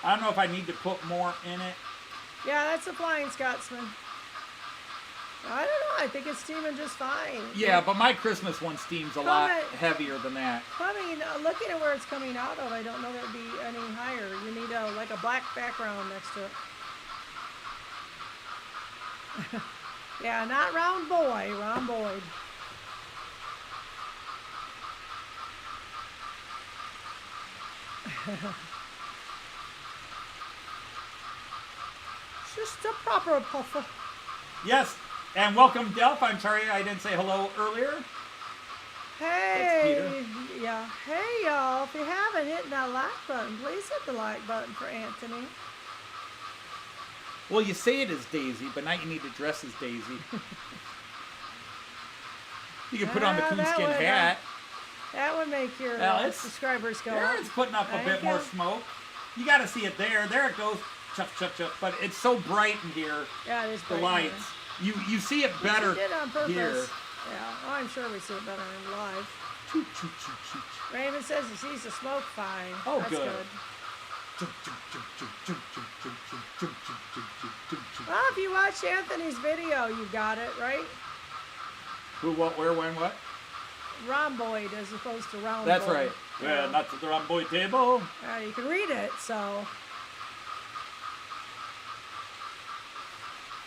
I don't know if I need to put more in it. Yeah, that's a Flying Scotsman. I don't know. I think it's steaming just fine. Yeah, but my Christmas one steams a lot heavier than that. I mean, looking at where it's coming out of, I don't know that it'd be any higher. You need like a black background next to it. Yeah, not Round Boy, Ron Boyd. Just a proper puffer. Yes, and welcome, Delph. I'm sorry I didn't say hello earlier. Hey, yeah. Hey, y'all. If you haven't hit that like button, please hit the like button for Anthony. Well, you say it as Daisy, but now you need to dress as Daisy. You can put on the coonskin hat. That would make your subscribers go there up. it's putting up a bit more smoke. You got to see it there. There it goes. Chuff, chuff, chuff. But it's so bright in here. Yeah, it is bright. The lights. You see it better you did on purpose. here. Yeah, oh, I'm sure we see it better in live. Choo, choo, choo, choo, choo. Raymond says he sees the smoke fine. Oh, that's good. Well, if you watched Anthony's video, you got it, right? Who, what, where, when, what? Rhomboid as opposed to round. That's boy. right. Yeah, not to the rhomboid table. You can read it, so.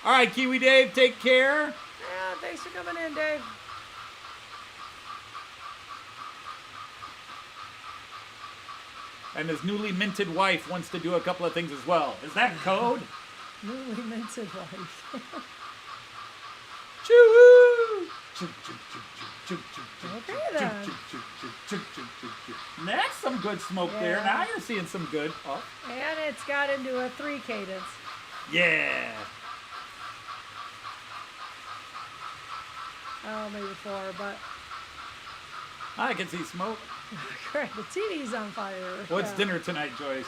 All right, Kiwi Dave, take care. Yeah, thanks for coming in, Dave. And his newly minted wife wants to do a couple of things as well. Is that code? Newly minted wife. Choo-hoo! Okay, then. That's some good smoke there. Now you're seeing some good. Oh. And it's got into a 3 cadence. Yeah. Oh, maybe 4, but. I can see smoke. Correct. The TV's on fire. What's dinner tonight, Joyce?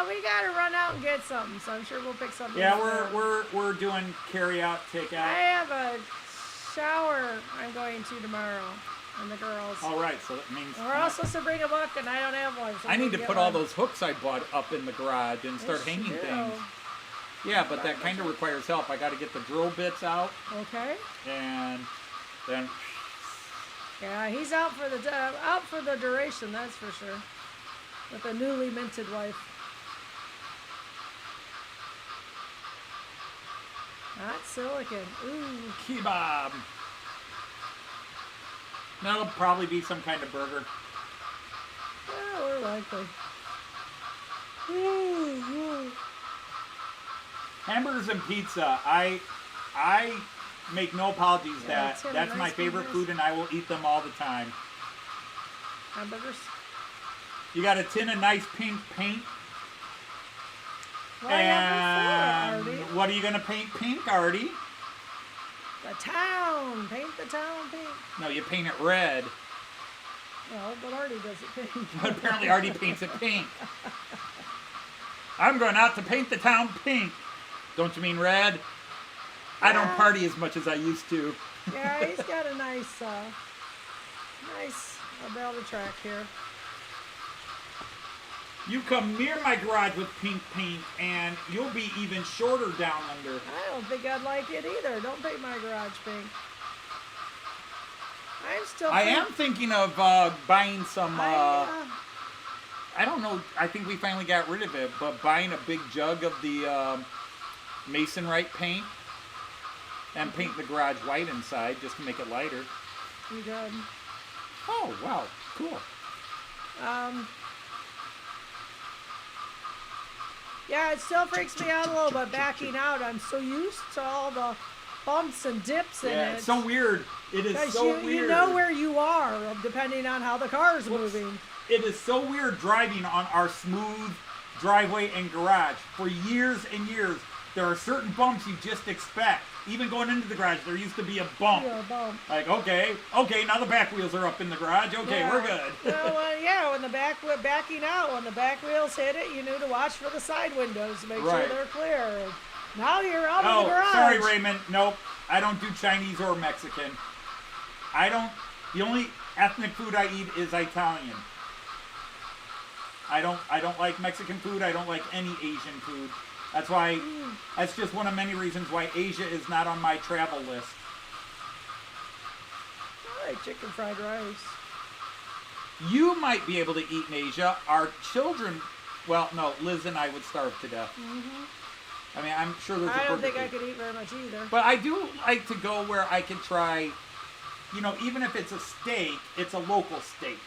We gotta run out and get something, so I'm sure we'll pick something. Yeah, up we're doing carry out, take out. I have a shower I'm going to tomorrow, and the girls. All right, so that means We're all supposed to bring a book, and I don't have one. So I need to get put one. all those hooks I bought up in the garage and start Yes, hanging you do. things. Yeah, but that kind of requires help. I got to get the drill bits out, Okay. and then. Yeah, he's out for the duration, that's for sure. With a newly minted wife. Not silicon. Ooh. Kebab. That'll probably be some kind of burger. Yeah, we're likely. Ooh. Hamburgers and pizza. I make no apologies that that's my favorite food and I will eat them all the time. Hamburgers? You got a tin of nice pink paint. Well, I have And before, Artie. what are you going to paint pink, Artie? The town. Paint the town pink. No, you paint it red. Well, but Artie does it pink. But apparently Artie paints it pink. I'm going out to paint the town pink. Don't you mean red? I don't party as much as I used to. Yeah, he's got a nice belt of track here. You come near my garage with pink paint, and you'll be even shorter down under. I don't think I'd like it either. Don't paint my garage pink. I'm still. I am thinking of buying some. I don't know. I think we finally got rid of it, but buying a big jug of the Masonite paint And paint the garage white inside just to make it lighter. You good. Oh, wow. Cool. Yeah, it still freaks me out a little bit backing out. I'm so used to all the bumps and dips in Yeah, it. it's so weird. It is 'Cause so weird. You know where you are, depending on how the car's moving. It is so weird driving on our smooth driveway and garage. For years and years, there are certain bumps you just expect. Even going into the garage, there used to be a bump. Yeah, bump. Like, okay, now the back wheels are up in the garage. Okay, Yeah. we're good. Well, when the backing out, when the back wheels hit it, you knew to watch for the side windows to make sure Right. they're clear. And now you're out in the garage. Sorry, Raymond. Nope, I don't do Chinese or Mexican. The only ethnic food I eat is Italian. I don't like Mexican food. I don't like any Asian food. That's just one of many reasons why Asia is not on my travel list. I like chicken fried rice. You might be able to eat in Asia. Our children, well, no, Liz and I would starve to death. I mean, I'm sure there's a I don't Burger think I King. could eat very much either. But I do like to go where I can try, even if it's a steak, it's a local steak.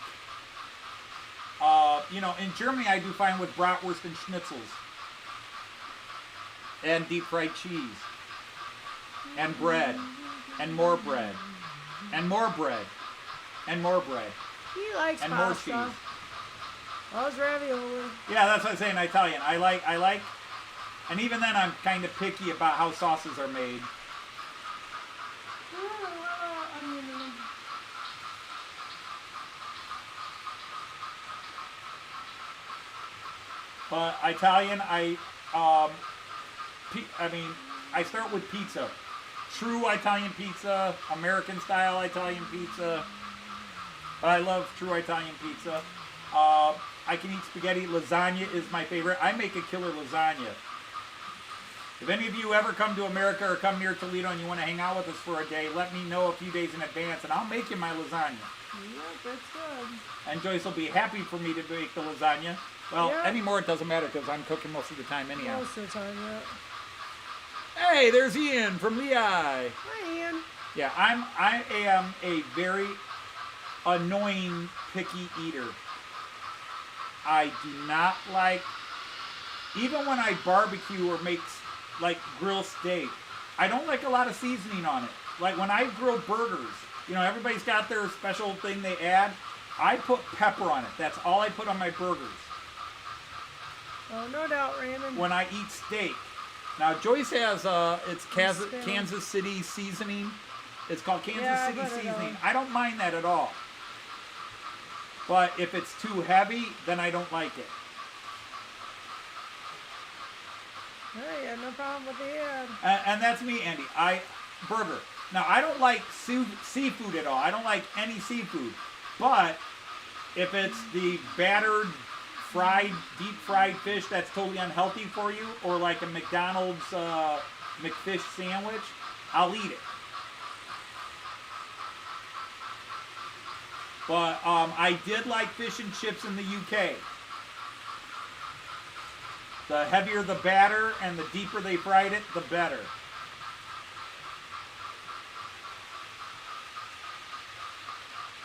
In Germany I do fine with bratwurst and schnitzels. And deep fried cheese. And bread. And more bread. And more bread. And more bread. He likes And more pasta. cheese. Loves ravioli. Yeah, that's what I say in Italian. I like, and even then I'm kind of picky about how sauces are made. But Italian, I start with pizza. True Italian pizza, American style Italian pizza. But I love true Italian pizza. I can eat spaghetti. Lasagna is my favorite. I make a killer lasagna. If any of you ever come to America or come near Toledo and you want to hang out with us for a day, let me know a few days in advance and I'll make you my lasagna. Yep, that's good. And Joyce will be happy for me to make the lasagna. Well, Yeah. anymore it doesn't matter because I'm cooking most of the time anyhow. Most of the time, yeah. Hey, there's Ian from Lehigh. Hi, Ian. Yeah, I am a very annoying picky eater. I do not like, even when I barbecue or make like grill steak, I don't like a lot of seasoning on it. Like when I grill burgers, everybody's got their special thing they add. I put pepper on it. That's all I put on my burgers. Oh, no doubt, Raymond. When I eat steak. Now Joyce has it's Kansas City seasoning. It's called Kansas City seasoning. I don't mind that at all. But if it's too heavy, then I don't like it. Hey, yeah, no problem with the ad. And that's me, Andy. Burger. Now I don't like seafood at all. I don't like any seafood. But if it's the battered, deep fried fish that's totally unhealthy for you, or like a McDonald's McFish sandwich, I'll eat it. But I did like fish and chips in the UK. The heavier the batter and the deeper they fried it, the better.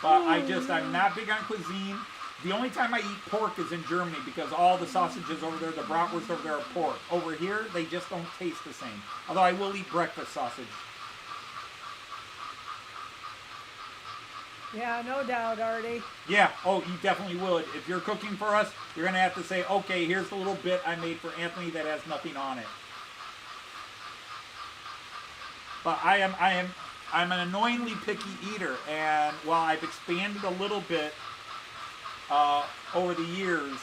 But I'm not big on cuisine. The only time I eat pork is in Germany because all the sausages over there, the bratwurst over there are pork. Over here, they just don't taste the same. Although I will eat breakfast sausage. Yeah, no doubt, Artie. Yeah, you definitely would. If you're cooking for us, you're going to have to say, okay, here's the little bit I made for Anthony that has nothing on it. But I'm an annoyingly picky eater, and while I've expanded a little bit over the years,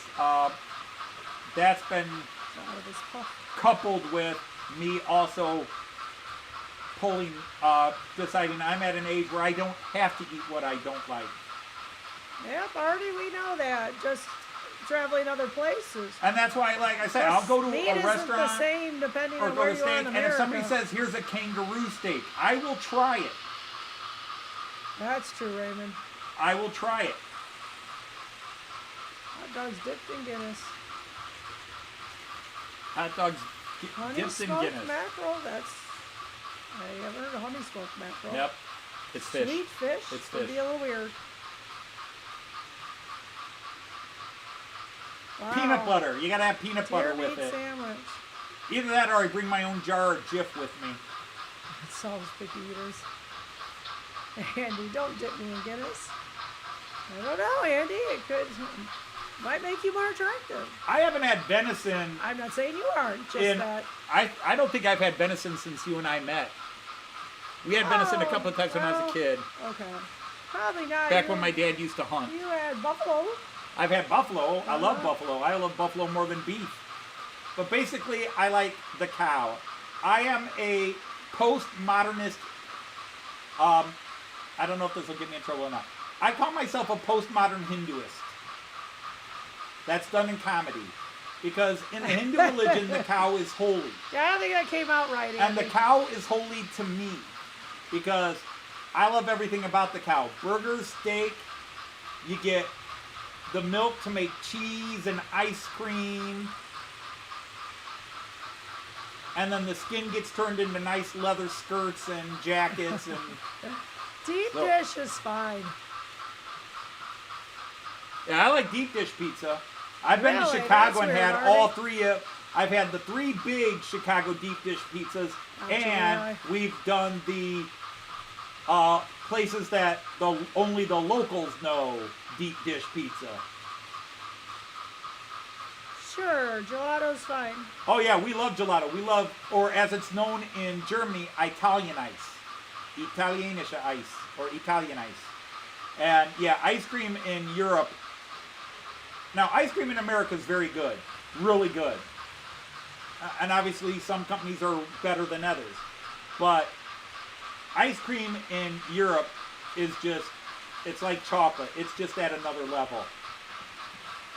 that's been coupled with me also deciding I'm at an age where I don't have to eat what I don't like. Yep, Artie, we know that. Just traveling other places. And that's why, like I said, I'll go to meat a isn't restaurant the same depending or on go where to you are in steak, and America. if somebody says, here's a kangaroo steak, I will try it. That's true, Raymond. I will try it. Hot dogs dipped in Guinness. Hot dogs Honey dipped in smoked Guinness. mackerel, that's I ever heard of honey smoked mackerel. Yep. It's fish. Sweet fish. It's Would fish. be a little weird. Wow. Peanut butter. You gotta have peanut butter Deer with meat it. sandwich. Either that or I bring my own jar of Jif with me. It solves picky eaters. Andy, don't dip me in Guinness. I don't know, Andy. It might make you more attractive. I haven't had venison. I'm not saying you aren't, just that. I don't think I've had venison since you and I met. We had venison a couple of times when I was a kid. Okay. Probably not. Back when my dad used to hunt. You had buffalo. I've had buffalo. I love buffalo. I love buffalo more than beef. But basically, I like the cow. I am a postmodernist. I don't know if this will get me in trouble or not. I call myself a postmodern Hinduist. That's done in comedy. Because in the Hindu religion, the cow is holy. Yeah, I don't think that came out right, Andy. And the cow is holy to me. Because I love everything about the cow. Burgers, steak, you get the milk to make cheese and ice cream. And then the skin gets turned into nice leather skirts and jackets. And Deep dish is fine. yeah, I like deep dish pizza. I've been to Really? Chicago That's and weird, had Artie. all three of. I've had the 3 big Chicago deep dish pizzas, and we've done the places that only the locals know deep dish pizza. Sure, gelato's fine. Oh yeah, we love gelato. We love, or as it's known in Germany, Italian ice. Italienische ice, or Italian ice. And yeah, ice cream in Europe. Now, ice cream in America is very good. Really good. And obviously, some companies are better than others. But ice cream in Europe is just, it's like chocolate. It's just at another level.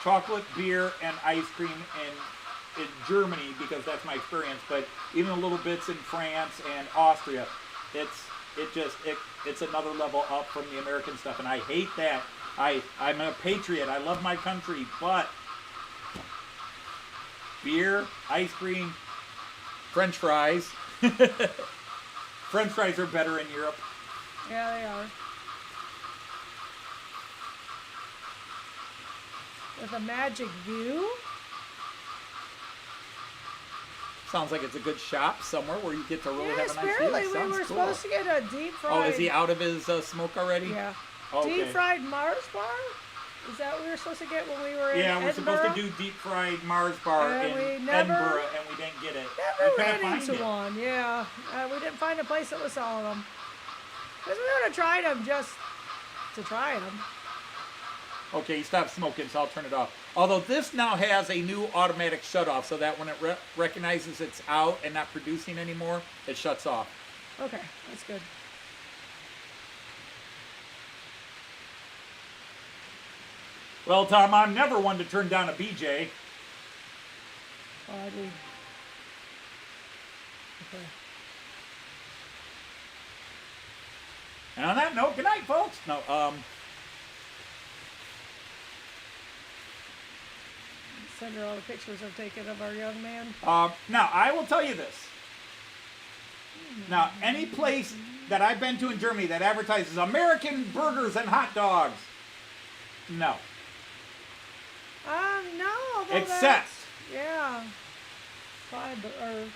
Chocolate, beer, and ice cream in Germany, because that's my experience, but even a little bits in France and Austria, it's another level up from the American stuff, and I hate that. I'm a patriot. I love my country, but beer, ice cream, French fries. French fries are better in Europe. Yeah, they are. With a magic view. Sounds like it's a good shop somewhere where you get to really Yes, have a nice apparently view. we Sounds were cool. supposed to get a deep fried. Oh, is he out of his smoke already? Yeah. Okay. Deep fried Mars bar? Is that what we were supposed to get when we were in Yeah, we're Edinburgh? supposed to do deep fried Mars bar And in we never- Edinburgh, and we didn't get it. Never We couldn't ran find into it. one, yeah. We didn't find a place that was selling them. Because we would have tried them just to try them. Okay, stop smoking, so I'll turn it off. Although this now has a new automatic shut-off, so that when it recognizes it's out and not producing anymore, it shuts off. Okay, that's good. Well, Tom, I'm never one to turn down a BJ. Oddly. Okay. And on that note, good night, folks. No, Send her all the pictures I've taken of our young man. now, I will tell you this. Now, any place that I've been to in Germany that advertises American burgers and hot dogs, no. No. although Except that's- yeah.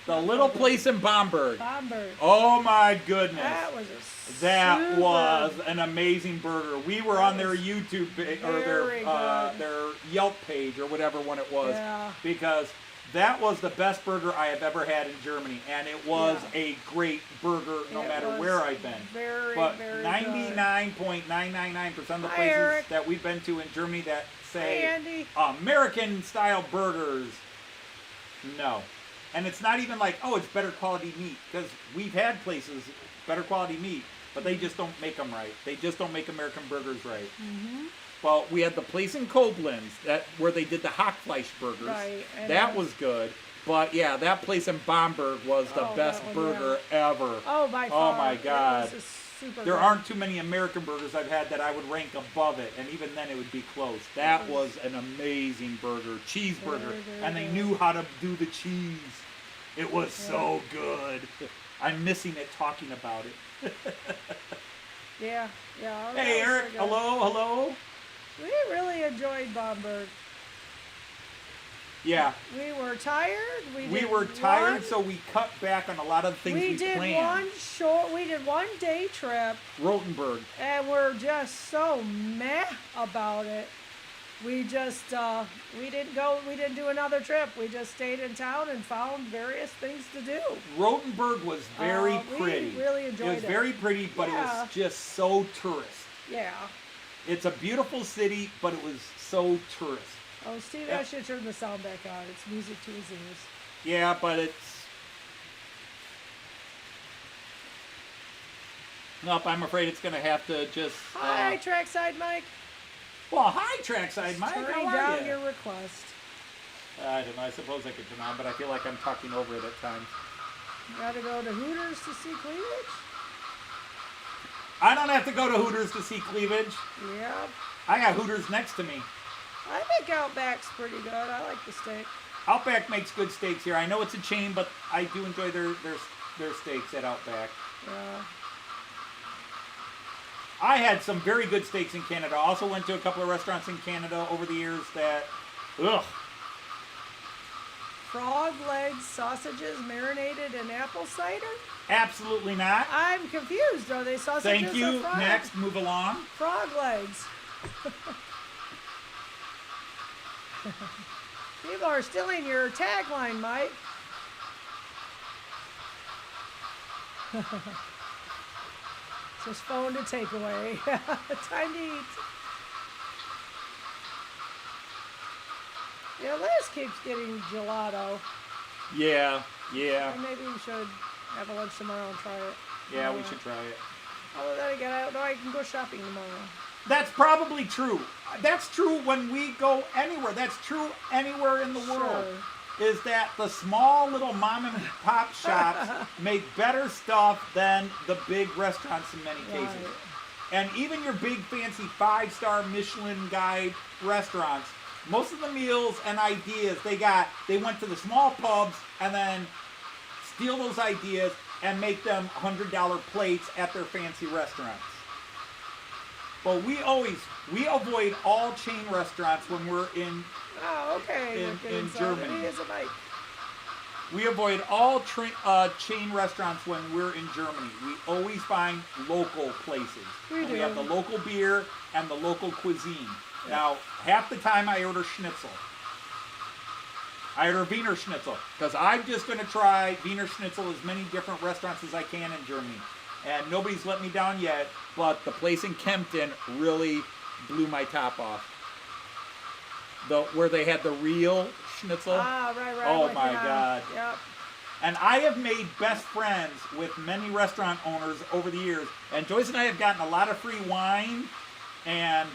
the little place in Bamberg. Bamberg. Oh my goodness. That was a That super- was an amazing burger. We were on their was YouTube or very good. their Yelp page or whatever one it was, Yeah. because that was the best burger I have ever had in Germany, and it was Yeah. a great burger no It matter was where I've been. Very, But very 99.999% of the Hi, places Eric. that we've been to in Germany that say Hey, Andy. American style burgers, no. And it's not even like, oh, it's better quality meat, because we've had places better quality meat, but they just don't make them right. They just don't make American burgers right. Mm-hmm. Well, we had the place in Koblenz where they did the Hackfleisch burgers. Right, and that was good. But yeah, that place in Bamberg was the Oh, best that one, burger ever. Oh, by far. my God. It was a super There good. aren't too many American burgers I've had that I would rank above it, and even then it would be close. That was an amazing burger, cheeseburger, Very, very and they good. knew how to do the cheese. It was so good. I'm missing it talking about it. Yeah. Hey, Eric. Hello. We really enjoyed Bamberg. Yeah. We were tired. We were tired, so we cut back on a lot of things we planned. We did one day trip. Rotenburg. And we're just so meh about it. We just, we didn't do another trip. We just stayed in town and found various things to do. Rotenburg was very pretty. We really enjoyed it. It was very pretty, but it was just so tourist. Yeah. It's a beautiful city, but it was so tourist. Oh, Steve, I should turn the sound back on. It's music to his ears. Yeah, but it's... Nope, I'm afraid it's going to have to just... Hi, Trackside Mike. Well, hi, Trackside Mike. Turning How are down you? your request. I don't know. I suppose I could turn on, but I feel like I'm talking over it at times. Gotta go to Hooters to see cleavage? I don't have to go to Hooters to see cleavage. Yep. I got Hooters next to me. I think Outback's pretty good. I like the steak. Outback makes good steaks here. I know it's a chain, but I do enjoy their steaks at Outback. Yeah. I had some very good steaks in Canada. I also went to a couple of restaurants in Canada over the years that, ugh. Frog legs, sausages marinated in apple cider? Absolutely not. I'm confused. Are they sausages Thank you. or frog? Next, move along. Frog legs. People are stealing your tagline, Mike. Just phone to takeaway. Time to eat. Yeah, Liz keeps getting gelato. Yeah. And maybe we should have a lunch tomorrow and try it. Yeah, we should try it. Although then again, I don't know, I can go shopping tomorrow. That's probably true. That's true when we go anywhere. That's true anywhere in the world. Is that the small little mom and pop shops make better stuff than the big restaurants in many cases. And even your big fancy 5-star Michelin guide restaurants, most of the meals and ideas they went to the small pubs and then steal those ideas and make them $100 plates at their fancy restaurants. But we avoid all chain restaurants when we're in in Germany. We avoid all chain restaurants when we're in Germany. We always find local places. We have the local beer and the local cuisine. Now, half the time I order schnitzel. I order Wiener Schnitzel because I'm just going to try Wiener Schnitzel as many different restaurants as I can in Germany. And nobody's let me down yet, but the place in Kempten really blew my top off. Where they had the real schnitzel. Ah, right. Oh my God. Yep. And I have made best friends with many restaurant owners over the years. And Joyce and I have gotten a lot of free wine and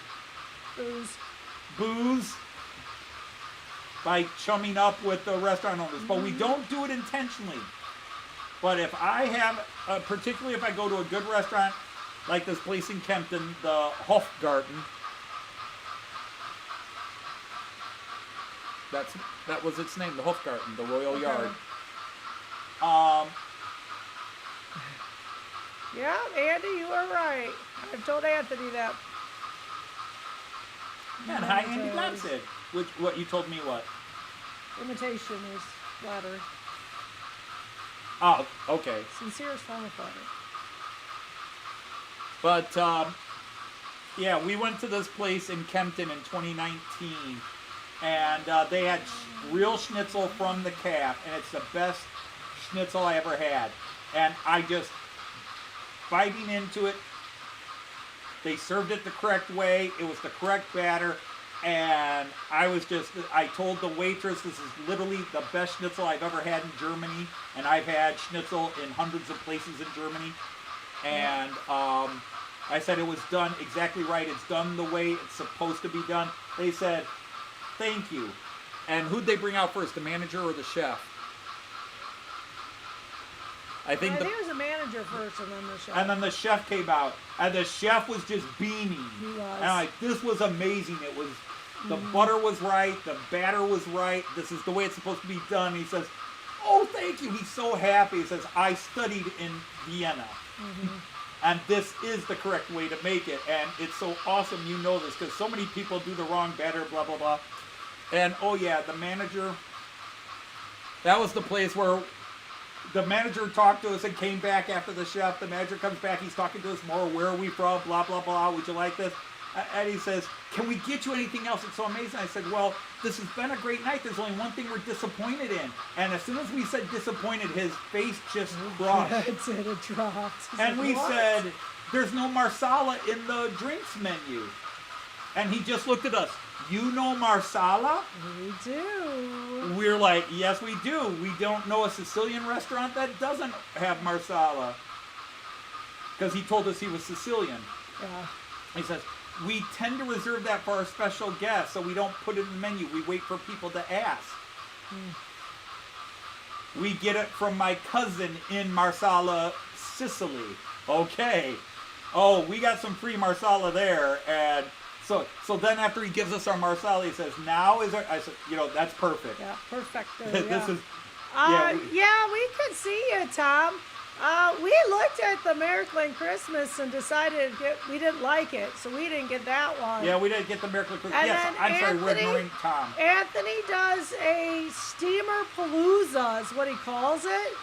booze by chumming up with the restaurant owners. But we don't do it intentionally. But if I have, particularly if I go to a good restaurant, like this place in Kempten, the Hofgarten, that was its name, the Hofgarten, the Royal Yard. Yeah, Andy, you are right. I've told Anthony that. And hi, Andy Gladson. What you told me what? Imitation is flattery. Oh, okay. Sincerest form of flattery. But, yeah, we went to this place in Kempten in 2019, and they had real schnitzel from the calf, and it's the best schnitzel I ever had. And I just, biting into it, they served it the correct way, it was the correct batter, and I told the waitress, this is literally the best schnitzel I've ever had in Germany, and I've had schnitzel in hundreds of places in Germany, and I said it was done exactly right, it's done the way it's supposed to be done. They said, thank you. And who'd they bring out first, the manager or the chef? I think it was the manager first and then the chef. And then the chef came out. And the chef was just beaming. He was. And I'm like, this was amazing. It was, the butter was right. The batter was right. This is the way it's supposed to be done. He says, oh, thank you. He's so happy. He says, I studied in Vienna. And this is the correct way to make it. And it's so awesome you know this because so many people do the wrong batter, blah, blah, blah. And, oh, yeah, the manager, that was the place where the manager talked to us and came back after the chef. The manager comes back. He's talking to us more. Where are we from? Blah, blah, blah. Would you like this? And he says, can we get you anything else? It's so amazing. I said, well, this has been a great night. There's only one thing we're disappointed in. And as soon as we said disappointed, his face just crushed. That's it. It dropped. He's And like, we "What?" said, there's no marsala in the drinks menu. And he just looked at us. You know marsala? We do. We're like, yes, we do. We don't know a Sicilian restaurant that doesn't have marsala. Because he told us he was Sicilian. Yeah. He says, we tend to reserve that for our special guests, so we don't put it in the menu. We wait for people to ask. We get it from my cousin in Marsala, Sicily. Okay. Oh, we got some free Marsala there. And so then after he gives us our Marsala, he says, now is there? I said, that's perfect. Yeah, perfect. This is, yeah, we could see you, Tom. We looked at the Märklin Christmas and decided we didn't like it, so we didn't get that one. yeah, we didn't get the Miracle Christmas. And Yes, then I'm sorry, we're ignoring Tom. Anthony does a steamer palooza, is what he calls it,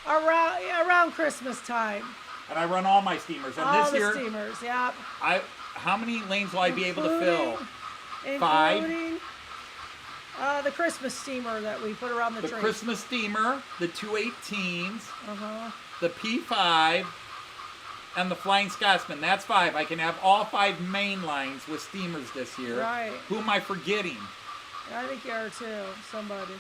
around Christmas time. And I run all my steamers. And All this the year, steamers, yeah. how many lanes will I be able to fill? Including the Christmas steamer that we put around the The tree. Christmas steamer, the 218s, Uh-huh. the P5, and the Flying Scotsman. That's 5. I can have all 5 main lines with steamers this year. Right. Who am I forgetting? I think you are too, somebody.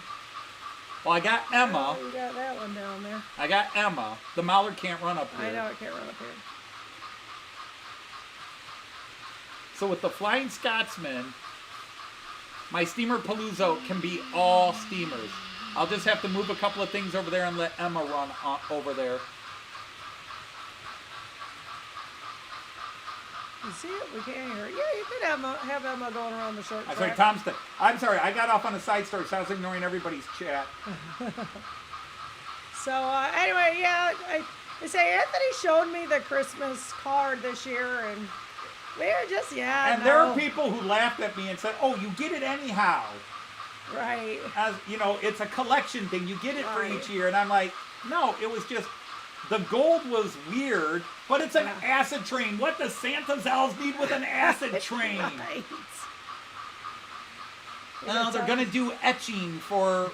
Well, I got Emma. Oh, you got that one down there. I got Emma. The Mallard can't run up here. I know it can't run up here. So with the Flying Scotsman, my steamer Palooza can be all steamers. I'll just have to move a couple of things over there and let Emma run over there. You see it? We can't hear it. Yeah, you could have Emma going around the short I'm track. sorry, I'm sorry, I got off on a side story, so I was ignoring everybody's chat. So anyway, yeah, I say Anthony showed me the Christmas card this year, and we were just And there are people who laughed at me and said, oh, you get it anyhow. Right. As it's a collection thing. You get it for Right. each year. And I'm like, no, it was just, the gold was weird, but it's an acid train. What does Santa's elves need with an acid train? Right. No, they're going to do etching for,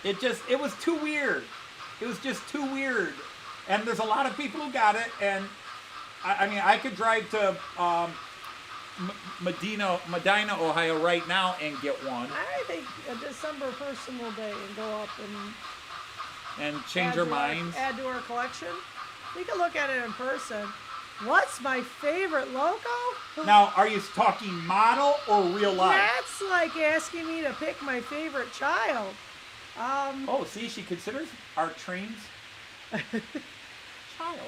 it was too weird. It was just too weird. And there's a lot of people who got it, and I mean, I could drive to Medina, Ohio right now and get one. I think a December personal day and go up and change our minds. Add to our collection. We can look at it in person. What's my favorite loco? Now, are you talking model or real life? That's like asking me to pick my favorite child. Oh, see, she considers our trains child.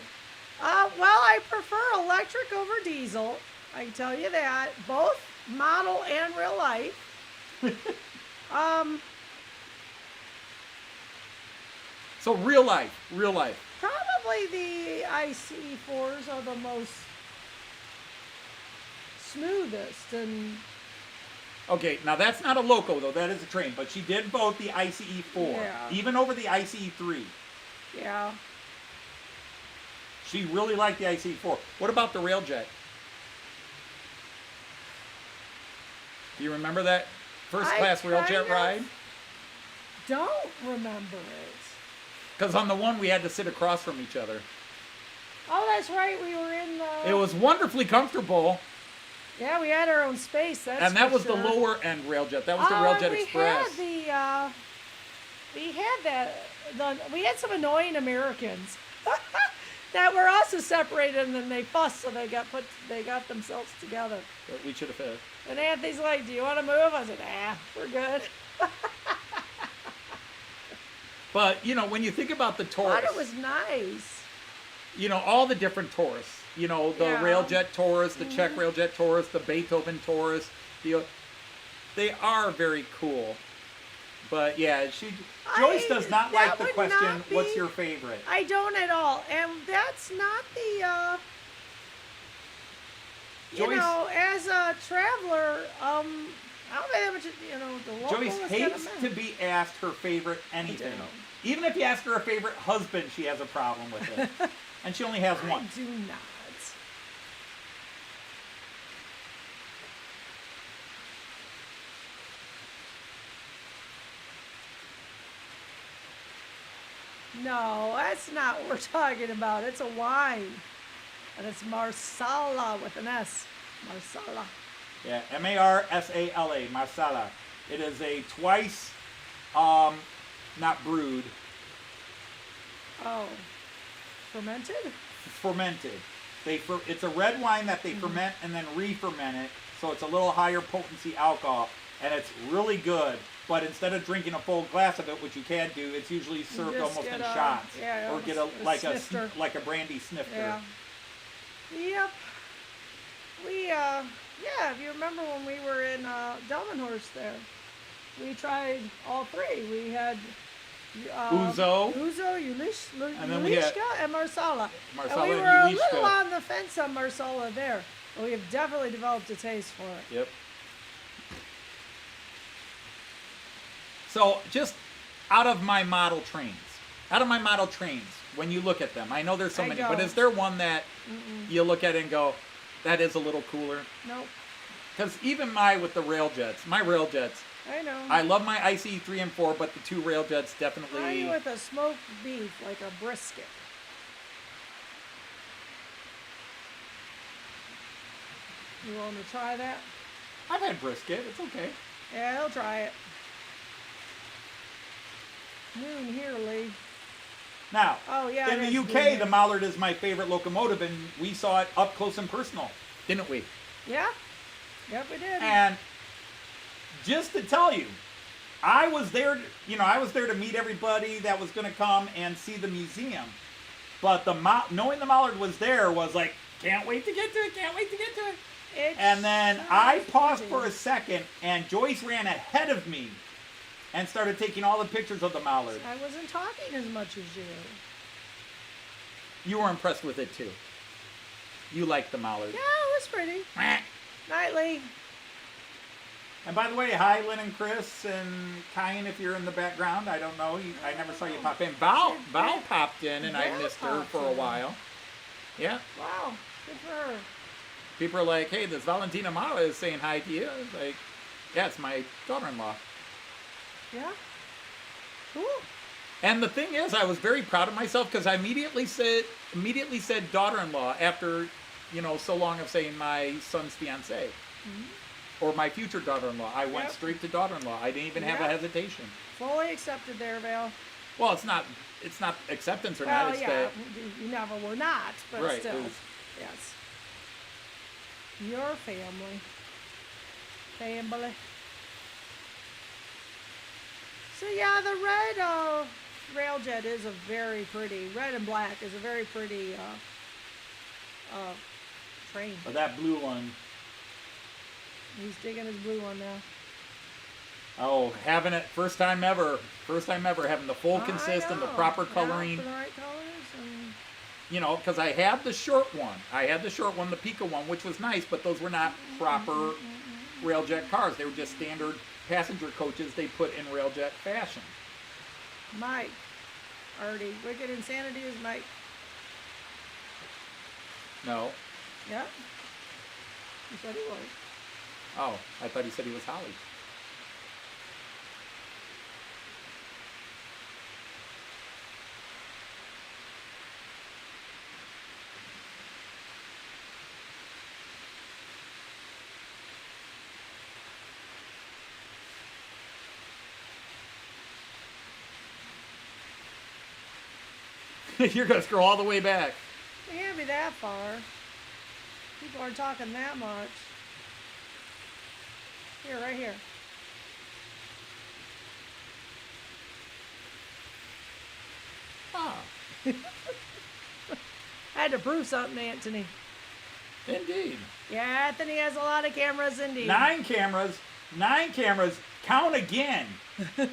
Well, I prefer electric over diesel. I can tell you that. Both model and real life. So real life. Probably the ICE4s are the most smoothest and... Okay, now that's not a loco though, that is a train, but she did vote the ICE4, Yeah. even over the ICE3. Yeah. She really liked the ICE4. What about the Railjet? Do you remember that first class Railjet ride? Don't remember it. Because on the one we had to sit across from each other. Oh, that's right. We were in the... It was wonderfully comfortable. Yeah, we had our own space. That's And that for was sure. the lower end Railjet. That was the Railjet Express. We had some annoying Americans that were also separated, and then they fussed, so they got themselves together. That we should have had. And Anthony's like, "Do you want to move?" I said, we're good." But when you think about the Taurus, But it was nice. all the different Taurus. The Yeah. Railjet Taurus, the Czech Railjet Taurus, the Beethoven Taurus. They are very cool. But yeah, Joyce does not like that the would question, not be- what's your favorite? I don't at all, and that's not the. You Joyce- know, as a traveler, I don't know how much. The local Joyce is hates kinda to be asked her favorite anything. do. Even if you ask her a favorite husband, she has a problem with it. And she only has one. I do not. No, that's not what we're talking about. It's a wine. And it's Marsala with an S. Marsala. Yeah, Marsala, Marsala. It is a twice, not brewed, Oh. Fermented? fermented. It's a red wine that they ferment and then re-ferment it, so it's a little higher potency alcohol, and it's really good. But instead of drinking a full glass of it, which you can do, it's usually served just almost get in a- shots, yeah, or get snifter. like a brandy snifter. Yeah. Yep. We, if you remember when we were in Delmenhorst there, we tried all three. We had Ouzo, and then we had and Marsala. Marsala And we and were a Ulishka. little on the fence on Marsala there, but we have definitely developed a taste for it. Yep. So just out of my model trains, when you look at them, I know there's so I many, but don't. is there one that you look at and go, that is a little cooler? Nope. Because even my Railjets, I know. I love my ICE 3 and 4, but the two Railjets Try definitely. with a smoked beef, like a brisket. You want to try that? I've had brisket. It's okay. Yeah, he'll try it. Noon here, Lee. Now, Oh, yeah, in it the is UK, good. the Mallard is my favorite locomotive, and we saw it up close and personal, didn't we? Yeah? Yep, we did. And just to tell you, I was there to meet everybody that was going to come and see the museum. But knowing the Mallard was there was like, can't wait to get to it, can't wait to get to it. It's And then so I paused pretty. for a second, and Joyce ran ahead of me and started taking all the pictures of the Mallard. I wasn't talking as much as you. You were impressed with it too. You liked the Mallard. Yeah, it was pretty. Nightly. And by the way, hi Lynn and Chris and Kyan if you're in the background. I don't know. I never saw you pop in. Val popped in and I Val missed her popped for a in. while. Yeah. Wow, good for her. People are like, hey, this Valentina Mala is saying hi to you. It's like, yeah, it's my daughter-in-law. Yeah? Cool. And the thing is, I was very proud of myself because I immediately said daughter-in-law after, so long of saying my son's fiance or my future daughter-in-law. I went Yep. straight to daughter-in-law. I didn't even have a Yep. hesitation. Fully accepted there, Val. Well, it's not acceptance or Well, not. It's yeah, that you never were not, but Right, still. it was- Yes. Your family. Family. So yeah, the red Railjet is a very pretty, red and black is a very pretty train. But that blue one, He's digging his blue one now. oh, having it first time ever having the full consist and the I know. proper Yeah, coloring. for the right colors and Because I had the short one. The Piko one, which was nice, but those were not proper Railjet cars. They were just standard passenger coaches they put in Railjet fashion. Mike. Already. Wicked Insanity is Mike. No. Yeah. He said he was. Oh, I thought he said he was Holly. You're going to scroll all the way back. It can't be that far. People aren't talking that much. Here, right here. Ah, I had to prove something to Anthony. indeed. Yeah, Anthony has a lot of cameras, indeed. 9 cameras, 9 cameras. Count again. Ooh,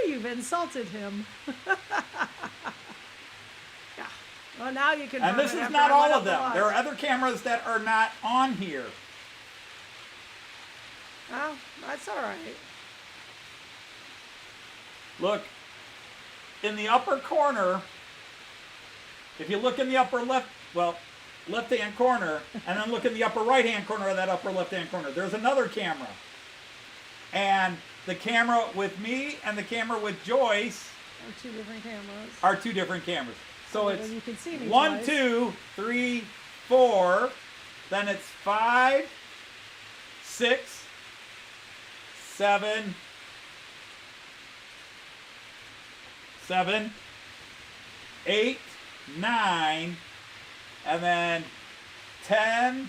you've insulted him. Yeah. Well, now you can. And this is not all of them. There are other cameras that are not on here. Oh, that's all right. Look, in the upper corner, if you look in the upper left-hand corner, and then look in the upper right-hand corner of that upper left-hand corner, there's another camera. And the camera with me and the camera with Joyce Are two different cameras. are 2 different cameras. So Well, it's then you can see me 1, twice. 2, 3, 4, then it's 5, 6, 7, 8, 9, and then 10,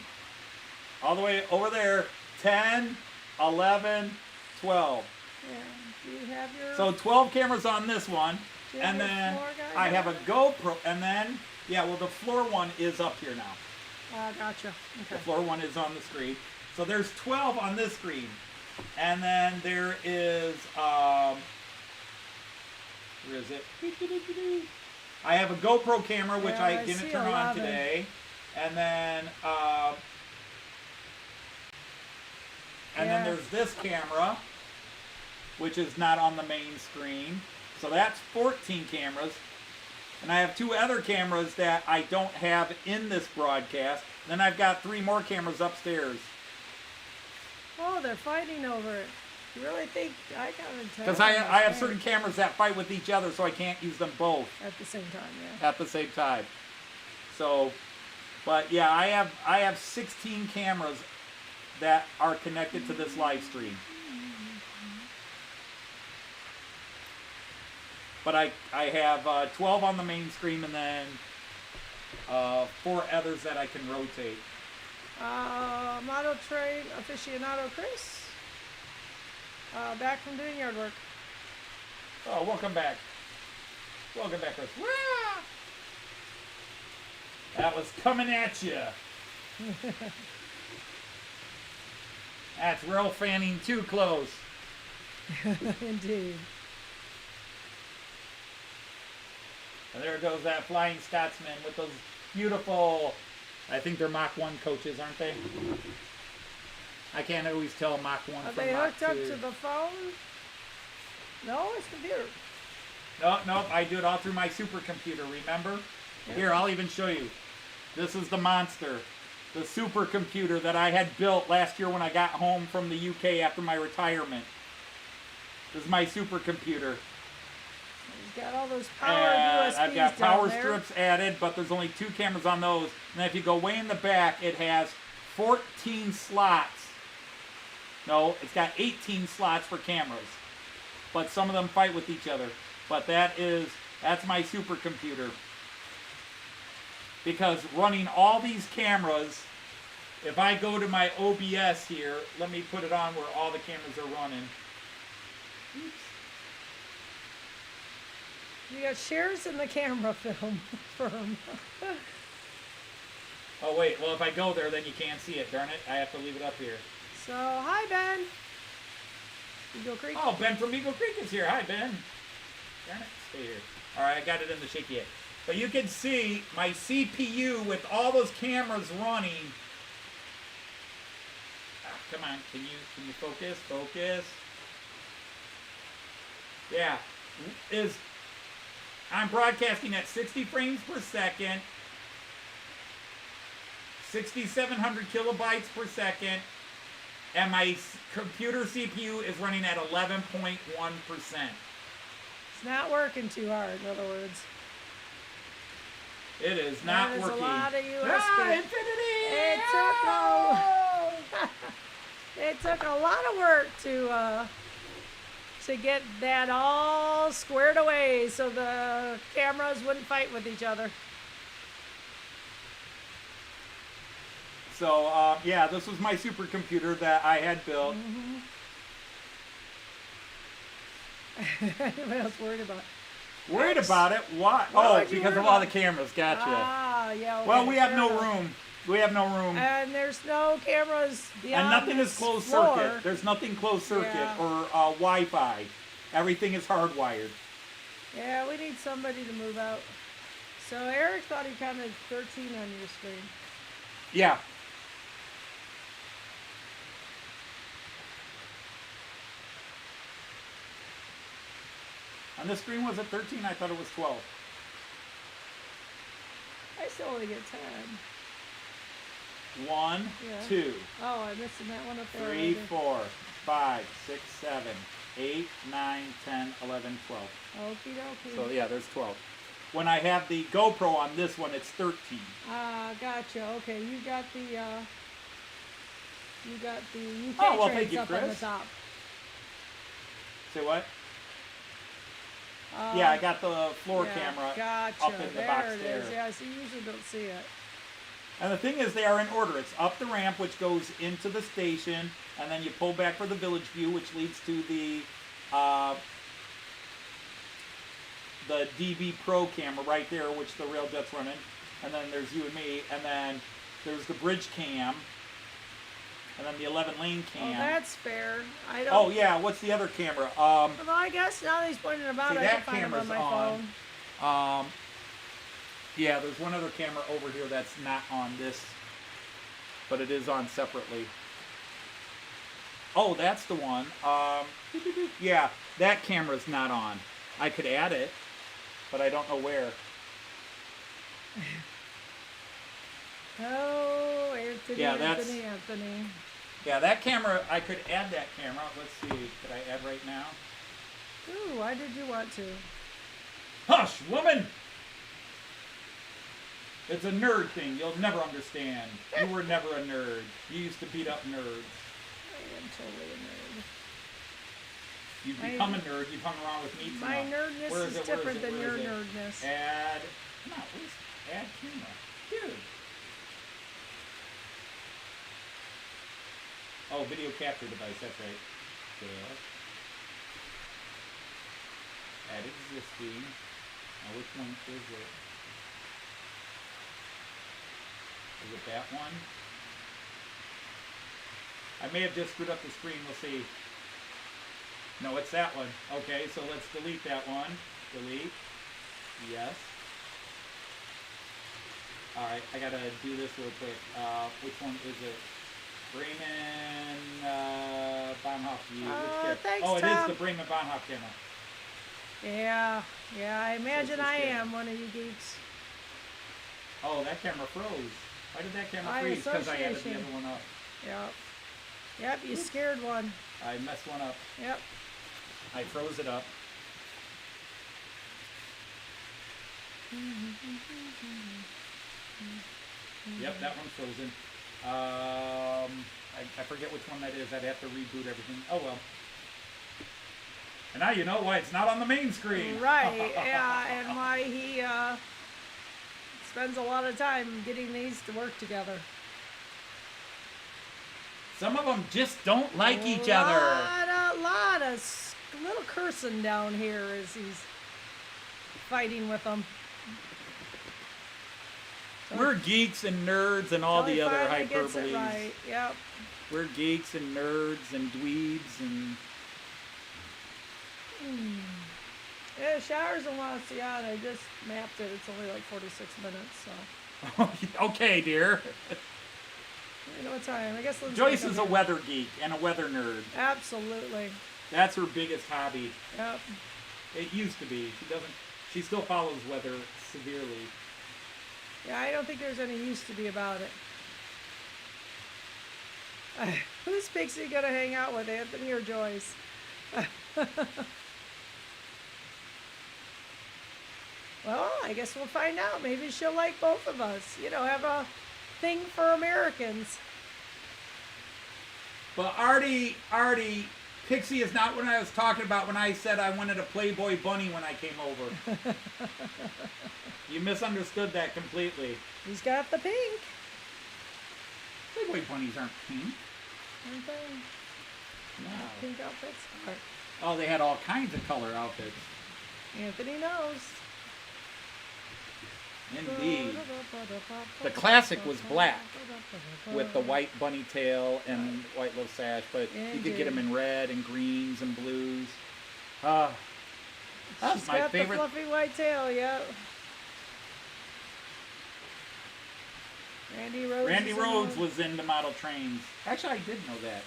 all the way over there, 10, 11, 12. Yeah. Do you have your? So 12 cameras on this one, Do you have and your then floor guide I have a on? GoPro, and then, yeah, well, the floor one is up here now. Gotcha. The Okay. floor one is on the screen. So there's 12 on this screen. And then there is, where is it? I have a GoPro camera, which Yeah, I I didn't see turn on 11. today. And then, Yeah. there's this camera, which is not on the main screen. So that's 14 cameras. And I have 2 other cameras that I don't have in this broadcast. Then I've got 3 more cameras upstairs. Oh, they're fighting over it. You really think I gotta tell? Because I have certain cameras that fight with each other, so I can't use them both at the same time, yeah. at the same time. So, but yeah, I have 16 cameras that are connected to this live stream. But I have 12 on the main screen, and then 4 others that I can rotate. Model trade aficionado Chris. Back from doing yard work. Oh, welcome back. Welcome back, Chris. Wah! That was coming at you. That's real fanning too close. Indeed. And there goes that Flying Scotsman with those beautiful, I think they're Mach 1 coaches, aren't they? I can't always tell Mach 1 Are from they Mach hooked 2. up to the phone? No, it's computer. Nope, I do it all through my supercomputer, remember? Yeah. Here, I'll even show you. This is the monster. The supercomputer that I had built last year when I got home from the UK after my retirement. This is my supercomputer. He's got all those power And USBs I've got down power there. strips added, but there's only 2 cameras on those. And if you go way in the back, it has 14 slots. No, it's got 18 slots for cameras. But some of them fight with each other. But that's my supercomputer. Because running all these cameras, if I go to my OBS here, let me put it on where all the cameras are running. Oops. You got shares in the camera film firm. Oh wait, well if I go there then you can't see it, darn it. I have to leave it up here. So, hi Ben. Eagle Creek. Oh, Ben from Eagle Creek is here. Hi, Ben. Darn it, stay here. All right, I got it in the shaky head. But you can see my CPU with all those cameras running. Ah, come on, can you focus? Focus. Yeah, I'm broadcasting at 60 frames per second, 6,700 kilobytes per second, and my computer CPU is running at 11.1%. It's not working too hard, in other words. It is not That is working. a lot of USB. Ah, infinity! It took a lot of work to get that all squared away so the cameras wouldn't fight with each other. So, yeah, this was my supercomputer that I had built. Anybody else worried about it? Worried about it? Why? What Oh, would you because worry of all the about? cameras. Gotcha. Ah, yeah. Well, okay, we have fair no enough. room. We have no room. And there's no cameras beyond And nothing is this closed floor. circuit. There's nothing closed circuit Yeah. or Wi-Fi. Everything is hardwired. Yeah, we need somebody to move out. So Eric thought he counted 13 on your screen. Yeah. On the screen was it 13? I thought it was 12. I still only get 10. 1, Yeah. 2, Oh, I'm missing that one up there. 3, already. 4, 5, 6, 7, 8, 9, 10, 11, 12. Okie dokie. So yeah, there's 12. When I have the GoPro on this one, it's 13. Gotcha. Okay, you got the UK Oh, well, trains thank you, up on the Chris. top. Say what? Yeah, I got the floor yeah, camera gotcha. up in the there box it there. is. Yeah, so you usually don't see it. And the thing is, they are in order. It's up the ramp, which goes into the station, and then you pull back for the village view, which leads to the DB Pro camera right there, which the Railjet's running. And then there's you and me, and then there's the bridge cam, and then the 11-lane cam. Oh, that's fair. I don't. Oh yeah, what's the other camera? Well, I guess now that he's pointing about See, it, I can that find him on camera's my on. phone. Yeah, there's one other camera over here that's not on this, but it is on separately. Oh, that's the one. Yeah, that camera's not on. I could add it, but I don't know where. Oh, Anthony, Yeah, that's- Anthony. Yeah, that camera, I could add that camera. Let's see, could I add right now? Ooh, why did you want to? Hush, woman! It's a nerd thing. You'll never understand. You were never a nerd. You used to beat up nerds. I am totally a nerd. You've become a nerd. You've hung around with me too My much. nerdness Where is it? Where different than Where your is it? nerdness. Add. Come on, where's add camera? Dude. Oh, video capture device. That's right. Yeah. Add existing. Now, which one is it? Is it that one? I may have just screwed up the screen. We'll see. No, it's that one. Okay, so let's delete that one. Delete. Yes. Alright, I gotta do this real quick. Which one is it? Bremen Bahnhof view. Thanks, oh, it Tom. is the Bremen Bahnhof camera. Yeah, I imagine this I camera. am one of you geeks. Oh, that camera froze. Why did that camera By freeze? Because I added the association. other one up. Yep. Yep, you scared one. I messed one up. Yep. I froze it up. Yep, that one's frozen. I forget which one that is. I'd have to reboot everything. Oh well. And now you know why it's not on the main screen. Right, yeah, and why he spends a lot of time getting these to work together. Some of them just don't like each other. Lot of little cursing down here as he's fighting with them. We're geeks and nerds and all Till he the other finally gets hyperboles. it right. Yep. We're geeks and nerds and dweebs and... Yeah, showers in La Ciudad, I just mapped it. It's only like 46 minutes, so. Okay, dear. You know what time? I guess let's Joyce is a weather geek and a weather nerd. Absolutely. That's her biggest hobby. Yep. It used to be. She still follows weather severely. Yeah, I don't think there's any used to be about it. Who's Pixie gonna hang out with, Anthony or Joyce? Well, I guess we'll find out. Maybe she'll like both of us. You know, have a thing for Americans. But Artie, Pixie is not what I was talking about when I said I wanted a Playboy bunny when I came over. You misunderstood that completely. He's got the pink. Playboy bunnies aren't pink. Aren't they? No. Pink outfits? All right. Oh, they had all kinds of color outfits. Anthony knows. Indeed. The classic was black with the white bunny tail and white little sash, but you could get them in red and greens and blues. That's She's my got favorite. the fluffy white tail, yep. Randy Rhoads was into model trains. Actually, I did know that.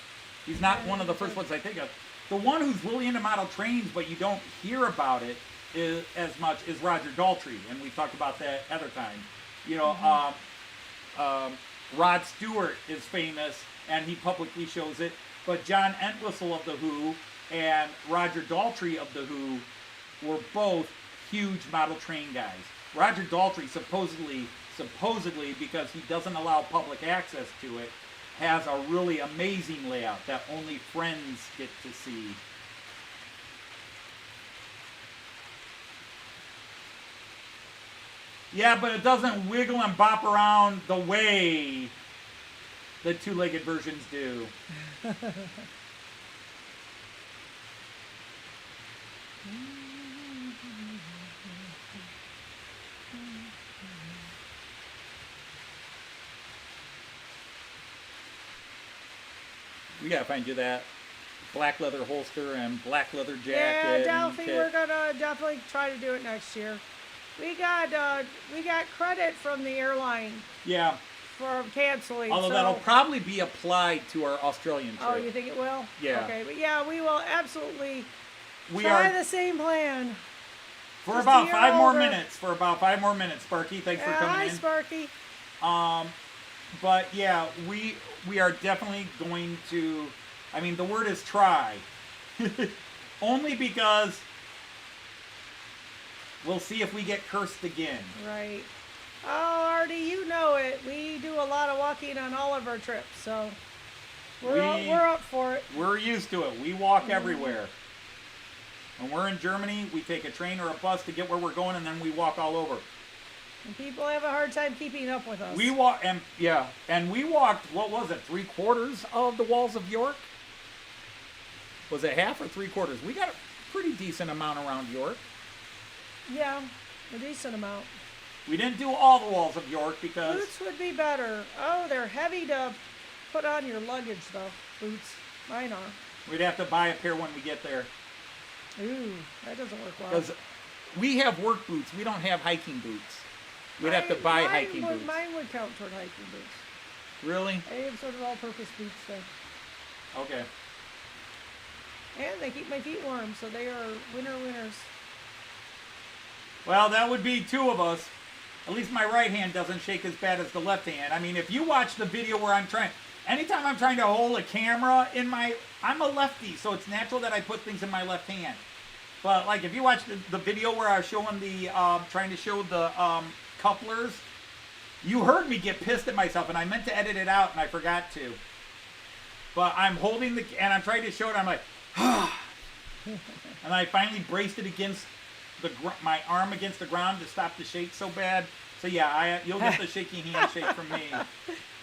He's not one of the first ones I think of. The one who's really into model trains, but you don't hear about it as much, is Roger Daltrey, and we talked about that other time. You know, Rod Stewart is famous, and he publicly shows it. But John Entwistle of The Who and Roger Daltrey of The Who were both huge model train guys. Roger Daltrey supposedly, because he doesn't allow public access to it, has a really amazing layout that only friends get to see. Yeah, but it doesn't wiggle and bop around the way the two-legged versions do. We gotta find you that black leather holster and black leather jacket. Yeah, Delphi, we're gonna definitely try to do it next year. We got credit from the airline. Yeah. For canceling. Although that'll probably be applied to our Australian trip. Oh, you think it will? Yeah. Okay, but yeah, we will absolutely try the same plan. For about 5 more minutes. For about 5 more minutes, Sparky. Thanks for coming in. Hi, Sparky. But yeah, we are definitely going to. I mean, the word is try. Only because we'll see if we get cursed again. Right. Oh, Artie, you know it. We do a lot of walking on all of our trips, so we're up for it. We're used to it. We walk everywhere. When we're in Germany, we take a train or a bus to get where we're going, and then we walk all over. And people have a hard time keeping up with us. We walk, and we walked. What was it? 3/4 of the walls of York. Was it half or 3/4? We got a pretty decent amount around York. Yeah, a decent amount. We didn't do all the walls of York because... Boots would be better. Oh, they're heavy to put on your luggage, though. Boots. Mine are. We'd have to buy a pair when we get there. Ooh, that doesn't work well. Because we have work boots. We don't have hiking boots. We'd have to buy hiking boots. Mine would count toward hiking boots. Really? I have sort of all-purpose boots, though. Okay. And they keep my feet warm, so they are winter winners. Well, that would be 2 of us. At least my right hand doesn't shake as bad as the left hand. I mean, if you watch the video where anytime I'm trying to hold a camera in I'm a lefty, so it's natural that I put things in my left hand. But like, if you watch the video where I was showing trying to show the couplers, you heard me get pissed at myself, and I meant to edit it out, and I forgot to. But I'm holding and I'm trying to show it, I'm like, and I finally braced it against my arm against the ground to stop the shake so bad. So yeah, you'll get the shaky handshake from me.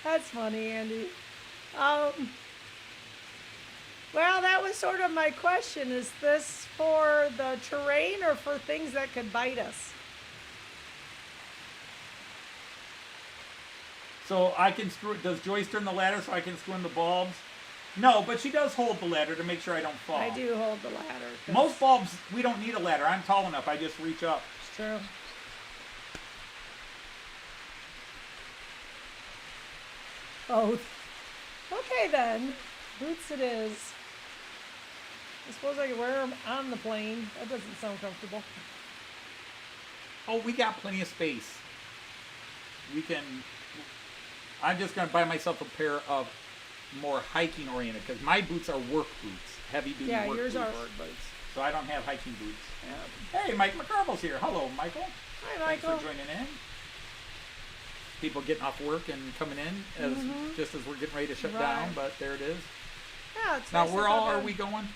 That's funny, Andy. Well, that was sort of my question. Is this for the terrain or for things that could bite us? So I can screw. Does Joyce turn the ladder so I can screw in the bulbs? No, but she does hold the ladder to make sure I don't fall. I do hold the ladder. Most bulbs, we don't need a ladder. I'm tall enough. I just reach up. It's true. Both. Okay, then. Boots it is. I suppose I could wear them on the plane. That doesn't sound comfortable. Oh, we got plenty of space. I'm just going to buy myself a pair of more hiking oriented, because my boots are work boots, heavy duty work boots. Yeah, yours are work boots. So I don't have hiking boots. Yeah. Hey, Mike McCarville's here. Hello, Michael. Hi, Michael. Thanks for joining in. People getting off work and coming in just as we're getting ready to shut down, but there it is. Yeah, it's now nice. Where all are we going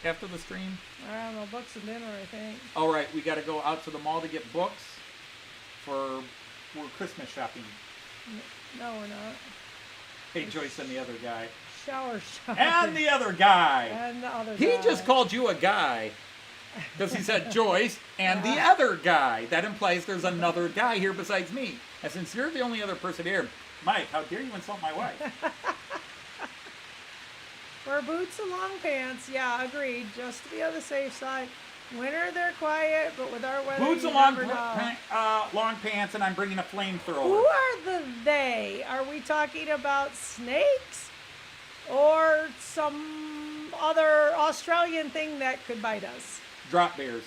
after the stream? I don't know, books and dinner, I think. All right, we got to go out to the mall to get books for Christmas shopping. No, we're not. Hey, Joyce and the other guy. Shower shopping. And the other guy. And the other guy. He just called you a guy. Because he said Joyce and the other guy. That implies there's another guy here besides me. And since you're the only other person here, Mike, how dare you insult my wife? Wear boots and long pants. Yeah, agreed. Just to be on the safe side. Winter, they're quiet, but with our weather, Boots you and long, never know. long pants, and I'm bringing a flamethrower. Who are the they? Are we talking about snakes? Or some other Australian thing that could bite us? Drop bears.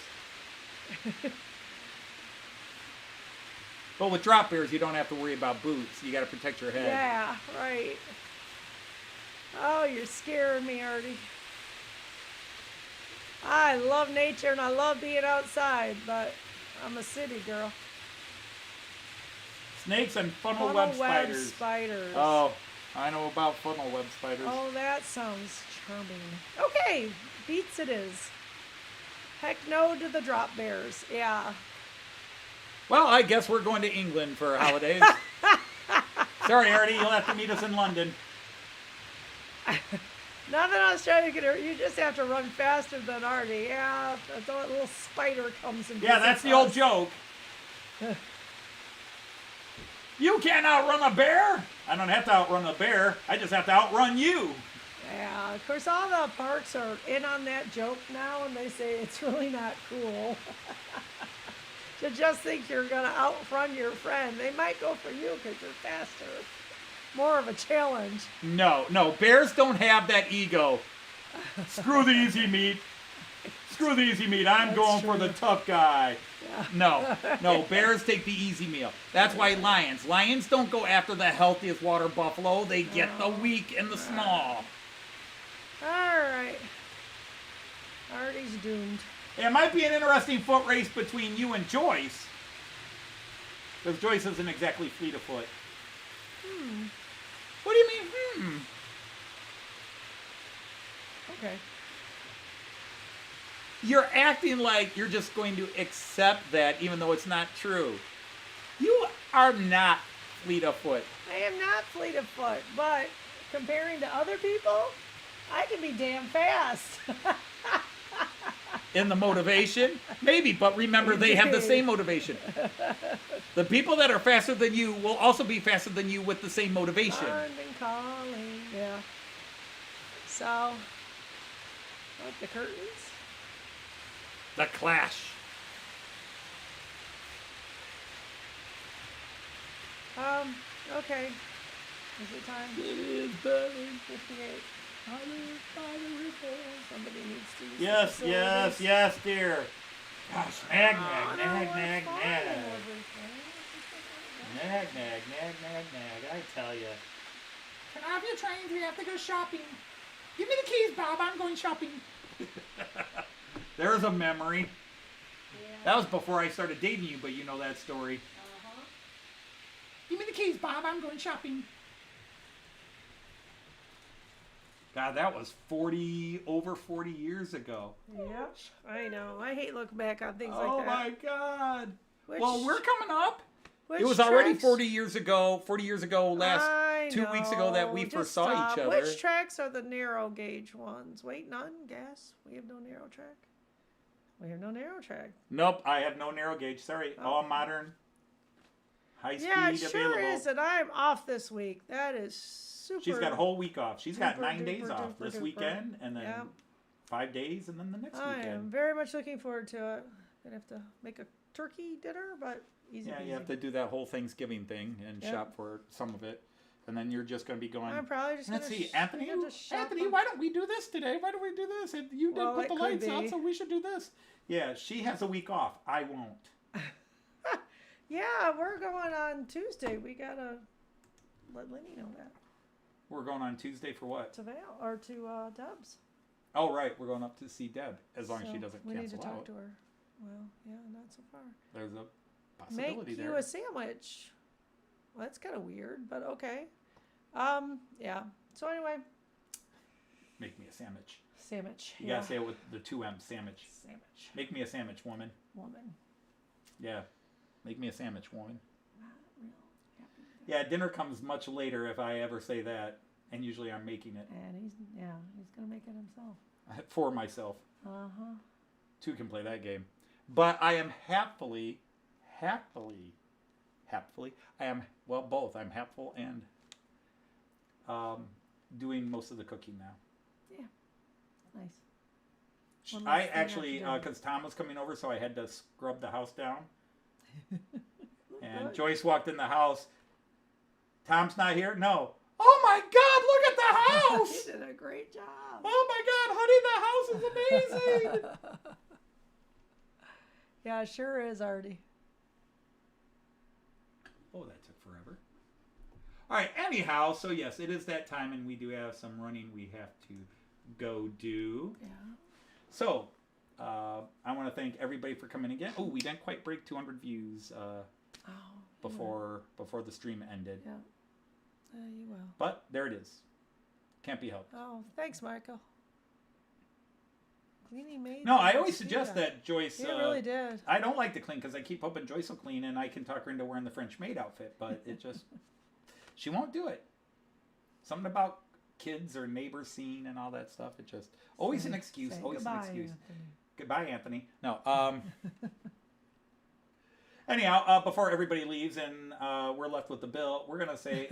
But with drop bears, you don't have to worry about boots. You got to protect your head. Yeah, right. Oh, you're scaring me, Artie. I love nature and I love being outside, but I'm a city girl. Snakes and funnel Funnel web web spiders. spiders. Oh, I know about funnel web spiders. Oh, that sounds charming. Okay, beats it is. Heck no to the drop bears. Yeah. Well, I guess we're going to England for holidays. Sorry, Artie, you'll have to meet us in London. Nothing Australia can hurt. You just have to run faster than Artie. Yeah, a little spider comes and Yeah, that's the old joke. You can't outrun a bear. I don't have to outrun a bear. I just have to outrun you. Yeah, of course, all the parks are in on that joke now, and they say it's really not cool to just think you're going to outrun your friend. They might go for you because you're faster. More of a challenge. No, bears don't have that ego. Screw the easy meat. Screw the easy meat. I'm That's going true. for the tough guy. Yeah. No, bears take the easy meal. That's why lions don't go after the healthiest water buffalo. They get the weak and the small. All right. Artie's doomed. It might be an interesting foot race between you and Joyce. Because Joyce isn't exactly fleet of foot. What do you mean, Okay. You're acting like you're just going to accept that even though it's not true. You are not fleet of foot. I am not fleet of foot, but comparing to other people, I can be damn fast. In the motivation? Maybe, but remember they have the same motivation. The people that are faster than you will also be faster than you with the same motivation. London calling, yeah. So, like the curtains? The clash. Okay. Is it time? It is burning. 58. Somebody needs to use Yes, the yes, facilities. yes, dear. Gosh, nag, Oh, nag, no, nag, we're nag, fine nag. and everything. Nag, nag, nag, nag, nag. I tell you. Can I have your trains? We have to go shopping. Give me the keys, Bob. I'm going shopping. There's a memory. Yeah. That was before I started dating you, but you know that story. Uh-huh. Give me the keys, Bob. I'm going shopping. God, that was over 40 years ago. Yep, I know. I hate looking back on things Oh like that. my God. Which- Well, we're coming up. which It was already tracks- 40 years ago, last 2 weeks ago that we Just first saw stop. each other. Which tracks are the narrow gauge ones? Wait, none? Gas? We have no narrow track? We have no narrow track. Nope, I have no narrow gauge. Sorry. All modern. High speed Yeah, it sure available. is, and I'm off this week. That is super. She's got a whole week off. She's got duper, 9 days duper, off duper, this duper. weekend, and then Yep. 5 days, and then the next I am weekend. very much looking forward to it. Gonna have to make a turkey dinner, but easy Yeah, peasy. you have to do that whole Thanksgiving thing and Yep. shop for some of it, and then you're just going to be going. I'm probably just Let's gonna see, Anthony. I'm gonna just shop Anthony, them. why don't we do this today? Why don't we do this? And you didn't Well, put it the could lights out, be. so we should do this. Yeah, she has a week off. I won't. Yeah, we're going on Tuesday. We gotta let Lenny know that. We're going on Tuesday for what? To Val or to Dubs. Oh, right. We're going up to see Deb, as long as she So doesn't we need to cancel talk out. to her. Well, yeah, not so far. There's a Make possibility you there. a sandwich. Well, that's kind of weird, but okay. Yeah. So anyway, Make me a sandwich. sandwich. You gotta say it with the 2 M's, sandwich. Sandwich. Make me a sandwich, woman. Woman. Yeah. Make me a sandwich, woman. Not real happy with that. Yeah, dinner comes much later if I ever say that, and usually I'm making it And he's gonna make it himself. for myself. Uh huh. Two can play that game. But I am happily, I am, well, both. I'm happy and doing most of the cooking now. Yeah. Nice. One less I thing to actually, do. because Tom was coming over, so I had to scrub the house down. And Good. Joyce walked in the house. Tom's not here? No. Oh my God, look at the house! You did a great job. Oh my God, honey, the house is amazing! Yeah, it sure is, Artie. Oh, that took forever. All right, anyhow, so yes, it is that time, and we do have some running we have to go do. Yeah. So, I want to thank everybody for coming again. Oh, we didn't quite break 200 views before the stream ended. Yeah. You will. But there it is. Can't be helped. Oh, thanks, Michael. Cleaning made. No, I always suggest that Joyce. You really did. I don't like to clean because I keep hoping Joyce will clean and I can talk her into wearing the French maid outfit, but it just she won't do it. Something about kids or neighbors seeing and all that stuff. It just always an excuse. Always goodbye, an excuse. Anthony. Goodbye, Anthony. No. Anyhow, before everybody leaves and we're left with the bill, we're gonna say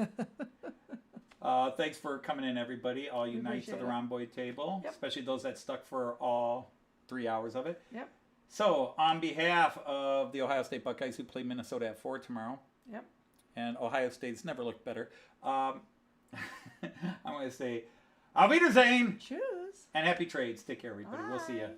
thanks for coming in, everybody. All you knights of the Rhomboid table, Yep. especially those that stuck for all 3 hours of it. Yep. So, on behalf of the Ohio State Buckeyes who play Minnesota at 4 tomorrow, Yep. and Ohio State's never looked better, I'm going to say, Auf Wiedersehen, Choose. and happy trades. Take care, everybody. We'll see you. Bye.